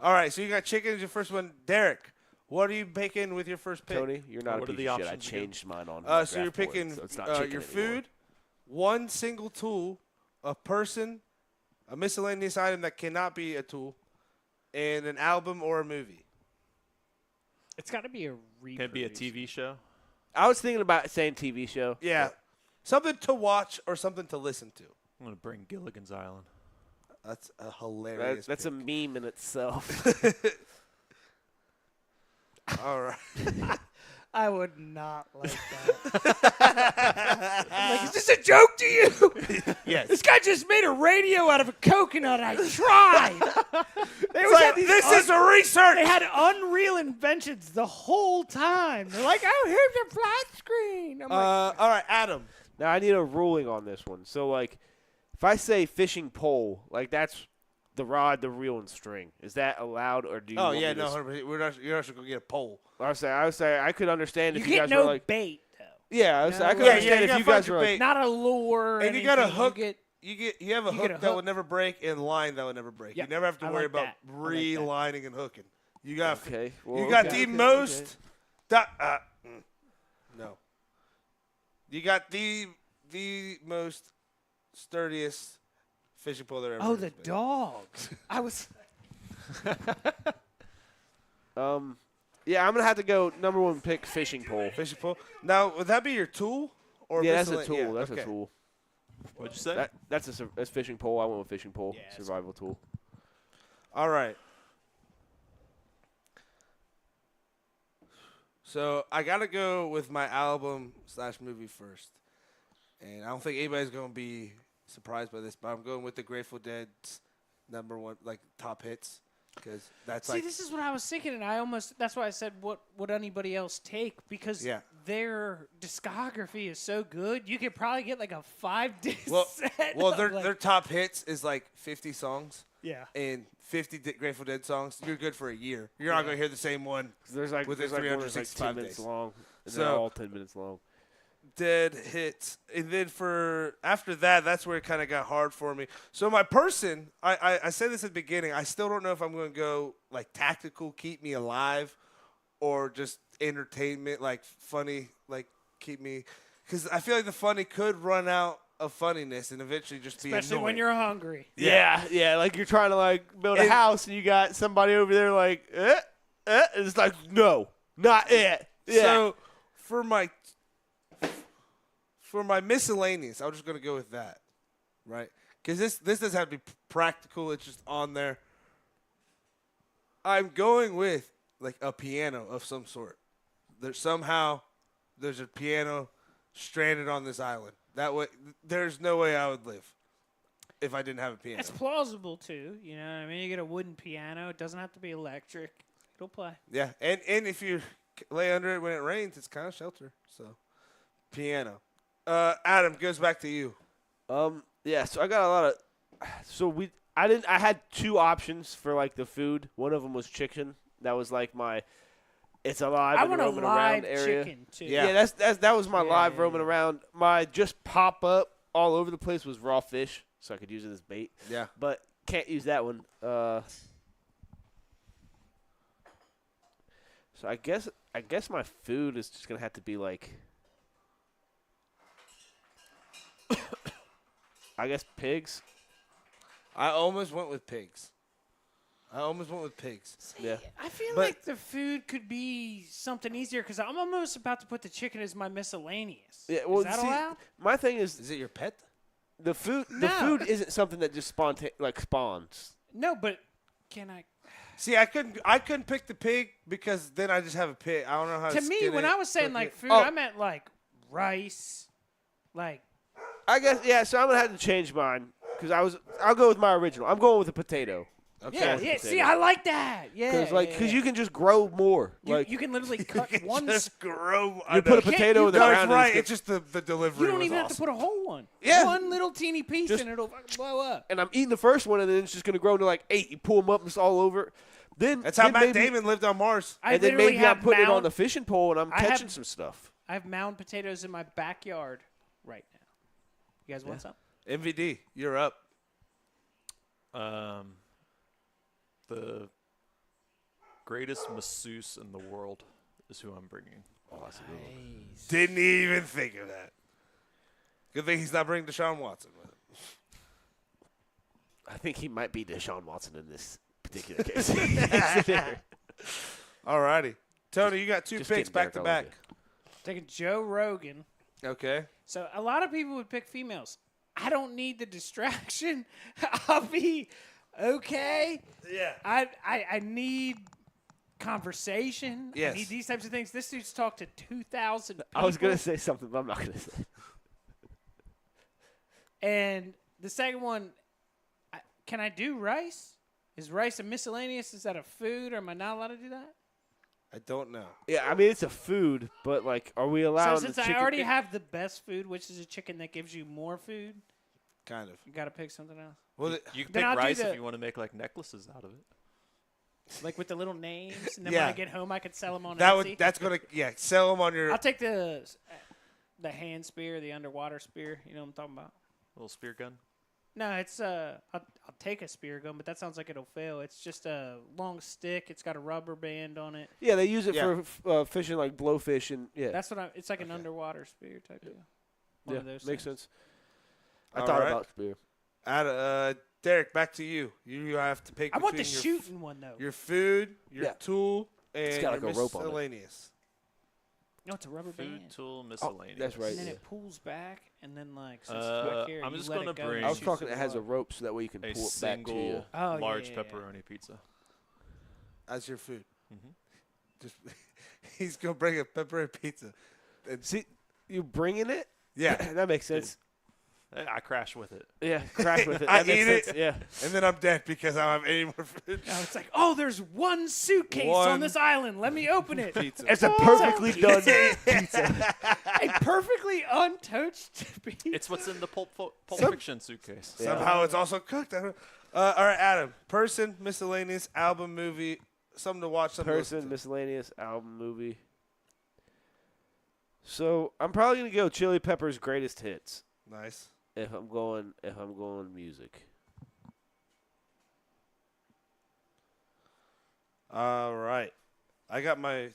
All right, so you got chicken as your first one. Derek, what are you picking with your first pick?
Tony, you're not
What
a
are
piece
the
of shit. I
options again?
changed mine on
So you're
draft board,
picking
so it's not chicken
your
anymore.
food, one single tool, a person, a miscellaneous item that cannot be a tool, and an album or a movie.
It's got to be a
Can it be a TV show?
I was thinking about saying TV show.
Yeah. Something to watch or something to listen to.
I'm going to bring Gilligan's Island.
That's a hilarious
That's a
pick.
meme in itself.
All right.
I would not like that. Like, is this a joke to you?
Yes.
This guy just made a radio out of a coconut. I tried. They always had these
This is a research.
They had unreal inventions the whole time. They're like, oh, here's a flat screen. I'm like,
All right, Adam.
Now, I need a ruling on this one. So, like, if I say fishing pole, like, that's the rod, the reel, and string. Is that allowed, or do you
Oh,
want
yeah,
me to
no, 100%. You're not going to get a pole.
I would say I could understand
you
if you
get
guys
no
were like,
bait, though.
yeah, I could
No.
understand
Yeah, you
if
gotta
you
find
guys
your
were like,
bait.
Not a lure.
And you got a
anything.
hook.
You get,
You have a
you
hook
get a
that
hook.
would never break and line that would never break.
Yep,
You never have to
I
worry
like
about
that. I like that.
relining and hooking. You got
okay, well,
you got
okay,
the
okay,
most
okay.
no. You got the most sturdiest fishing pole there ever.
oh,
has
the
been.
dogs. I was.
Yeah, I'm gonna have to go number one pick fishing pole.
Fishing pole. Now, would that be your tool? Or
Yeah, that's a
miscellane-
tool.
yeah,
That's
okay.
a tool.
What'd you say?
That's fishing pole. I went with fishing pole.
Yeah,
Survival tool.
All right. So I gotta go with my album / movie first, and I don't think anybody's gonna be surprised by this, but I'm going with the Grateful Dead's number one, like top hits, because that's
See,
like
this is what I was thinking, and that's why I said, what would anybody else take? Because
Yeah.
their discography is so good, you could probably get like a 5-disc
well,
set.
well,
of,
their
like,
their top hits is like 50 songs
yeah.
and 50 Grateful Dead songs. You're good for a year. You're not gonna hear the same one.
There's like
Within
there's like one that's like
365
10 minutes
days.
long. And
So-
they're all 10 minutes long.
Dead hits, and then after that, that's where it kind of got hard for me. So my person, I said this at the beginning. I still don't know if I'm going to go like tactical, keep me alive, or just entertainment, like funny, like keep me. Because I feel like the funny could run out of funniness and eventually just be annoying.
Especially when you're hungry.
Yeah, like you're trying to like build a house and you got somebody over there like, and it's like, no, not it. Yeah.
So for my miscellaneous, I'm just gonna go with that, right? Because this doesn't have to be practical. It's just on there. I'm going with like a piano of some sort. There's a piano stranded on this island. That way, there's no way I would live if I didn't have a piano.
It's plausible too. You know what I mean? You get a wooden piano. It doesn't have to be electric. It'll play.
Yeah, and if you lay under it when it rains, it's kind of shelter. So, piano. Adam, goes back to you.
Yeah, so I got a lot of I had two options for like the food. One of them was chicken. That was like my it's alive
I
and
want a
roaming
live
around area.
chicken too.
Yeah, that was my live
yeah,
roaming around. My just pop up all over the place was raw fish, so I could use it as bait.
Yeah.
But can't use that one. So I guess my food is just gonna have to be like I guess pigs.
I almost went with pigs.
See,
Yeah.
I feel
But-
like the food could be something easier because I'm almost about to put the chicken as my miscellaneous.
Yeah, well,
is that
see,
allowed?
my thing is
Is it your pet?
the food. The
No.
food isn't something that just spawns.
No, but can I?
See, I couldn't pick the pig because then I just have a pig. I don't know how to
To me,
skin
when
it,
I was saying
cook
like
it.
food,
Oh.
I meant like rice, like
I guess yeah. So I'm gonna have to change mine because I'll go with my original. I'm going with a potato.
yeah. See, I like that. Yeah,
Because you can just grow more.
you can literally cut one.
Just grow.
You put a potato in the
No,
ground.
it's
and
right.
it's
It's just the delivery.
You don't
was
even have to
awesome.
put a whole one.
Yeah.
One little teeny piece
Just-
and it'll fucking blow up.
and I'm eating the first one, and then it's just gonna grow into like 8. You pull them up, and it's all over. Then
That's how
then
Matt
maybe,
Damon lived on Mars.
I
And then
literally
maybe I'm
have
putting it on
mound,
the fishing pole, and I'm
I have-
catching some stuff.
I have mound potatoes in my backyard right now. You guys want some?
MVD, you're up.
The greatest masseuse in the world is who I'm bringing.
Didn't even think of that. Good thing he's not bringing Deshaun Watson with him.
I think he might be Deshaun Watson in this particular case.
Alrighty. Tony, you got two
just
picks
kidding,
back to
Derek, I
back.
love
Taking Joe Rogan.
Okay.
So a lot of people would pick females. I don't need the distraction. I'll be okay.
Yeah.
I need conversation.
Yes.
I need these types of things. This dude's talked to 2,000 people.
I was gonna say something, but I'm not gonna say.
And the second one, can I do rice? Is rice a miscellaneous? Is that a food, or am I not allowed to do that?
I don't know.
Yeah, I mean it's a food, but like, are we allowed?
So since I already have the best food, which is a chicken that gives you more food,
Kind of.
you got to pick something else.
Well,
You can
Then
pick
I'll do
rice
the-
if you want to make like necklaces out of it.
Like with the little names, and then
Yeah.
when I get home, I could sell them on Etsy.
that's gonna sell them on your.
I'll take the hand spear, the underwater spear. You know what I'm talking about?
Little spear gun.
No, it's I'll take a spear gun, but that sounds like it'll fail. It's just a long stick. It's got a rubber band on it.
Yeah, they use it
Yeah.
for fishing like blowfish and yeah.
That's what it's like an underwater spear type deal. One
yeah,
of those
makes
things.
sense. I
All
thought
right.
about spear.
Derek, back to you. You have to pick.
I want the
between
shooting one though.
Your food, your
Yeah.
tool, and
got
your
like a rope on it.
miscellaneous.
No, it's a rubber
Food,
band.
tool, miscellaneous.
that's right.
And then
yeah.
it pulls back, and then like since it's back here,
I'm
you
just
let
gonna
it go and
bring-
it
I was
shoots
talking.
the
It has a
blood.
rope so that way you can
A
pull it back to you.
single
Oh,
large
yeah.
pepperoni pizza.
As your food.
Mhm.
Just he's gonna bring a pepperoni pizza. And
See, you bringing it?
yeah,
that makes sense.
I crash with it.
Yeah, crash with it.
I
That makes
eat it.
sense, Yeah.
and then I'm dead because I don't have any more food.
No, it's like, oh, there's one suitcase
One
on this island. Let me open it.
Pizza.
It's a perfectly done pizza.
A perfectly untouched piece.
It's what's in the Pulp Fiction suitcase.
Somehow it's also cooked. I don't- all right, Adam. Person, miscellaneous, album, movie, something to watch. Something to listen
Person,
to.
miscellaneous, album, movie. So I'm probably gonna go Chili Peppers' greatest hits
Nice.
if I'm going music.
All right. I got my.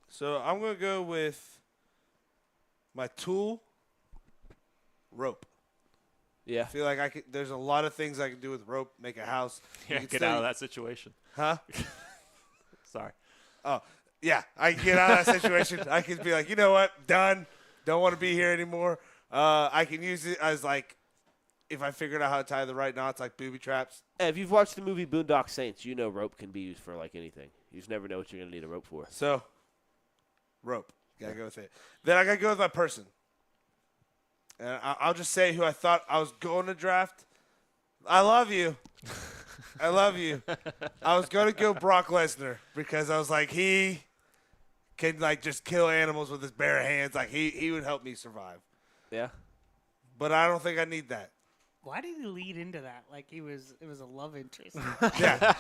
So I'm gonna go with my tool, rope.
Yeah.
I feel like there's a lot of things I can do with rope, make a house.
Yeah,
You can
get
still-
out of that situation.
Huh?
Sorry.
Oh, yeah. I can get out of that situation. I can be like, you know what? Done. Don't want to be here anymore. I can use it as like, if I figured out how to tie the right knots, like booby traps.
If you've watched the movie Boondock Saints, you know rope can be used for like anything. You just never know what you're going to need a rope for.
So, rope. Gotta go with it. Then I gotta go with my person. And I'll just say who I thought I was going to draft. I love you. I love you. I was going to go Brock Lesnar because I was like, he can like just kill animals with his bare hands. Like he would help me survive.
Yeah.
But I don't think I need that.
Why did he lead into that? Like it was a love interest.
Yeah.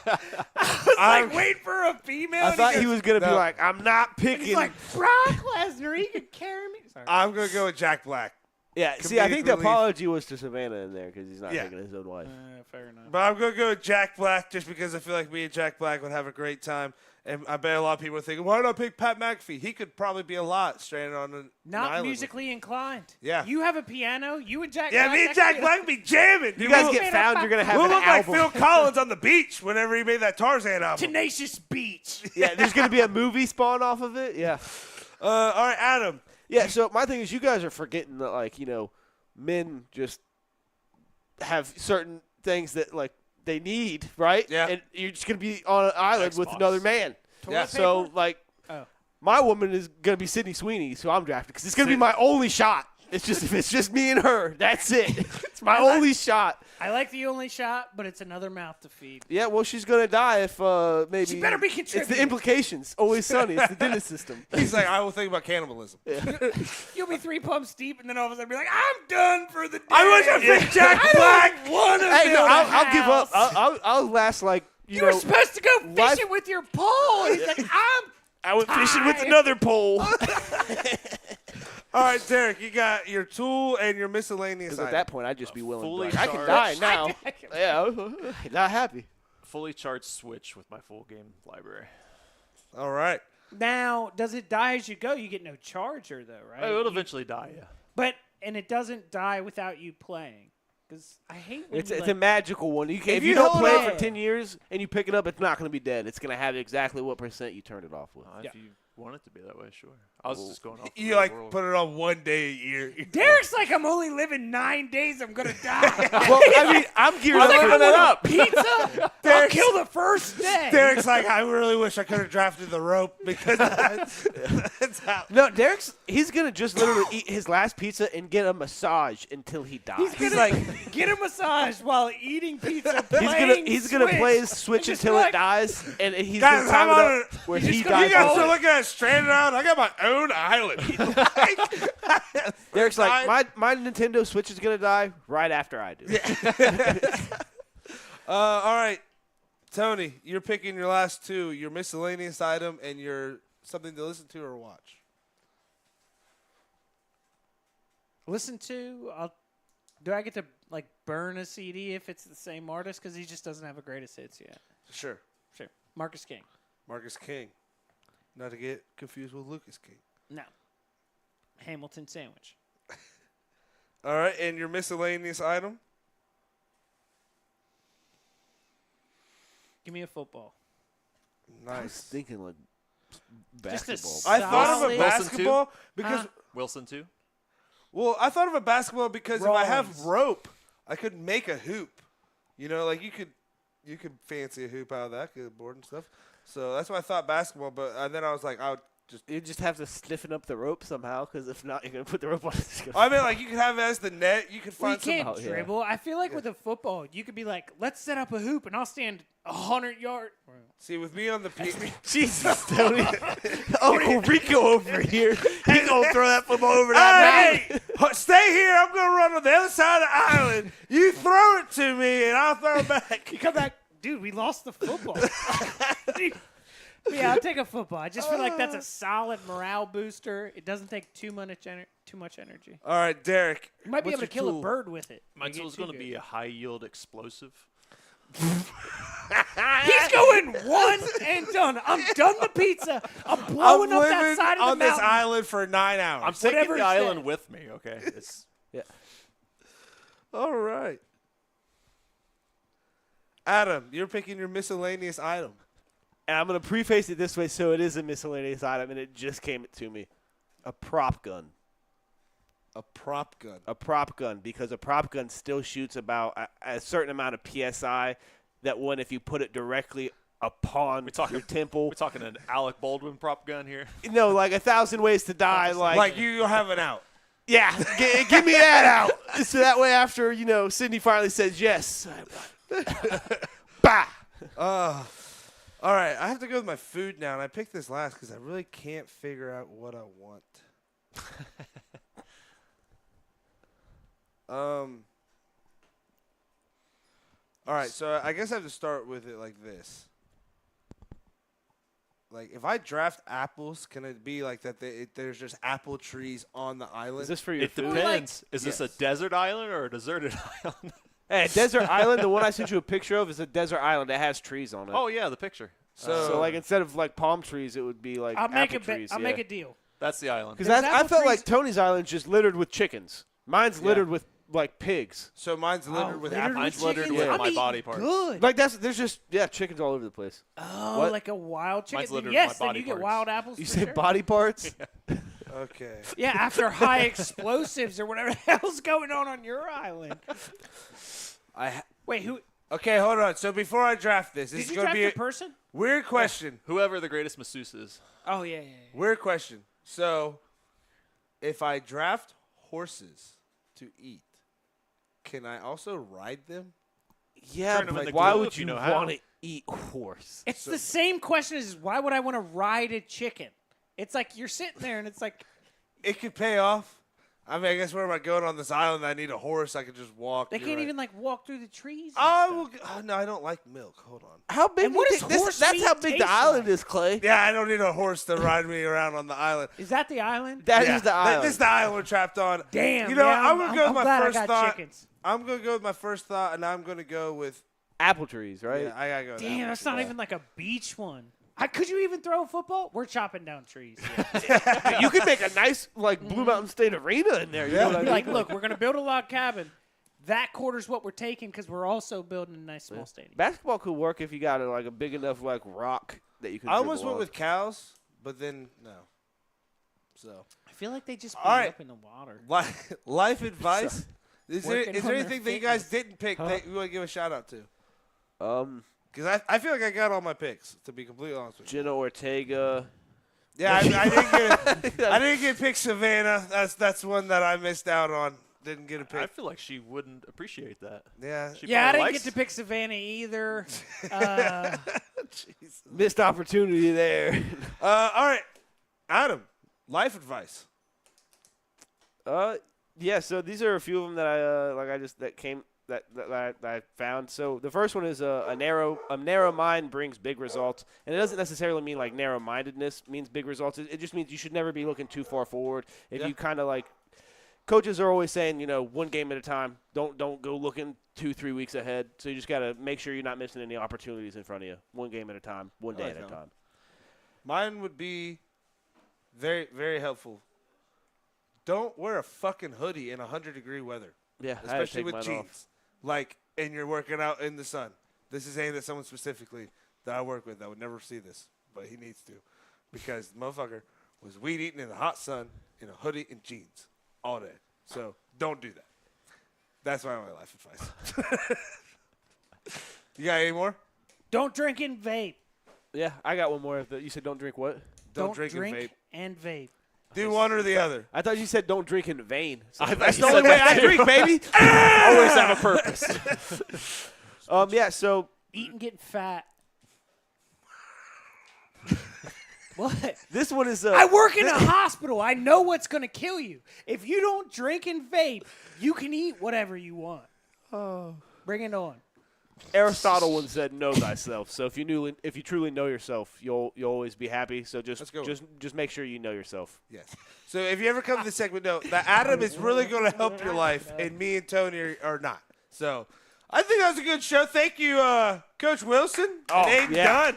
Like wait for a female.
I thought he
goes,
was going to be
No.
like, I'm not
and
picking.
he's like Brock Lesnar. He could carry me. Sorry.
I'm going to go with Jack Black.
yeah, see, I
comedic
think the
relief.
apology was to Savannah in there because he's not
Yeah.
taking his own wife.
Fair enough.
But I'm going to go with Jack Black just because I feel like me and Jack Black would have a great time. And I bet a lot of people are thinking, why not pick Pat McAfee? He could probably be a lot stranded on an
Not
island with
musically inclined.
Yeah.
You have a piano. You and Jack.
Yeah,
Black,
me and
that
Jack
could be-
Black be jamming.
You guys get found, you're going to have
We'll
an
look like
album.
Phil Collins on the beach whenever he made that Tarzan album.
Tenacious Beach.
Yeah, there's going to be a movie spawn off of it. Yeah.
All right, Adam.
Yeah, so my thing is you guys are forgetting that, like, you know, men just have certain things that, like, they need, right?
Yeah.
And you're just going to be on an island with
Xbox.
another man.
Yeah.
So, like,
Oh.
my woman is going to be Sydney Sweeney, so I'm drafted because it's going to be my only shot. It's just if it's just me and her, that's it. It's my only shot.
I like the only shot, but it's another mouth to feed.
Yeah, well, she's going to die if maybe.
She better be
It's
contributing.
the implications. Always sunny. It's the Dennis system.
He's like, I will think about cannibalism.
You'll be 3 pumps deep, and then all of a sudden be like, I'm done for the day.
I wish I picked Jack Black.
want to
Hey, no,
build a
I'll give up.
house.
I'll last like you
You were
know.
supposed to go
life-
fishing with your pole. He's like,
I went fishing with
tired.
another pole.
All right, Derek, you got your tool and your miscellaneous
Because at
item.
that point, I'd just be willing.
fully
To, like, I can
charged-
die now.
I can-
Yeah, not happy.
Fully charged Switch with my full game library.
All right.
Now, does it die as you go? You get no charger, though, right?
It'll eventually die, yeah.
And it doesn't die without you playing. Because I hate when
It's
you,
a
like,
magical one. You can,
If
if you
you
don't
hold
play
on-
it for 10 years and you pick it up, it's not going to be dead. It's going to have exactly what percent you turned it off with.
Yeah.
If you want it to be that way, sure. I was just going off. the
You
real
like
world.
put it on 1 day a year.
Derek's like, I'm only living 9 days. I'm going to die.
Well, I mean, I'm geared
I'm
up
like,
for
I'm
that.
gonna pizza. I'll kill the first day.
Derek's like, I really wish I could have drafted the rope because that's how.
No, he's going to just literally eat his last pizza and get a massage until he dies.
He's like, get a massage while eating pizza.
He's gonna play his Switch
just
until
like-
it dies, and he's
Guys,
gonna time
I'm
it
on
up where
He's
he
just gonna-
You
dies.
guys
also.
are looking at stranded out. I got my own island.
Derek's like, my Nintendo Switch is gonna die right after I do.
All right, Tony, you're picking your last two: your miscellaneous item and your something to listen to or watch.
Listen to. Do I get to like burn a CD if it's the same artist? Because he just doesn't have a greatest hits yet.
Sure,
Sure. Marcus King.
Marcus King, not to get confused with Lucas King.
No. Hamilton Sandwich.
All right, and your miscellaneous item.
Give me a football.
I was
Nice.
thinking like
Just a
basketball.
I thought of a
Solid-
basketball because
Huh?
Wilson too.
well, I thought of a basketball because if I have
Rollins.
rope, I could make a hoop. You know, like you could fancy a hoop out of that, get a board and stuff. So that's why I thought basketball. But then I was like, I would just.
You just have to stiffen up the rope somehow, because if not, you're gonna put the rope on. It's gonna
I mean, like you could have it as the net. You could
Well, you
find some.
can't
Oh, yeah.
dribble. I feel like with a football, you could be like, let's set up a hoop and I'll stand 100 yards.
See, with me on the peak.
Jesus, Tony. Uncle Rico over here. He's gonna throw that football over that
Hey, stay here. I'm gonna run on the other side of the island. You throw it to me, and I'll throw it back.
You come back, dude, we lost the football. Yeah, I'll take a football. I just feel like that's a solid morale booster. It doesn't take too much energy.
All right, Derek.
You might be
what's
able to
your
kill
tool?
a bird with it.
My
You get
tool's
too
going to
good.
be a high yield explosive.
He's going one and done. I'm done the pizza. I'm blowing up that
living
side of the
on this
mountain.
island for 9 hours.
I'm taking
Whatever
the
it
island
said.
with me. Okay. It's
All right. Adam, you're picking your miscellaneous item.
And I'm going to preface it this way, so it is a miscellaneous item, and it just came to me. A prop gun.
A prop gun.
A prop gun, because a prop gun still shoots about a certain amount of PSI that one, if you put it directly upon your temple.
We're talking an Alec Baldwin prop gun here.
No, like 1,000 Ways to Die.
Like you have an out.
Yeah, give me that out. So that way after, Sydney finally says yes. Bah!
All right, I have to go with my food now, and I picked this last because I really can't figure out what I want. All right, so I guess I have to start with it like this. Like, if I draft apples, can it be like that there's just apple trees on the island?
Is this for your
It
food?
depends. Is this a desert island or a deserted island?
Hey, desert island, the one I sent you a picture of is a desert island that has trees on it.
Oh, yeah, the picture.
So like, instead of, like, palm trees, it would be, like,
I'll make
apple trees.
I'll make a deal.
That's the island.
Because
There's
I
apple
felt like
trees-
Tony's island's just littered with chickens. Mine's littered with, like, pigs.
So mine's littered with
littered
apples.
Mine's littered with
chickens?
my
I'm
body
eating
parts.
Good.
Like, there's just, chickens all over the place.
Oh,
What?
like a wild chicken.
Mine's
Then
littered with
yes,
my
then
body
you get
parts.
wild apples.
You
for
say
sure.
body parts?
Okay.
Yeah, after high explosives or whatever the hell's going on your island. Wait, who?
Okay, hold on. So before I draft this,
Did
this is
you
going to
draft
be
a
a
person?
weird question.
Whoever the greatest masseuse is.
Oh yeah.
Weird question. So, if I draft horses to eat, can I also ride them?
Yeah,
Turn 'em
but
into
why
glue
would
if you
you
know how.
want to eat horse?
It's the same question as why would I want to ride a chicken? It's like you're sitting there and it's like
It could pay off. I mean, I guess where am I going on this island? I need a horse. I could just walk.
they
You're
can't
right.
even like walk through the trees. and
Oh,
stuff.
well, no, I don't like milk. Hold on.
How big?
And what
do you
does
think-
horse
That's
meat
how big the
taste
island
like?
is, Clay.
Yeah, I don't need a horse to ride me around on the island.
Is that the island?
That is
Yeah,
the island.
This is the island we're trapped on.
Damn.
You know,
yeah,
I'm gonna go with my
glad
first
I got
thought.
chickens.
I'm gonna go with my first thought, and I'm gonna go with.
apple trees, right?
Yeah, I gotta go. with
Damn,
apple
that's not
trees.
even like a beach one. Could you even throw a football? We're chopping down trees.
You could make a nice like Blue Mountain State Arena in there. You know what I mean?
Like, look, we're gonna build a log cabin. That quarter's what we're taking because we're also building a nice small stadium.
Basketball could work if you got a big enough like rock that you could.
I almost
dribble
went
on.
with cows, but then no. So
I feel like they just
All
put
right.
up in the water.
life advice. Is there
Working on their
anything that you guys
fitness.
didn't pick that you want to give a shout out to?
Um,
Because I feel like I got all my picks, to be completely honest with you.
Jenna Ortega.
Yeah, I didn't get I didn't get pick Savannah. That's one that I missed out on. Didn't get a
I
pick.
feel like she wouldn't appreciate that.
Yeah.
She
Yeah, I
probably
didn't
likes-
get to pick Savannah either.
Missed opportunity there.
All right, Adam. Life advice.
Yeah. So these are a few of them that I found. So the first one is a narrow mind brings big results, and it doesn't necessarily mean like narrow-mindedness means big results. It just means you should never be looking too far forward. If you kind of like, coaches are always saying, one game at a time. Don't go looking 2-3 weeks ahead. So you just got to make sure you're not missing any opportunities in front of you. One game at a time, one day at a time.
Mine would be very, very helpful. Don't wear a fucking hoodie in 100-degree weather.
Yeah, I had to
Especially
take
with
mine
jeans.
off.
Like, and you're working out in the sun. This is aimed at someone specifically that I work with that would never see this, but he needs to. Because the motherfucker was weed eating in the hot sun in a hoodie and jeans all day. So don't do that. That's my only life advice. You got any more?
Don't drink and vape.
Yeah, I got one more. You said don't drink what?
Don't drink and vape.
and vape.
Do one or the other.
I thought you said don't drink in vain. So
That's
the only way I drink, baby.
Always have a purpose.
Yeah, so
Eating, getting fat. What?
this one is
I work in a hospital. I know what's going to kill you. If you don't drink and vape, you can eat whatever you want. Oh. Bring it on.
Aristotle once said, "Know thyself." So if you truly know yourself, you'll always be happy. So just make sure you know yourself.
Yes. So if you ever come to this segment, know that Adam is really going to help your life, and me and Tony are not. So I think that was a good show. Thank you, Coach Wilson and Aaden Dunn.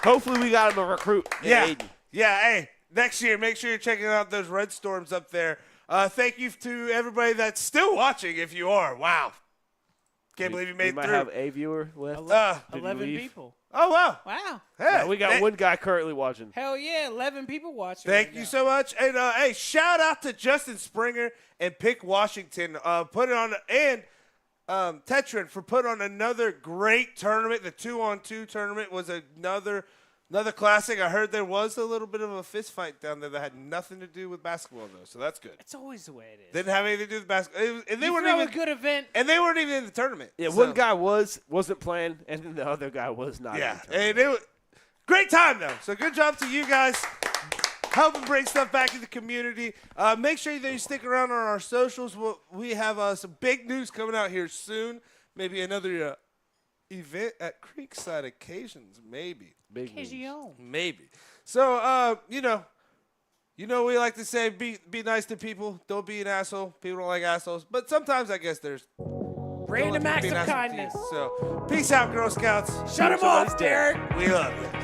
Hopefully we got him a recruit.
Yeah.
Aaden.
Yeah. Hey, next year, make sure you're checking out those Red Storms up there Thank you to everybody that's still watching. If you are, wow, can't believe you made it
might
through.
have a viewer left. Did he
11
leave?
people.
Oh wow,
Wow.
hey,
Yeah, we got one guy currently watching.
Hell yeah, 11 people watching.
Thank
right
you
now.
so much. And hey, shout out to Justin Springer and Pick Washington. Put it on and Tetrin for putting on another great tournament. The 2-on-2 tournament was another classic. I heard there was a little bit of a fist fight down there that had nothing to do with basketball though, so that's good.
It's always the way it is.
Didn't have anything to do with basketball, and they
You
weren't
throw
even
a good event.
and they weren't even in the tournament.
Yeah,
so.
one guy wasn't playing, and then the other guy was not.
Yeah,
in the
and it was great time though. So good job to you guys, helping bring stuff back to the community. Make sure that you stick around on our socials. We have some big news coming out here soon. Maybe another event at Creekside Occasions. Maybe.
Big news.
Maybe. So you know we like to say be nice to people. Don't be an asshole. People don't like assholes, but sometimes I guess there's
Random acts
be
of
nice to
kindness.
people. So peace out, Girl Scouts.
Shut him off, Derek.
We love you.